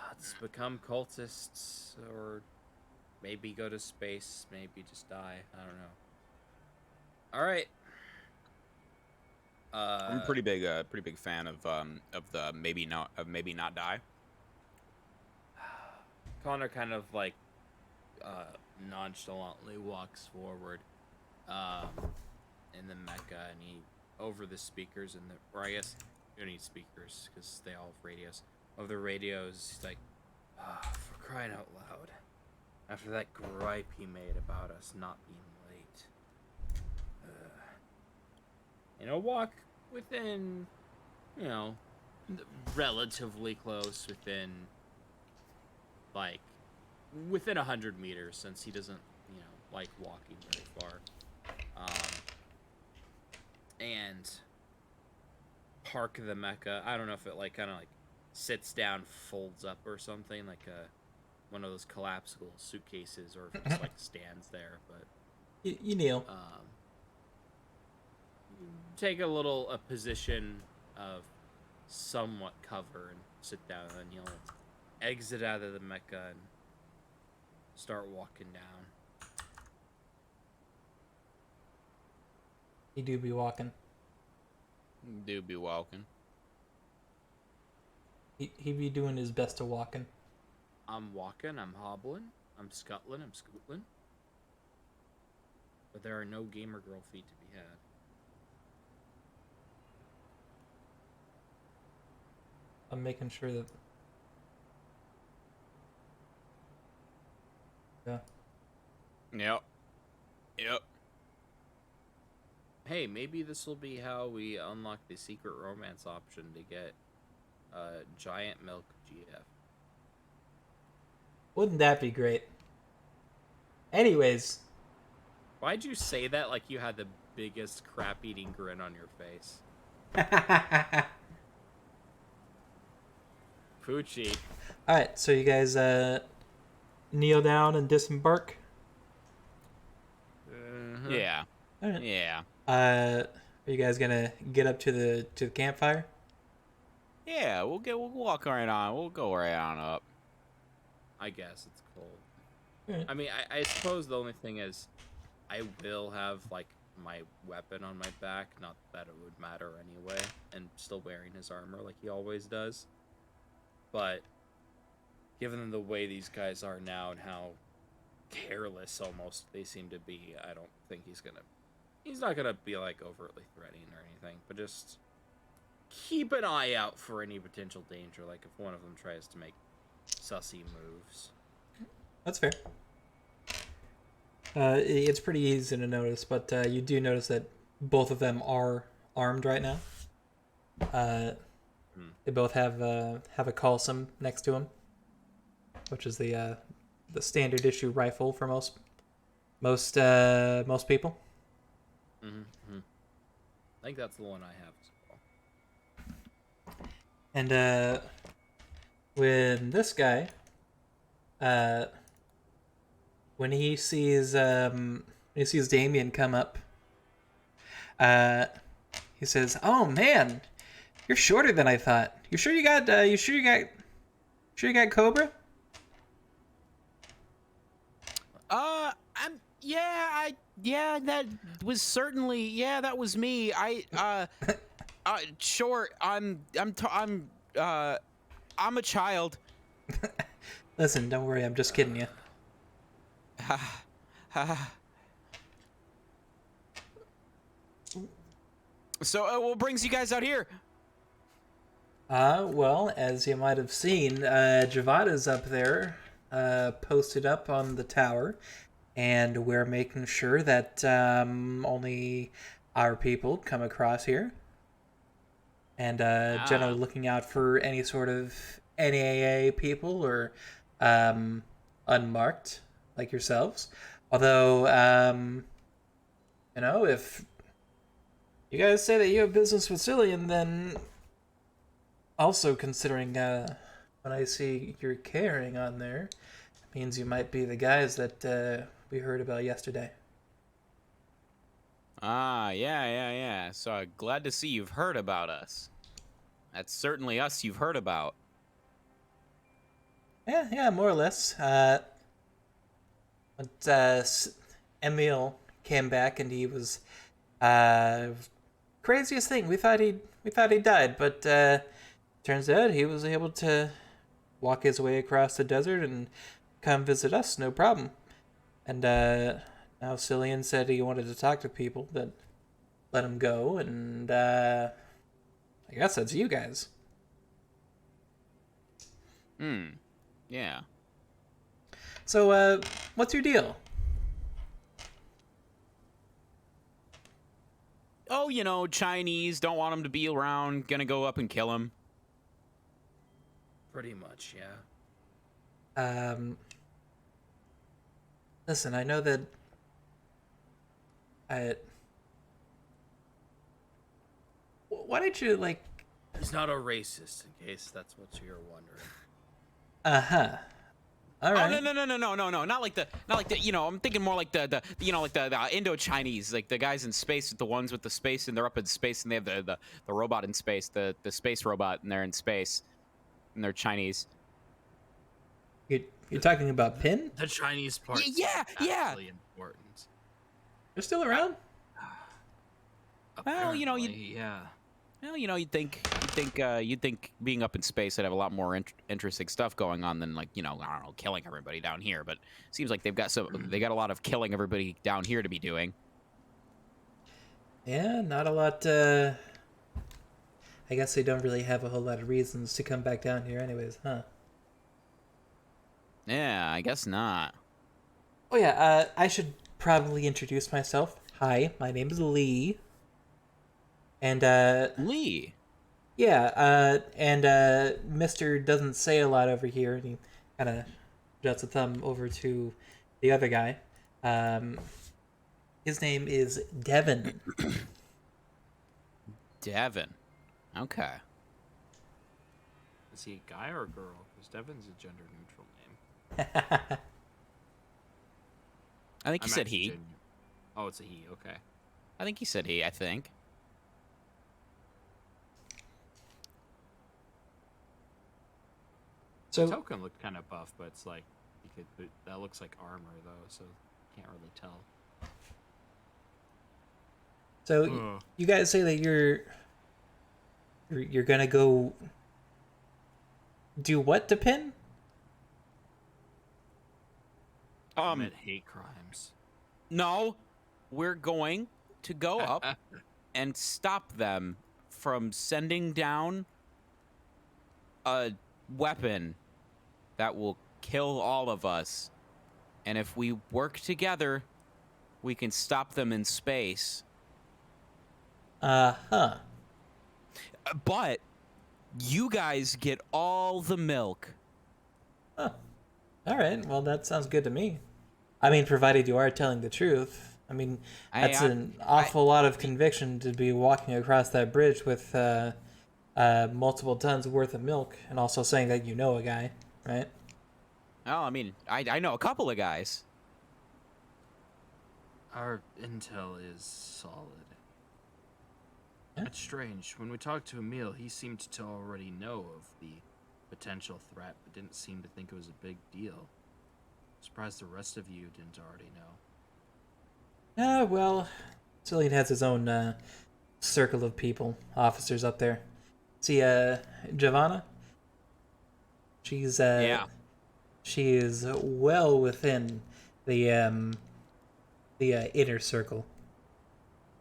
Let's become cultists, or maybe go to space, maybe just die. I don't know. All right. I'm a pretty big fan of the maybe not die. Connor kind of like nonchalantly walks forward in the mecha, and he over the speakers or I guess you don't need speakers because they all have radios. Over the radios, he's like, for crying out loud, after that gripe he made about us not being late, walk within, relatively close within 100 meters, since he doesn't, like walking very far. And park the mecha. I don't know if it kind of sits down, folds up or something, like one of those collapsible suitcases, or if it just stands there. But you kneel. Take a position of somewhat cover and sit down, and then you'll exit out of the mecha and start walking down. He do be walking. Do be walking. He be doing his best to walking. I'm walking, I'm hobbling, I'm scuttling, I'm scootling. But there are no gamer girl feet to be had. I'm making sure that... Yeah. Yep. Hey, maybe this will be how we unlock the secret romance option to get giant milk GF. Wouldn't that be great? Anyways. Why'd you say that like you had the biggest crap-eating grin on your face? Poochie. Alright, so you guys kneel down and disembark? Yeah. All right. Yeah. Are you guys gonna get up to the campfire? Yeah, we'll walk right on. We'll go right on up. I guess it's cold. Right. I mean, I suppose the only thing is, I will have my weapon on my back. Not that it would matter anyway, and still wearing his armor like he always does. But given the way these guys are now and how careless almost they seem to be, I don't think he's not gonna be overtly threatening or anything, but just keep an eye out for any potential danger, like if one of them tries to make sussy moves. That's fair. It's pretty easy to notice, but you do notice that both of them are armed right now. They both have a Colsum next to them, which is the standard issue rifle for most people. Mm-hmm. I think that's the one I have as well. And when this guy, when he sees Damien come up, he says, "Oh man, you're shorter than I thought. You sure you got Cobra?" That was certainly, that was me. Sure, I'm a child. Listen, don't worry, I'm just kidding you. So, what brings you guys out here? Well, as you might have seen, Javada's up there, posted up on the tower, and we're making sure that only our people come across here, and generally looking out for any sort of NAA people or unmarked like yourselves. Although, if you guys say that you have business with Cillian, then also considering what I see you're carrying on there, means you might be the guys that we heard about yesterday. Yeah. So glad to see you've heard about us. That's certainly us you've heard about. Yeah, more or less. But Emil came back and he was craziest thing. We thought he died, but turns out he was able to walk his way across the desert and come visit us, no problem. And now Cillian said he wanted to talk to people, but let him go, and I guess that's you guys. Yeah. So, what's your deal? Oh, Chinese, don't want him to be around, gonna go up and kill him. Pretty much, yeah. Listen, I know that why did you, like... He's not a racist, in case that's what you're wondering. Uh-huh. All right. Oh, no, not like the, I'm thinking more like the Indo-Chinese, like the guys in space, the ones with the space, and they're up in space, and they have the robot in space, the space robot, and they're in space, and they're Chinese. You're talking about Pin? The Chinese part. Yeah. Actually important. They're still around? Well, Apparently, yeah. Well, you'd think being up in space, they'd have a lot more interesting stuff going on than, like, I don't know, killing everybody down here. But it seems like they got a lot of killing everybody down here to be doing. Yeah, not a lot. I guess they don't really have a whole lot of reasons to come back down here, anyways, huh? Yeah, I guess not. Oh yeah, I should probably introduce myself. Hi, my name is Lee. And Lee. Yeah, and Mr. doesn't say a lot over here, and he kind of juts a thumb over to the other guy. His name is Devin. Devin. Okay. Is he a guy or a girl? Because Devin's a gender neutral name. I think he said he. Oh, it's a he. Okay. I think he said he. I think. So The token looked kind of buff, but it's like that looks like armor though, so can't really tell. So you guys say that you're gonna go do what to Pin? Commit hate crimes. No, we're going to go up and stop them from sending down a weapon that will kill all of us. And if we work together, we can stop them in space. Uh-huh. But you guys get all the milk. Huh. All right. Well, that sounds good to me. I mean, provided you are telling the truth. I mean, that's an awful lot of conviction to be walking across that bridge with multiple tons worth of milk, and also saying that you know a guy, right? Oh, I mean, I know a couple of guys. Our intel is solid. Yeah. It's strange. When we talked to Emil, he seemed to already know of the potential threat, but didn't seem to think it was a big deal. Surprised the rest of you didn't already know. Well, Cillian has his own circle of people, officers up there. See, Giovanna? She's, Yeah. She is well within the inner circle.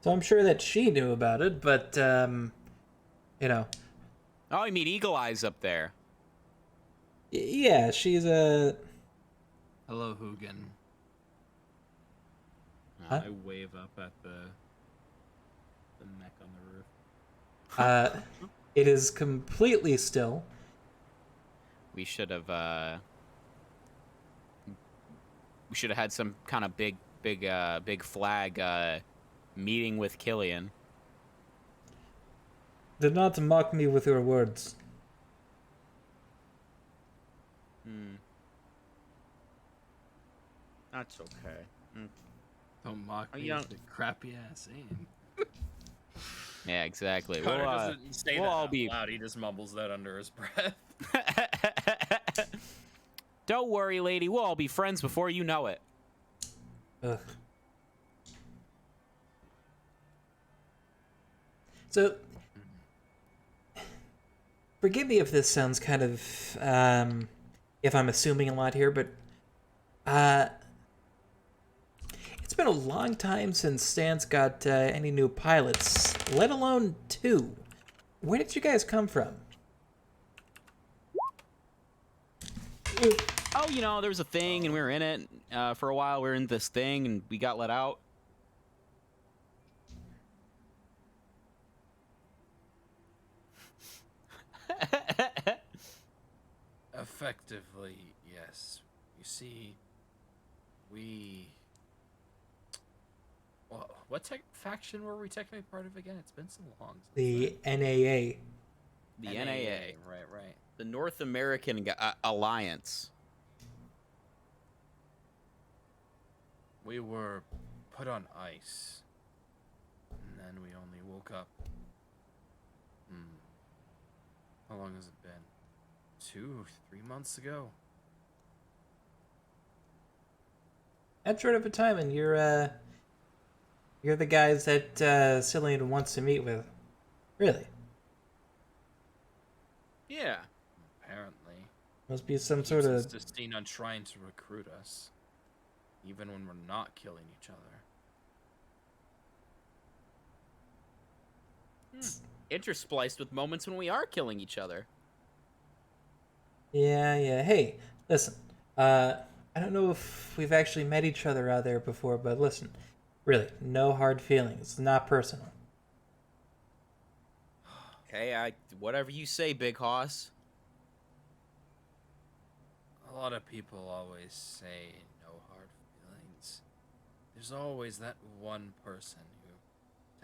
So I'm sure that she knew about it, but, you know. Oh, you mean Eagle Eyes up there? Yeah, she's a... Hello, Hugin. Huh? I wave up at the mech on the roof. It is completely still. We should have had some kind of big flag meeting with Killian. Do not mock me with your words. That's okay. Don't mock me yeah. with the crappy ass aim. Yeah, exactly. Connor We'll, doesn't say we'll that all out be. loud. He just mumbles that under his breath. Don't worry, lady. We'll all be friends before you know it. Ugh. So, forgive me if this sounds kind of, if I'm assuming a lot here, but, it's been a long time since Stan's got any new pilots, let alone 2. Where did you guys come from? Oh, you know, there was a thing, and we were in it for a while. We were in this thing, and we got let out. Effectively, yes. You see, we... Well, what faction were we technically part of again? It's been so long. The NAA. The NAA. Right. The North American Alliance. We were put on ice. And then we only woke up. How long has it been? 2-3 months ago? That short of a time, and you're the guys that Cillian wants to meet with. Really? Yeah. Apparently. Must be some Keeps sort us of... disdain on trying to recruit us. Even when we're not killing each other. Interspliced with moments when we are killing each other. Yeah. Hey, listen. I don't know if we've actually met each other out there before, but listen. Really, no hard feelings. It's not personal. Hey, whatever you say, Big Hoss. A lot of people always say no hard feelings. There's always that one person who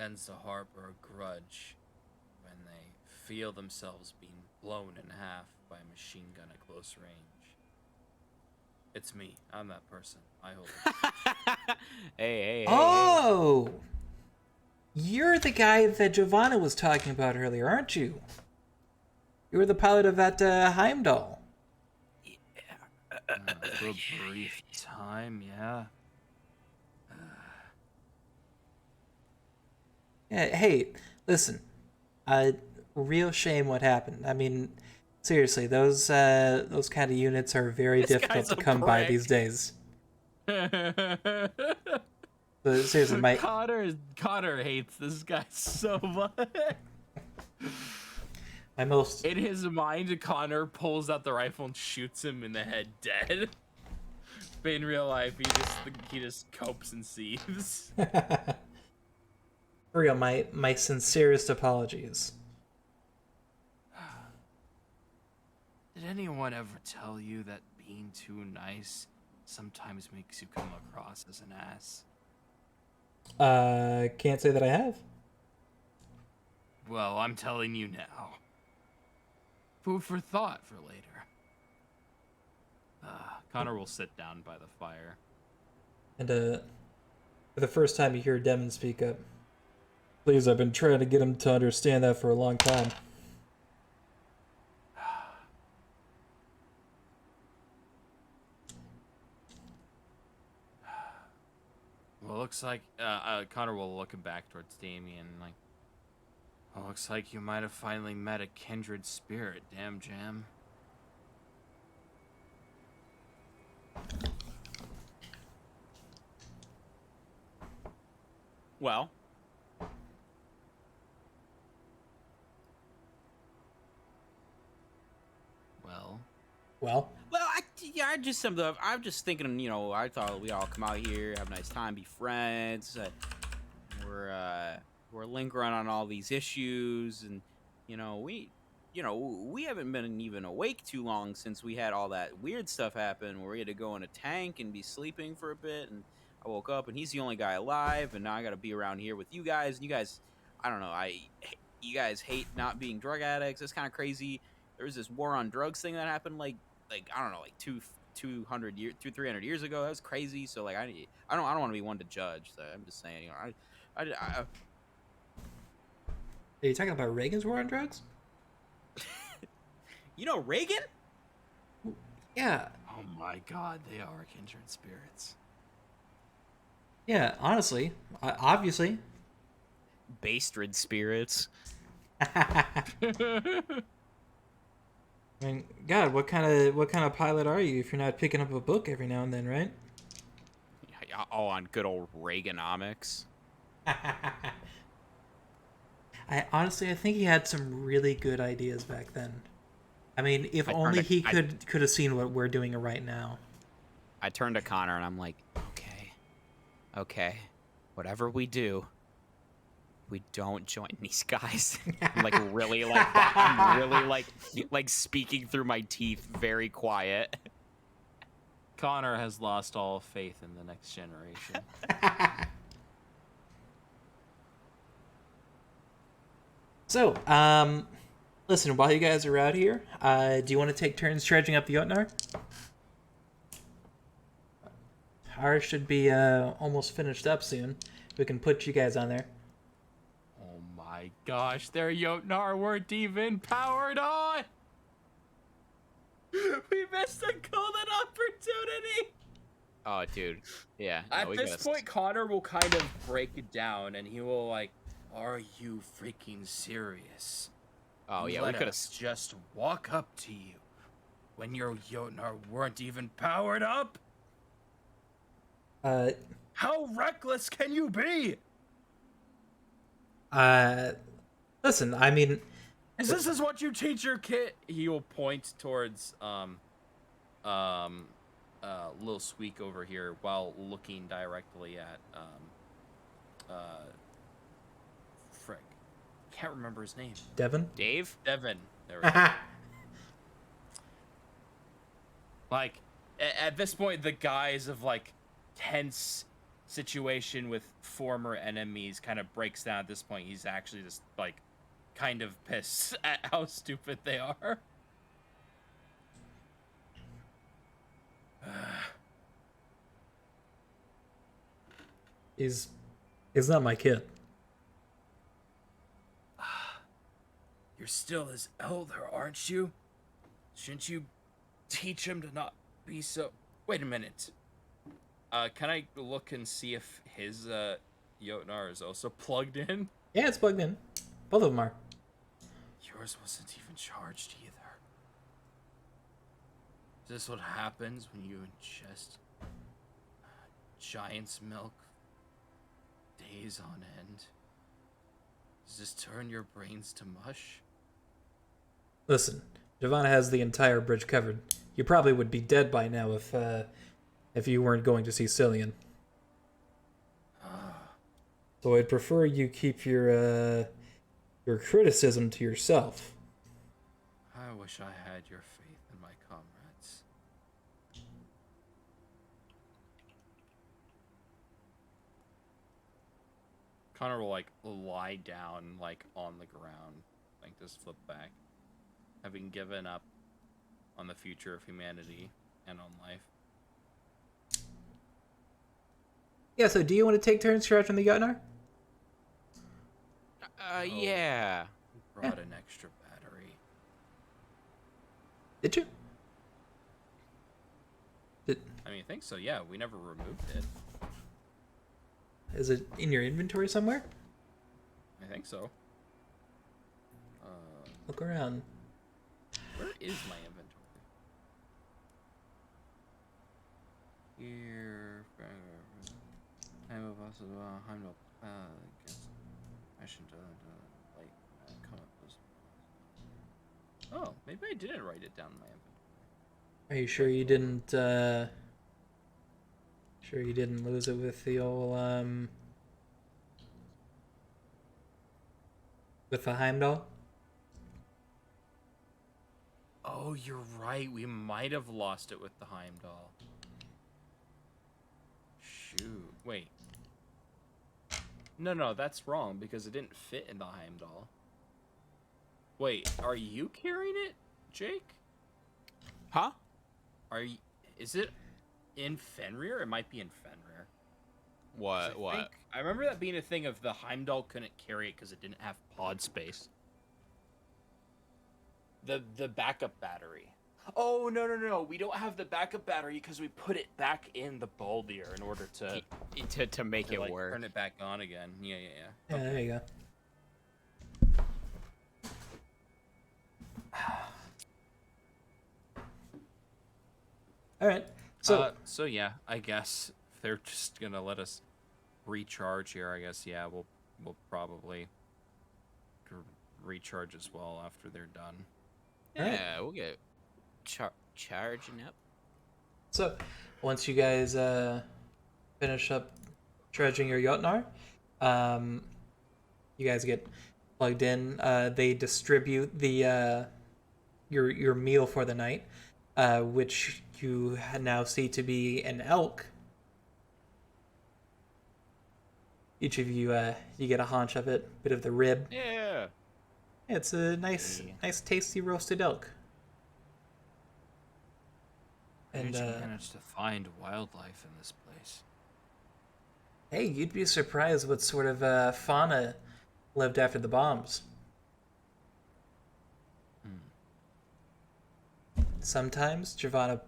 tends to harbor a grudge when they feel themselves being blown in half by a machine gun at close range. It's me. I'm that person. I hope. Hey. Oh! You're the guy that Giovanna was talking about earlier, aren't you? You were the pilot of that Heimdall. For a brief time, yeah. Yeah, hey, listen. Real shame what happened. I mean, seriously, those kind of units are very difficult to come by these days. So, seriously, Connor hates this guy so much. My most In his mind, Connor pulls out the rifle and shoots him in the head dead. But in real life, he just copes and seethes. for real, my sincerest apologies. Did anyone ever tell you that being too nice sometimes makes you come across as an ass? Can't say that I have. Well, I'm telling you now. Food for thought for later. Connor will sit down by the fire. And for the first time you hear Devin speak up. Please, I've been trying to get him to understand that for a long time. Well, looks like Connor will look back towards Damien like, well, looks like you might have finally met a kindred spirit, damn jam. Well, Well, I'm just thinking, you know, I thought we all come out here, have a nice time, be friends. We're lingering on all these issues, and we haven't been even awake too long since we had all that weird stuff happen where we had to go in a tank and be sleeping for a bit, and I woke up and he's the only guy alive, and now I got to be around here with you guys. And you guys, I don't know, you guys hate not being drug addicts. It's kind of crazy. There was this war on drugs thing that happened like I don't know, like 200 years, 300 years ago. That was crazy. So like I don't want to be one to judge. So I'm just saying, are you talking about Reagan's war on drugs? Reagan? Yeah. Oh my god, they are kindred spirits. Yeah, honestly. Obviously. Bastard spirits. I mean, God, what kind of pilot are you if you're not picking up a book every now and then, right? Oh, on good old Reaganomics. I think he had some really good ideas back then. I mean, if only he could have seen what we're doing right now. I turned to Connor and I'm like, okay, whatever we do, we don't join these guys. I'm like really like speaking through my teeth, very quiet. Connor has lost all faith in the next generation. So, listen, while you guys are out here, do you want to take turns charging up the Jotnar? Ours should be almost finished up soon. We can put you guys on there. Oh my gosh, their Jotnar weren't even powered on! We missed a golden opportunity! Oh, dude. Yeah. At this point, Connor will kind of break it down, and he will like, are you freaking serious? Oh, yeah, we Let could have us just walk up to you when your Jotnar weren't even powered up? How reckless can you be? Listen, I mean... This is what you teach your kid? He will point towards, Lil Squeak over here while looking directly at, frick. Can't remember his name. Devin? Dave? Devin. There we go. Like, at this point, the guise of, like, tense situation with former enemies kind of breaks down at this point. He's actually just, like, kind of pissed at how stupid they are. He's not my kid. You're still his elder, aren't you? Shouldn't you teach him to not be so... Wait a minute. Can I look and see if his Jotnar is also plugged in? Yeah, it's plugged in. Both of them are. Yours wasn't even charged either. Is this what happens when you ingest giant's milk days on end? Does this turn your brains to mush? Listen, Giovanna has the entire bridge covered. You probably would be dead by now if you weren't going to see Cillian. So I'd prefer you keep your criticism to yourself. I wish I had your faith in my comrades. Connor will like lie down like on the ground, like just flip back, having given up on the future of humanity and on life. Yeah, so do you want to take turns charging the Gunnar? Yeah. Brought an extra battery. Did you? I mean, I think so. Yeah, we never removed it. Is it in your inventory somewhere? I think so. Look around. Where is my inventory? Here. I'm of us as well. I'm not. Guess I should like come up with. Oh, maybe I didn't write it down in my inventory. Are you sure you didn't? Sure you didn't lose it with the old with the Heimdall? Oh, you're right. We might have lost it with the Heimdall. Shoot. Wait. No, that's wrong because it didn't fit in the Heimdall. Wait, are you carrying it, Jake? Huh? Is it in Fenrir? It might be in Fenrir. What? I remember that being a thing of the Heimdall couldn't carry it because it didn't have pod space. The backup battery. Oh, no. We don't have the backup battery because we put it back in the Baldir in order To make it like, work. turn it back on again. Yeah. Yeah, there you go. All right. So yeah, I guess if they're just gonna let us recharge here, I guess yeah, we'll probably recharge as well after they're done. Yeah, we'll get charging up. So, once you guys finish up charging your Jotnar, you guys get plugged in. They distribute the your meal for the night, which you now see to be an elk. Each of you you get a haunch of it, bit of the rib. Yeah. It's a nice, tasty roasted elk. How And did you manage to find wildlife in this place? hey, you'd be surprised what sort of fauna lived after the bombs. Sometimes Giovanna,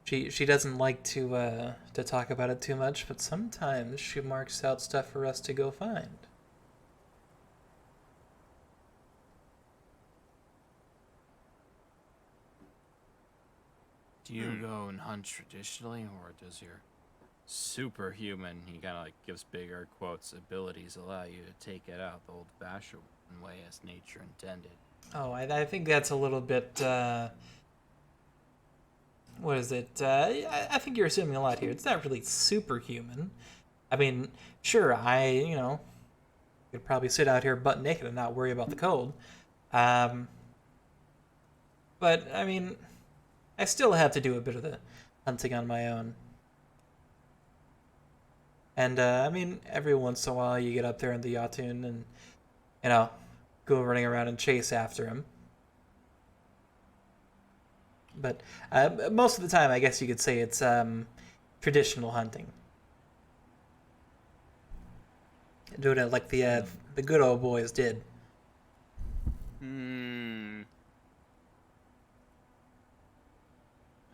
she doesn't like to talk about it too much, but sometimes she marks out stuff for us to go find. Do you go and hunt traditionally, or does your superhuman, he kind of like gives big air quotes, abilities allow you to take it out the old-fashioned way as nature intended? Oh, I think that's a little bit. What is it? I think you're assuming a lot here. It's not really superhuman. I mean, sure, could probably sit out here butt naked and not worry about the cold. But I mean, I still have to do a bit of the hunting on my own. And I mean, every once in a while you get up there in the Yatun and, go running around and chase after him. But most of the time, I guess you could say it's traditional hunting. Doing it like the good old boys did.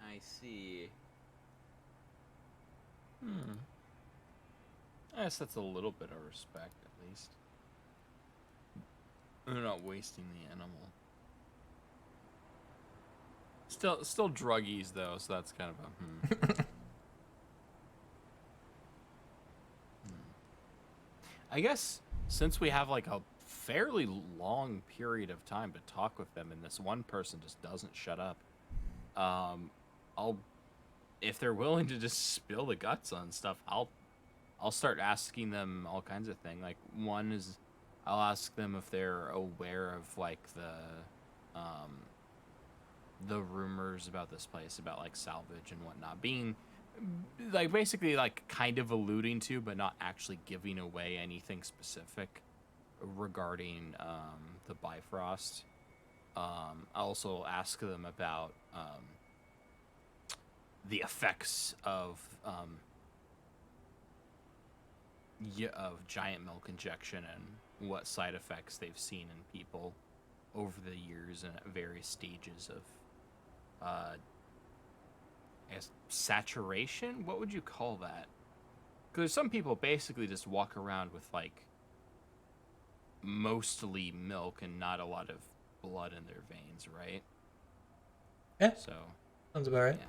I see. I guess that's a little bit of respect, at least. They're not wasting the animal. Still druggies though, so that's kind of a I guess since we have like a fairly long period of time to talk with them, and this one person just doesn't shut up. I'll, if they're willing to just spill the guts on stuff, I'll start asking them all kinds of things. Like, one is, I'll ask them if they're aware of like the rumors about this place, about like salvage and whatnot, being like basically like kind of alluding to, but not actually giving away anything specific regarding the Bifrost. I also ask them about the effects of giant milk injection and what side effects they've seen in people over the years and at various stages of I guess saturation. What would you call that? Because some people basically just walk around with like mostly milk and not a lot of blood in their veins, right? Yeah. So Sounds about right. yeah.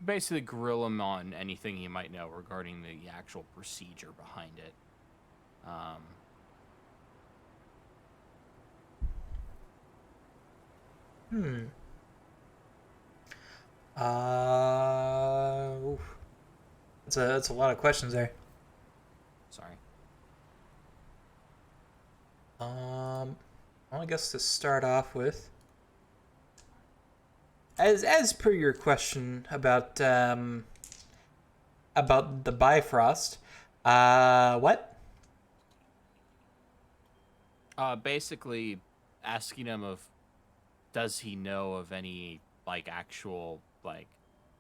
Basically grill him on anything he might know regarding the actual procedure behind it. Oof. That's a lot of questions there. Sorry. Well, I guess to start off with, as per your question about the Bifrost, what? Basically asking him of, does he know of any like actual like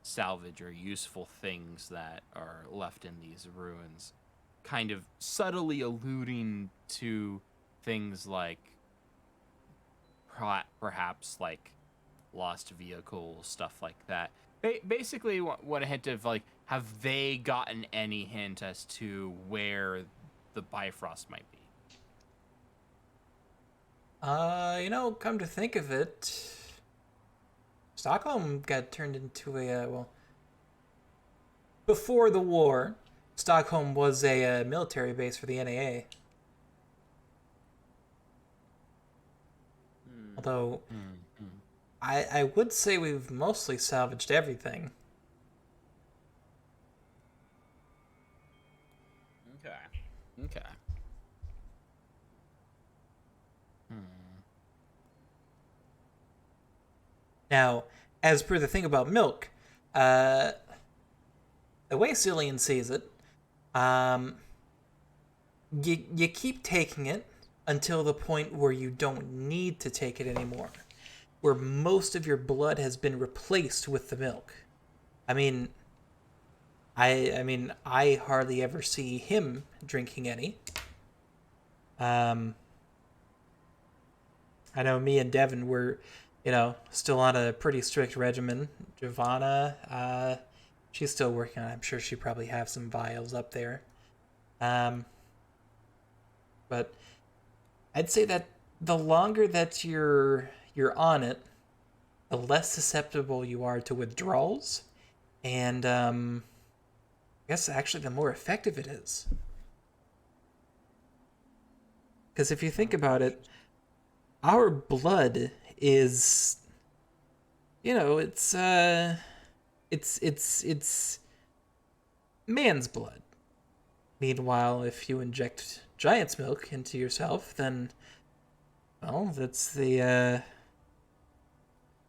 salvage or useful things that are left in these ruins, kind of subtly alluding to things like perhaps like lost vehicles, stuff like that. Basically want a hint of like, have they gotten any hint as to where the Bifrost might be? Come to think of it, Stockholm got turned into a, before the war, Stockholm was a military base for the NAA. Although, I would say we've mostly salvaged everything. Okay. Now, as per the thing about milk, the way Cillian sees it, you keep taking it until the point where you don't need to take it anymore, where most of your blood has been replaced with the milk. I mean, I hardly ever see him drinking any. I know me and Devin were, still on a pretty strict regimen. Giovanna, she's still working on it. I'm sure she probably have some vials up there. But I'd say that the longer that you're on it, the less susceptible you are to withdrawals, and I guess actually the more effective it is. Because if you think about it, our blood is, it's man's blood. Meanwhile, if you inject giant's milk into yourself, then, well, that's the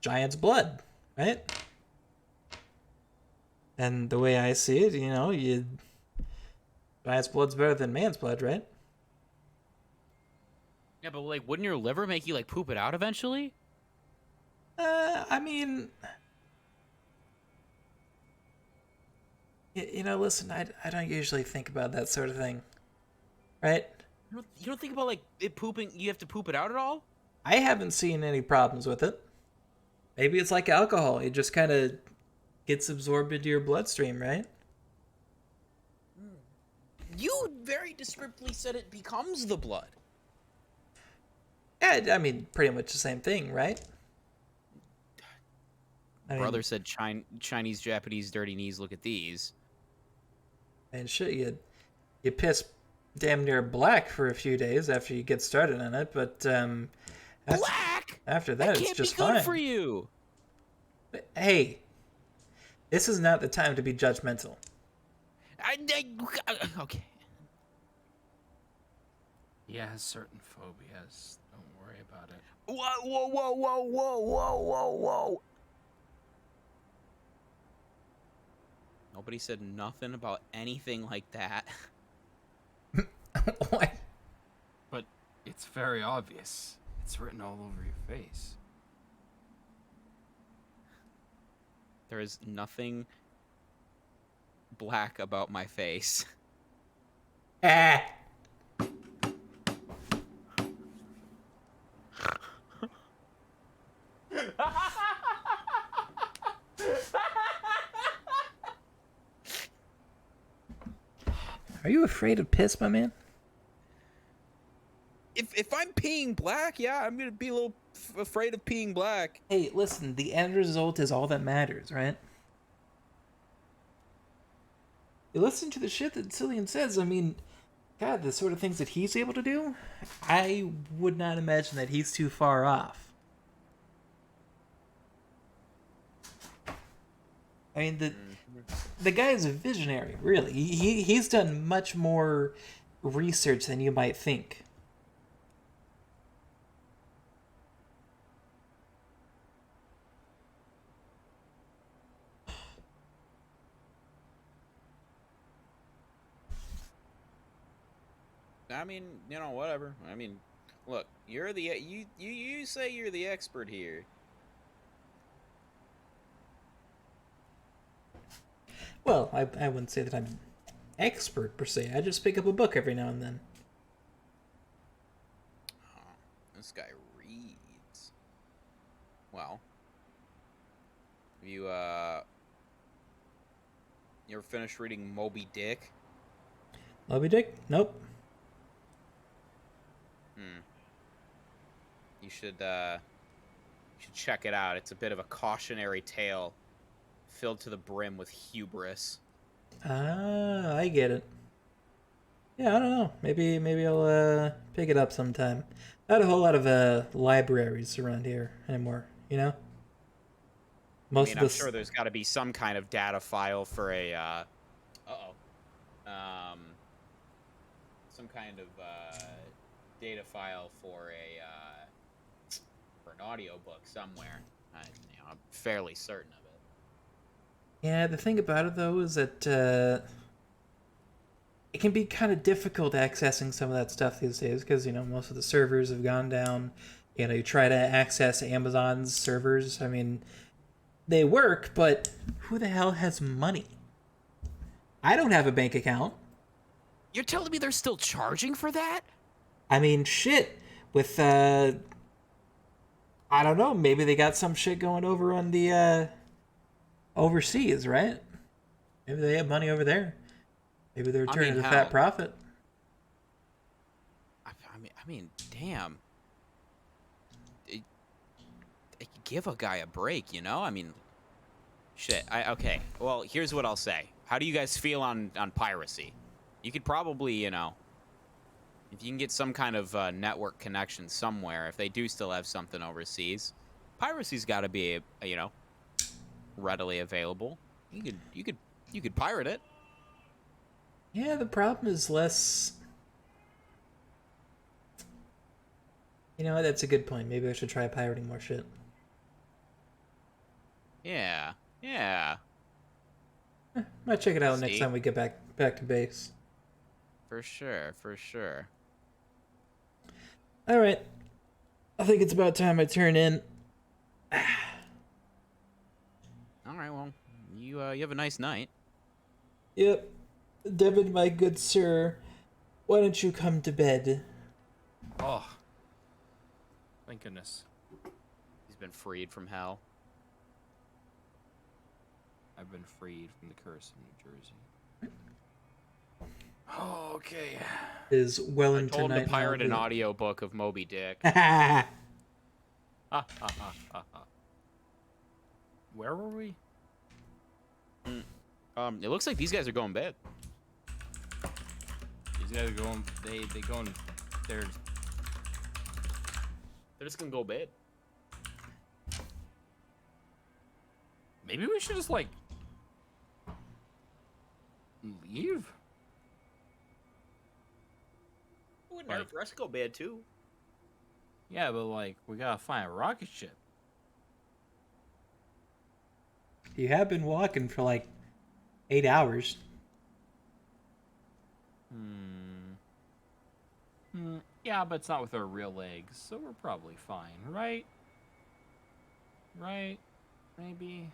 giant's blood, right? And the way I see it, giant's blood's better than man's blood, right? Yeah, but like, wouldn't your liver make you like poop it out eventually? I mean, listen, I don't usually think about that sort of thing, right? You don't think about like it pooping? You have to poop it out at all? I haven't seen any problems with it. Maybe it's like alcohol; it just kind of gets absorbed into your bloodstream, right? You very descriptively said it becomes the blood. Yeah, I mean, pretty much the same thing, right? Brother said Chinese, Japanese, dirty knees. Look at these. And shit, you piss damn near black for a few days after you get started on it, but Black. after That that, it's can't be just good fine. for you. Hey, this is not the time to be judgmental. Okay. He has certain phobias. Don't worry about it. Whoa, whoa, whoa, whoa, whoa, whoa, whoa, whoa. Nobody said nothing about anything like that. What? But it's very obvious. It's written all over your face. There is nothing black about my face. Ah. Are you afraid of piss, my man? If I'm peeing black, yeah, I'm gonna be a little afraid of peeing black. Hey, listen, the end result is all that matters, right? You listen to the shit that Cillian says, I mean, God, the sort of things that he's able to do, I would not imagine that he's too far off. I mean, the guy is a visionary, really. He's done much more research than you might think. I mean, you know, whatever. I mean, look, you're the you say you're the expert here. Well, I wouldn't say that I'm an expert, per se. I just pick up a book every now and then. Oh, this guy reads. Well, you ever finished reading Moby Dick? Moby Dick? Nope. You should check it out. It's a bit of a cautionary tale, filled to the brim with hubris. Ah, I get it. Yeah, I don't know. Maybe I'll pick it up sometime. Not a whole lot of libraries around here anymore, you know? Most I'm of the sure there's got to be some kind of data file for a some kind of data file for an audiobook somewhere. I'm fairly certain of it. Yeah, the thing about it though is that it can be kind of difficult accessing some of that stuff these days because most of the servers have gone down. You try to access Amazon's servers. I mean, they work, but who the hell has money? I don't have a bank account. You're telling me they're still charging for that? I mean, shit. With I don't know. Maybe they got some shit going over on the overseas, right? Maybe they have money over there. Maybe they're turning a fat profit. I mean, damn. Give a guy a break, I mean, shit. Okay. Well, here's what I'll say. How do you guys feel on piracy? You could probably, if you can get some kind of network connection somewhere, if they do still have something overseas, piracy's got to be, readily available. You could pirate it. Yeah, the problem is less. You know what? That's a good point. Maybe I should try pirating more shit. Yeah. Might check it out next time we get back to base. For sure. All right. I think it's about time I turn in. All right, well, you have a nice night. Yep. Devin, my good sir, why don't you come to bed? Oh. Thank goodness. He's been freed from hell. I've been freed from the curse of New Jersey. Oh, okay. Is Wellington I told him Night to pirate an now audiobook of Moby Dick. Where were we? It looks like these guys are going bad. These guys are going. They going. They're. They're just gonna go bed. Maybe we should just like leave. Wouldn't Like- hurt for us to go bed too. Yeah, but like we gotta find a rocket ship. You have been walking for like 8 hours. Yeah, but it's not with our real legs, so we're probably fine, right? Right? Maybe.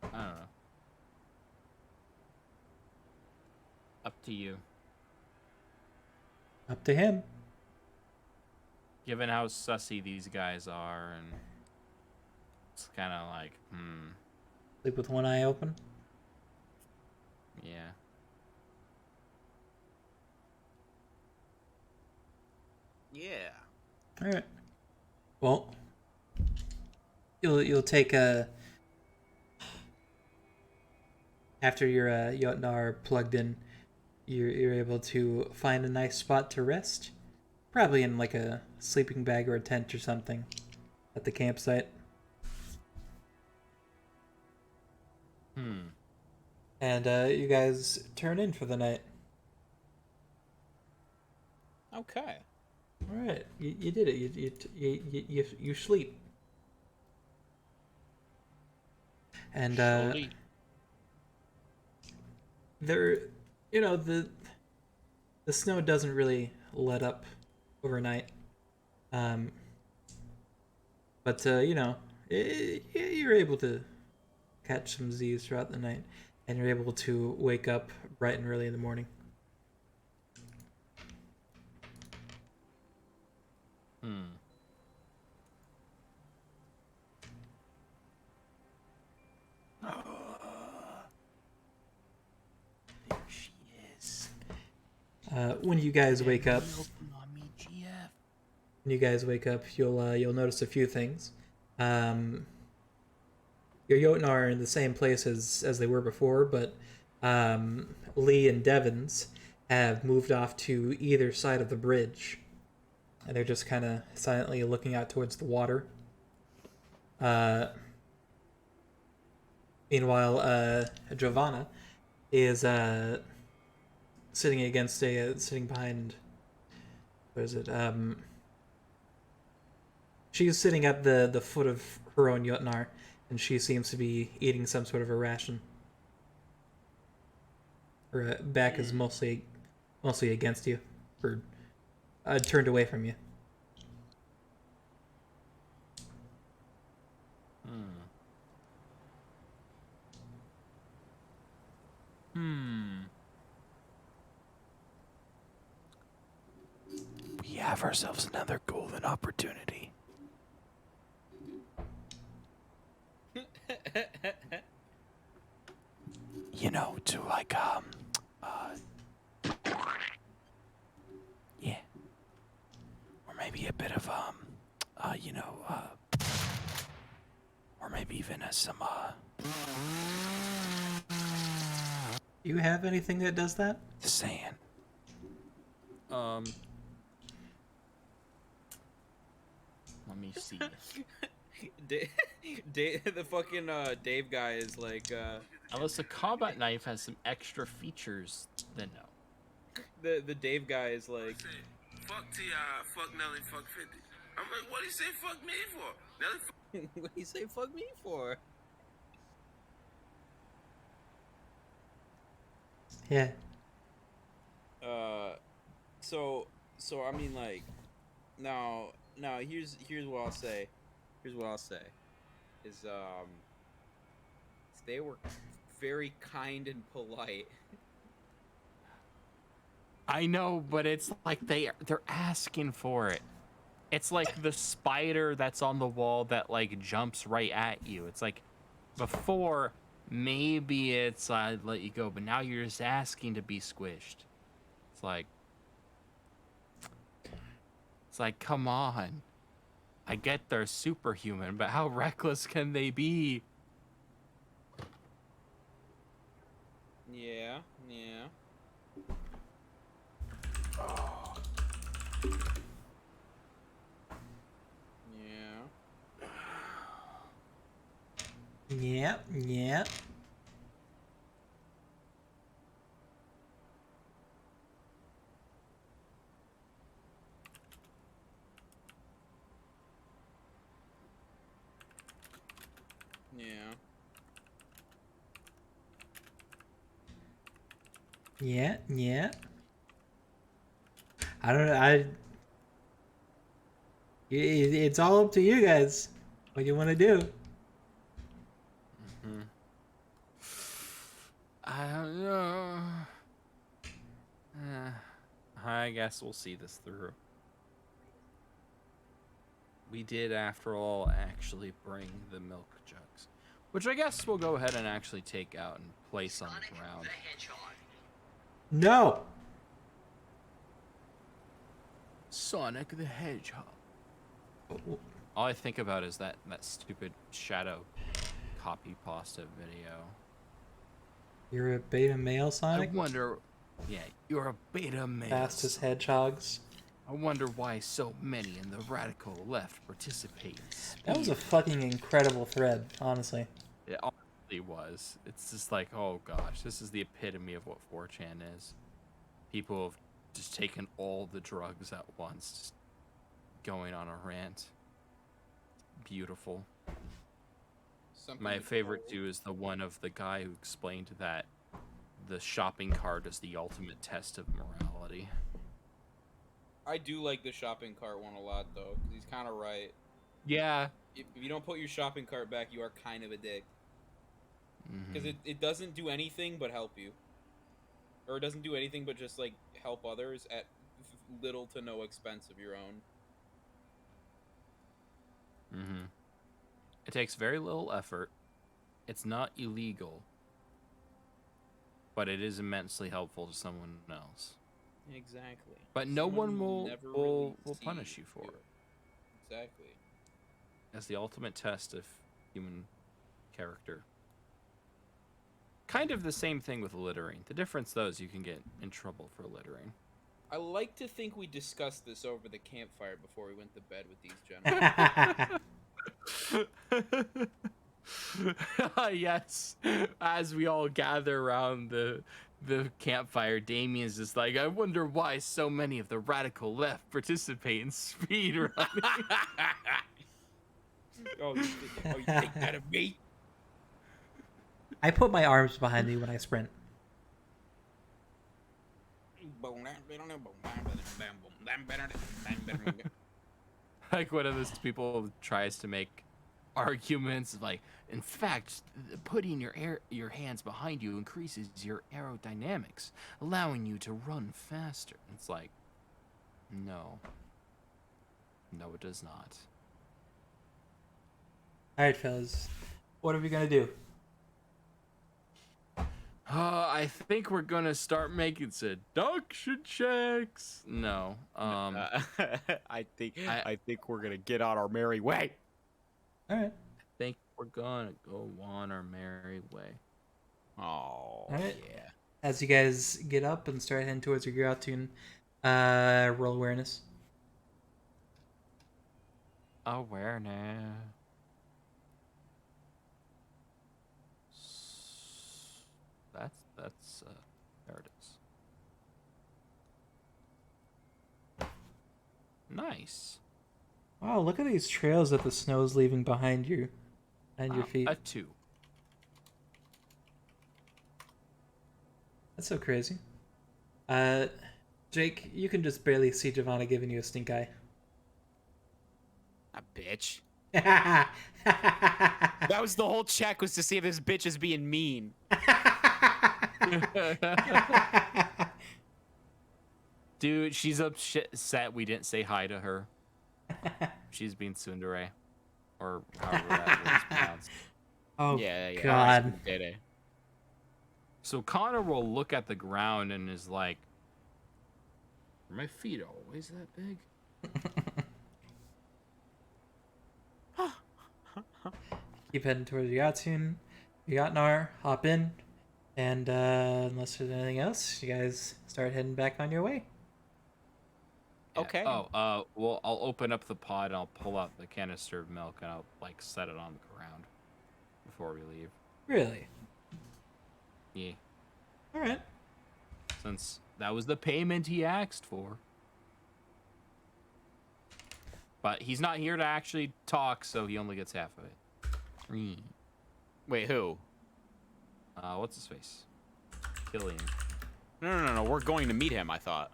I don't know. Up to you. Up to him. Given how sussy these guys are, and it's kind of like, Sleep with one eye open. yeah. Yeah. All right. Well, you'll take a after your Jotnar plugged in, you're able to find a nice spot to rest, probably in like a sleeping bag or a tent or something, at the campsite. And you guys turn in for the night. Okay. All right, you did it. You sleep. And there, the snow doesn't really let up overnight. But you're able to catch some Z's throughout the night, and you're able to wake up bright and early in the morning. There she is. When you guys wake up, Open on me, GF. you'll notice a few things. Your Jotnar are in the same place as they were before, but Lee and Devons have moved off to either side of the bridge, and they're just kind of silently looking out towards the water. Meanwhile, Giovanna is sitting behind. What is it? She's sitting at the foot of her own Jotnar, and she seems to be eating some sort of a ration. Her back is mostly against you, or turned away from you. We have ourselves another golden opportunity. To like, yeah. Or maybe a bit of, or maybe even some, You have anything that does that? sand. Let me see. The fucking Dave guy is like Unless a combat knife has some extra features, then no. the Dave guy is like Fuck T.I., fuck Nelly, fuck 50. I'm like, what do you say fuck me for? Nelly, what do you say fuck me for? Yeah. So I mean like now here's what I'll say. Here's what I'll say is they were very kind and polite. I know, but it's like they're asking for it. It's like the spider that's on the wall that like jumps right at you. It's like before maybe it's I'd let you go, but now you're just asking to be squished. It's like come on. I get they're superhuman, but how reckless can they be? Yeah. Yeah, yeah. I don't know. It's all up to you guys. What you want to do? I don't know. I guess we'll see this through. We did, after all, actually bring the milk jugs, which I guess we'll go ahead and actually take out and place on the ground. No. Sonic the Hedgehog. All I think about is that stupid shadow copy pasta video. You're a beta male, I Sonic? wonder. Yeah, you're a beta male. Fastest hedgehogs. I wonder why so many in the radical left participate in speed. That was a fucking incredible thread, honestly. It honestly was. It's just like, oh gosh, this is the epitome of what 4chan is. People have just taken all the drugs at once, just going on a rant. Beautiful. My favorite too is the one of the guy who explained that the shopping cart is the ultimate test of morality. I do like the shopping cart one a lot, though, because he's kind of right. Yeah. If you don't put your shopping cart back, you are kind of a dick. Because Mhm. it doesn't do anything but help you. Or it doesn't do anything but just, like, help others at little to no expense of your own. Mhm. It takes very little effort. It's not illegal, but it is immensely helpful to someone else. Exactly. But no Someone one you will never really will see punish you for do it. Exactly. As the ultimate test of human character. Kind of the same thing with littering. The difference, though, is you can get in trouble for littering. I like to think we discussed this over the campfire before we went to bed with these gentlemen. Yes. As we all gather around the campfire, Damien's just like, I wonder why so many of the radical left participate in speed running. Oh, you think that of me? I put my arms behind me when I sprint. Like one of those people who tries to make arguments like, in fact, putting your hands behind you increases your aerodynamics, allowing you to run faster. It's like, no, it does not. All right, fellas. What are we gonna do? I think we're gonna start making seduction checks. No, I think we're gonna get on our merry way. All right. I think we're gonna go on our merry way. Oh, All right. yeah. As you guys get up and start heading towards your route tune, roll awareness. Awareness. That's there it is. Nice. Wow, look at these trails that the snow's leaving behind you and your feet. A 2. That's so crazy. Jake, you can just barely see Giovanna giving you a stink eye. A bitch. That That was the whole check, was to see if this bitch is being mean. Dude, she's upset we didn't say hi to her. She's being tsundere, or however that word's pronounced. Oh, Yeah. God. Dede. So Connor will look at the ground and is like, "Are my feet always that big?" Keep heading towards Yatsun. Yatnar, hop in. And unless there's anything else, you guys start heading back on your way. Yeah. Okay. Oh, well, I'll open up the pod and I'll pull out the canister of milk and I'll like set it on the ground before we leave. Really? Yeah. All right. Since that was the payment he asked for. But he's not here to actually talk, so he only gets half of it. Wait, who? What's his face? Killian. No. We're going to meet him, I thought.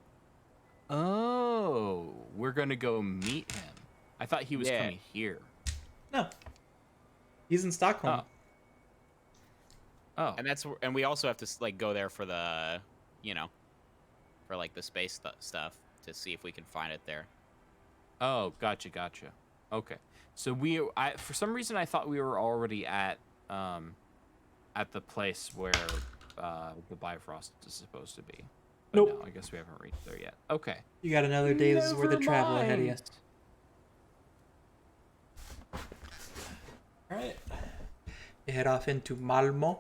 Oh, we're gonna go meet him. I thought he was Yeah. coming here. No. He's in Stockholm. Oh. And we also have to like go there for the, for like the space stuff to see if we can find it there. Oh, gotcha. Okay. So for some reason I thought we were already at the place where the Bifrost is supposed to be. But Nope. No, I guess we haven't reached there yet. Okay. You got another day's worth of travel ahead of you. mind. All right. You head off into Malmo,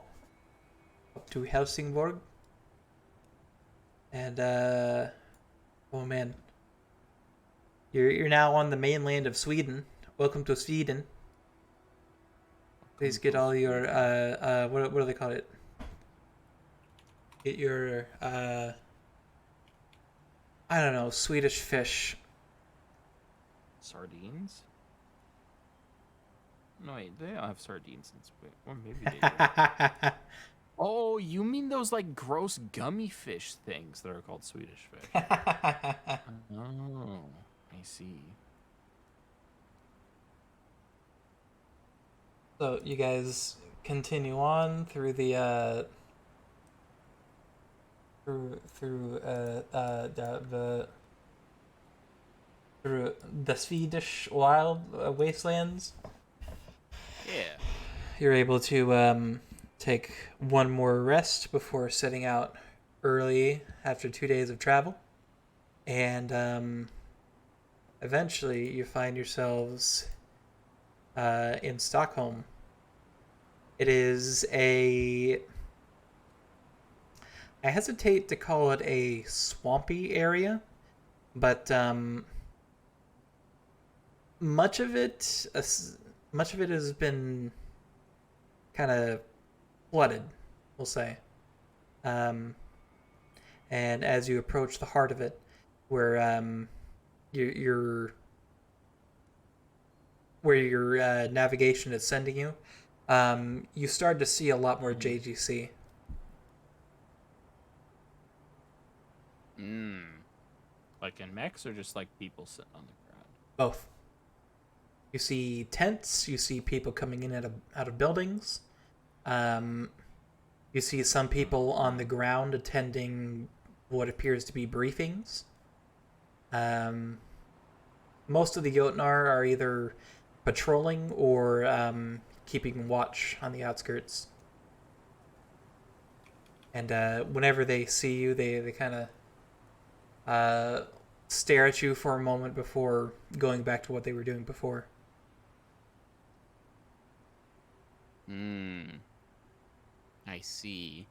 up to Helsingborg, and oh man, you're now on the mainland of Sweden. Welcome to Sweden. Please get all your what do they call it? Get your I don't know, Swedish fish. Sardines? No, wait, they don't have sardines in Sweden. Or maybe they do. Oh, you mean those like gross gummy fish things that are called Swedish fish? Oh, I see. So you guys continue on through the through the Swedish wild wastelands. Yeah. You're able to take one more rest before setting out early after 2 days of travel, and eventually you find yourselves in Stockholm. It is I hesitate to call it a swampy area, but much of it has been kind of flooded, we'll say. And as you approach the heart of it, where your navigation is sending you, you start to see a lot more JGC. Like in mechs or just like people sitting on the ground? Both. You see tents. You see people coming in out of buildings. You see some people on the ground attending what appears to be briefings. Most of the Jotnar are either patrolling or keeping watch on the outskirts. And whenever they see you, they kind of stare at you for a moment before going back to what they were doing before. I see.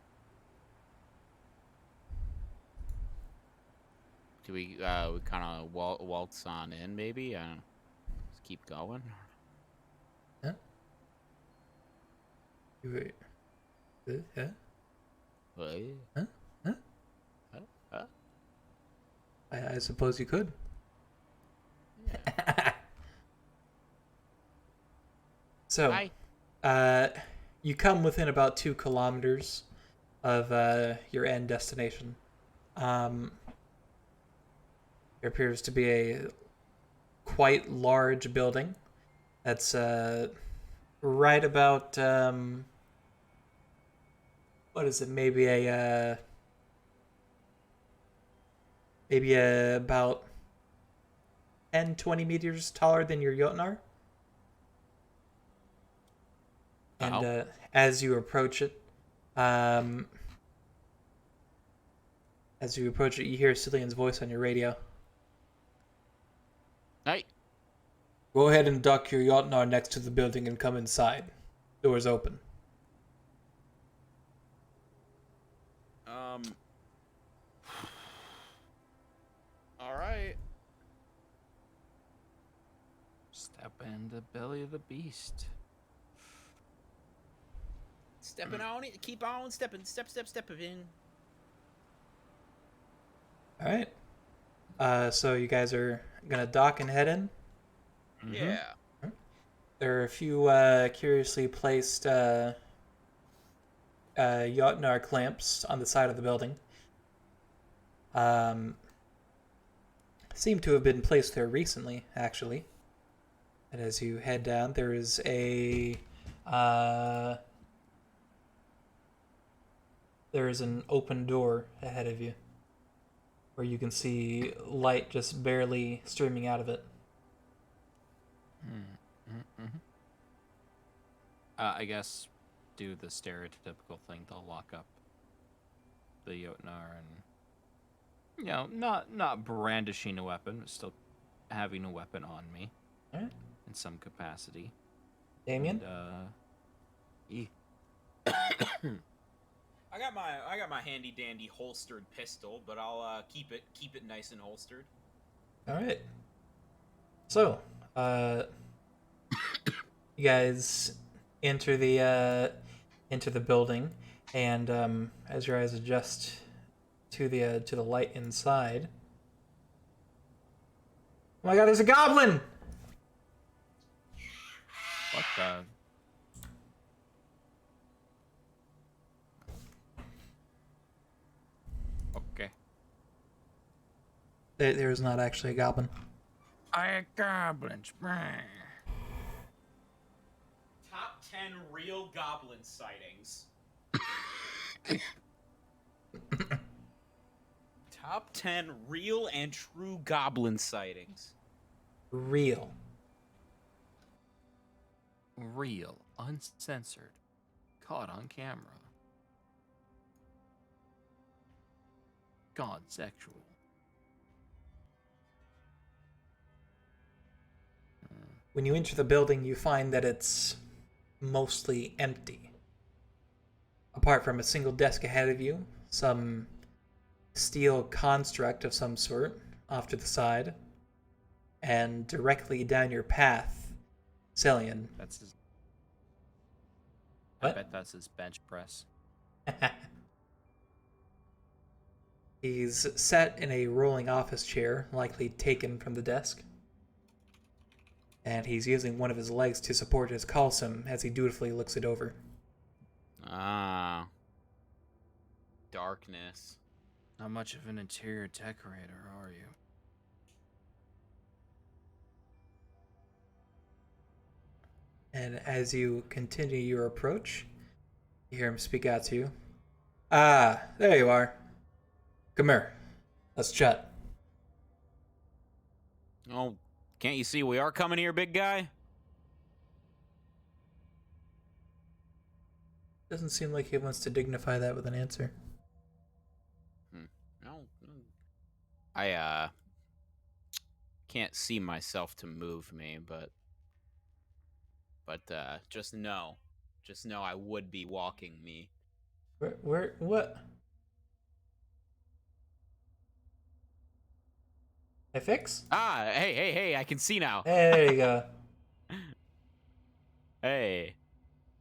Do we kind of waltz on in, maybe? Just keep going. Huh? Wait. Huh? What? Huh? Huh? Huh? I suppose you could. Yeah. So, Hi. you come within about 2 kilometers of your end destination. There appears to be a quite large building that's right about what is it? Maybe about 10-20 meters taller than your Jotnar. And as you approach it, you hear Cillian's voice on your radio. Hi. Go ahead and dock your Jotnar next to the building and come inside. Doors open. All right. Step in the belly of the beast. Stepping on it. Keep on stepping. Step in. All right. So you guys are gonna dock and head in. Yeah. There are a few curiously placed Jotnar clamps on the side of the building. seem to have been placed there recently, actually. And as you head down, there is there is an open door ahead of you, where you can see light just barely streaming out of it. I guess do the stereotypical thing. They'll lock up the Jotnar and, not brandishing a weapon, but still having a weapon on me. All right. In some capacity. Damien? And, I got my handy dandy holstered pistol, but I'll keep it nice and holstered. All right. So, you guys enter the building, and as your eyes adjust to the light inside, oh my God! There's a goblin! what the? Okay. There is not actually a goblin. I goblins. Top 10 real goblin sightings. Top 10 real and true goblin sightings. Real. Real, uncensored, caught on camera. God sexual. When you enter the building, you find that it's mostly empty. Apart from a single desk ahead of you, some steel construct of some sort off to the side, and directly down your path, Cillian. That's his. What? I bet that's his bench press. He's sat in a rolling office chair, likely taken from the desk. And he's using one of his legs to support his colsum as he dutifully looks it over. Ah. Darkness. Not much of an interior decorator, are you? And as you continue your approach, you hear him speak out to you. Ah, there you are. Come here. Let's chat. Oh, can't you see we are coming here, big guy? Doesn't seem like he wants to dignify that with an answer. No. I can't see myself to move me, but just know I would be walking me. What? I fix? Ah, hey, I can see now. Hey, there you go. Hey.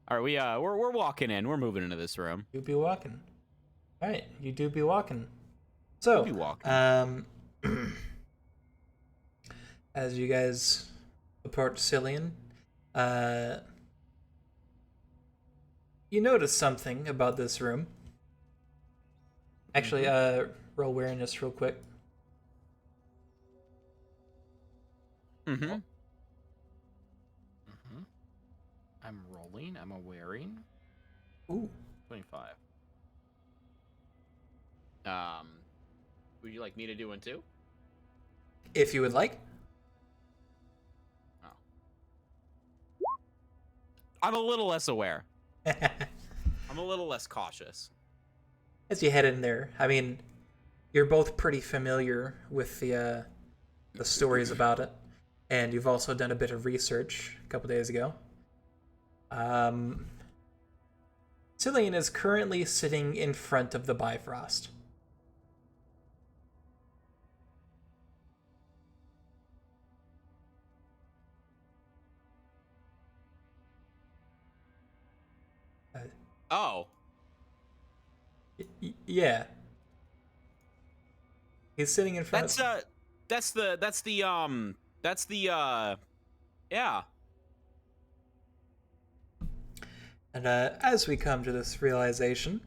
All right, we're walking in. We're moving into this room. You be walking. All right, you do be walking. So, Be walking. as you guys approach Cillian, you notice something about this room. Actually, roll awareness real quick. Mm-hmm. I'm rolling. I'm wearing. Ooh. 25. Would you like me to do one too? If you would like. Oh. I'm a little less aware. I'm a little less cautious. As you head in there, I mean, you're both pretty familiar with the stories about it, and you've also done a bit of research a couple days ago. Cillian is currently sitting in front of the Bifrost. Oh. Yeah. He's sitting in front yeah. And as we come to this realization,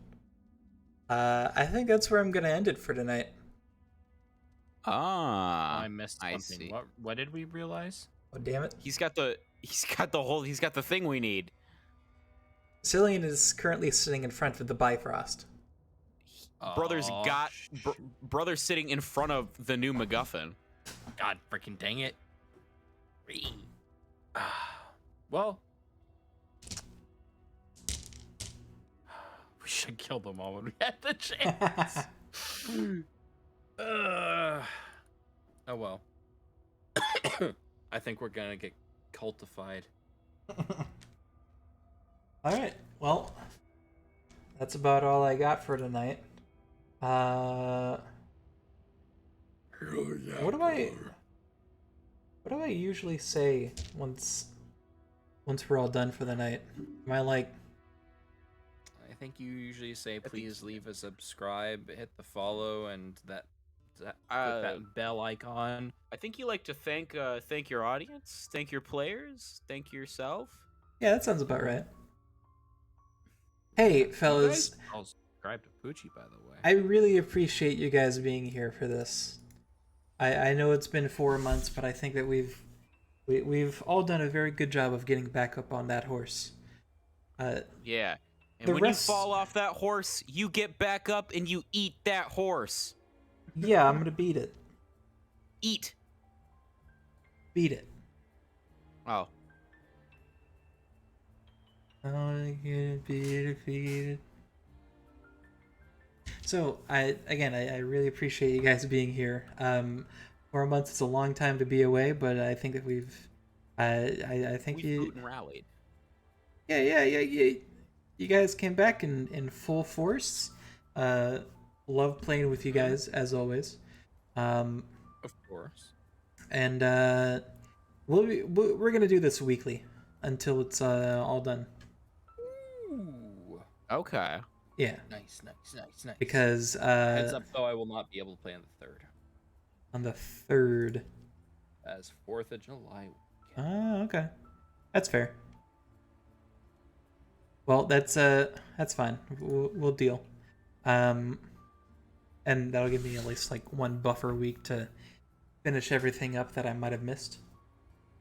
I think that's where I'm going to end it for tonight. Ah, I missed I something. see. What did we realize? Oh, damn it. He's got the thing we need. Cillian is currently sitting in front of the Bifrost. Aw, Brother's sitting in front of the new MacGuffin. God freaking dang it. Well, we should kill them all when we had the chance. Oh well. I think we're gonna get cultified. Alright, well, that's about all I got for tonight. What do I usually say once we're all done for the night? Am I like, I think you usually say, please leave a subscribe, hit the follow, and that click that bell icon. I think you like to thank your audience, thank your players, thank yourself. yeah, that sounds about right. Hey, fellas, I'll subscribe to Poochie, by the way. I really appreciate you guys being here for this. I know it's been 4 months, but I think that we've all done a very good job of getting back up on that horse. Yeah. And The when rest- you fall off that horse, you get back up and you eat that horse. Yeah, I'm gonna beat it. Eat. Beat it. Oh. I can be defeated. So I really appreciate you guys being here. 4 months is a long time to be away, but I think that I think We've you boot and rallied. yeah. You guys came back in full force. Love playing with you guys as always. Of course. And we're gonna do this weekly until it's all done. Ooh. Okay. Yeah, Nice. because Heads up, though, I will not be able to play on the 3rd. on the 3rd. As 4th of July weekend. Oh, okay. That's fair. Well, that's fine. We'll deal. And that'll give me at least like 1 buffer week to finish everything up that I might have missed.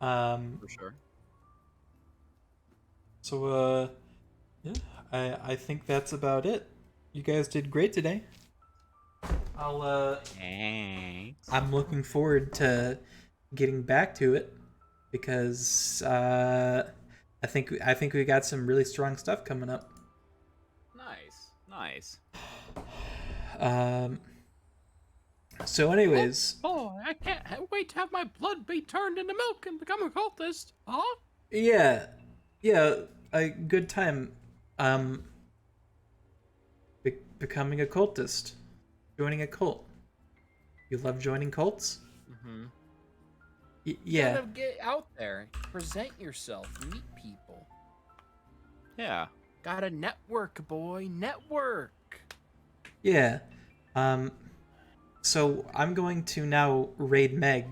For sure. So yeah, I think that's about it. You guys did great today. Thanks. I'm looking forward to getting back to it because I think we got some really strong stuff coming up. Nice. So anyways, Oh, I can't wait to have my blood be turned into milk and become a cultist. Huh? yeah, a good time. Becoming a cultist, joining a cult. You love joining cults? Mm-hmm. Yeah. Gotta get out there, present yourself, meet people. Yeah. Gotta network, boy, network. Yeah. So I'm going to now raid Meg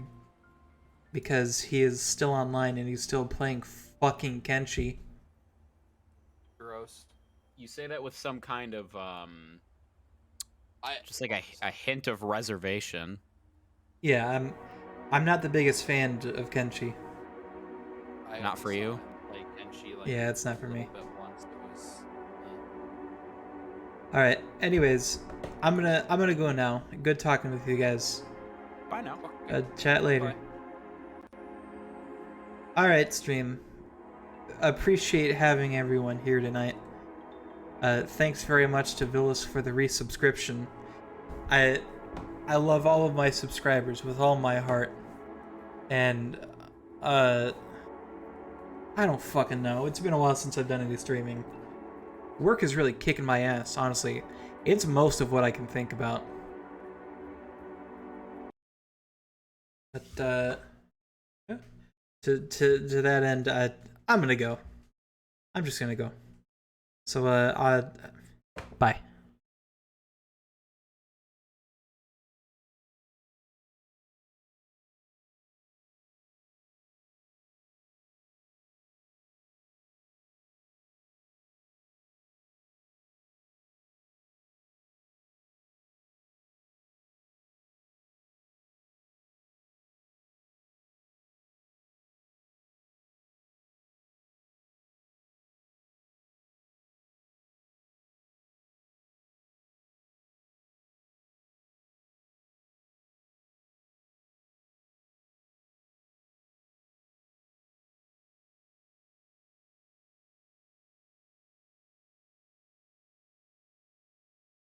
because he is still online and he's still playing fucking Kenshi. Gross. You say that with some kind of just like a hint of reservation. Yeah, I'm not the biggest fan of Kenshi. Not for you? Like, and she, like, Yeah, it's not for a me. little bit once, it was, All right. Anyways, I'm gonna go now. Good talking with you guys. Bye now. Chat later. Bye. All right, stream. Appreciate having everyone here tonight. Thanks very much to Villas for the resubscription. I love all of my subscribers with all my heart. And I don't fucking know. It's been a while since I've done any streaming. Work is really kicking my ass, honestly. It's most of what I can think about. But yeah. To that end, I'm gonna go. I'm just gonna go. So bye.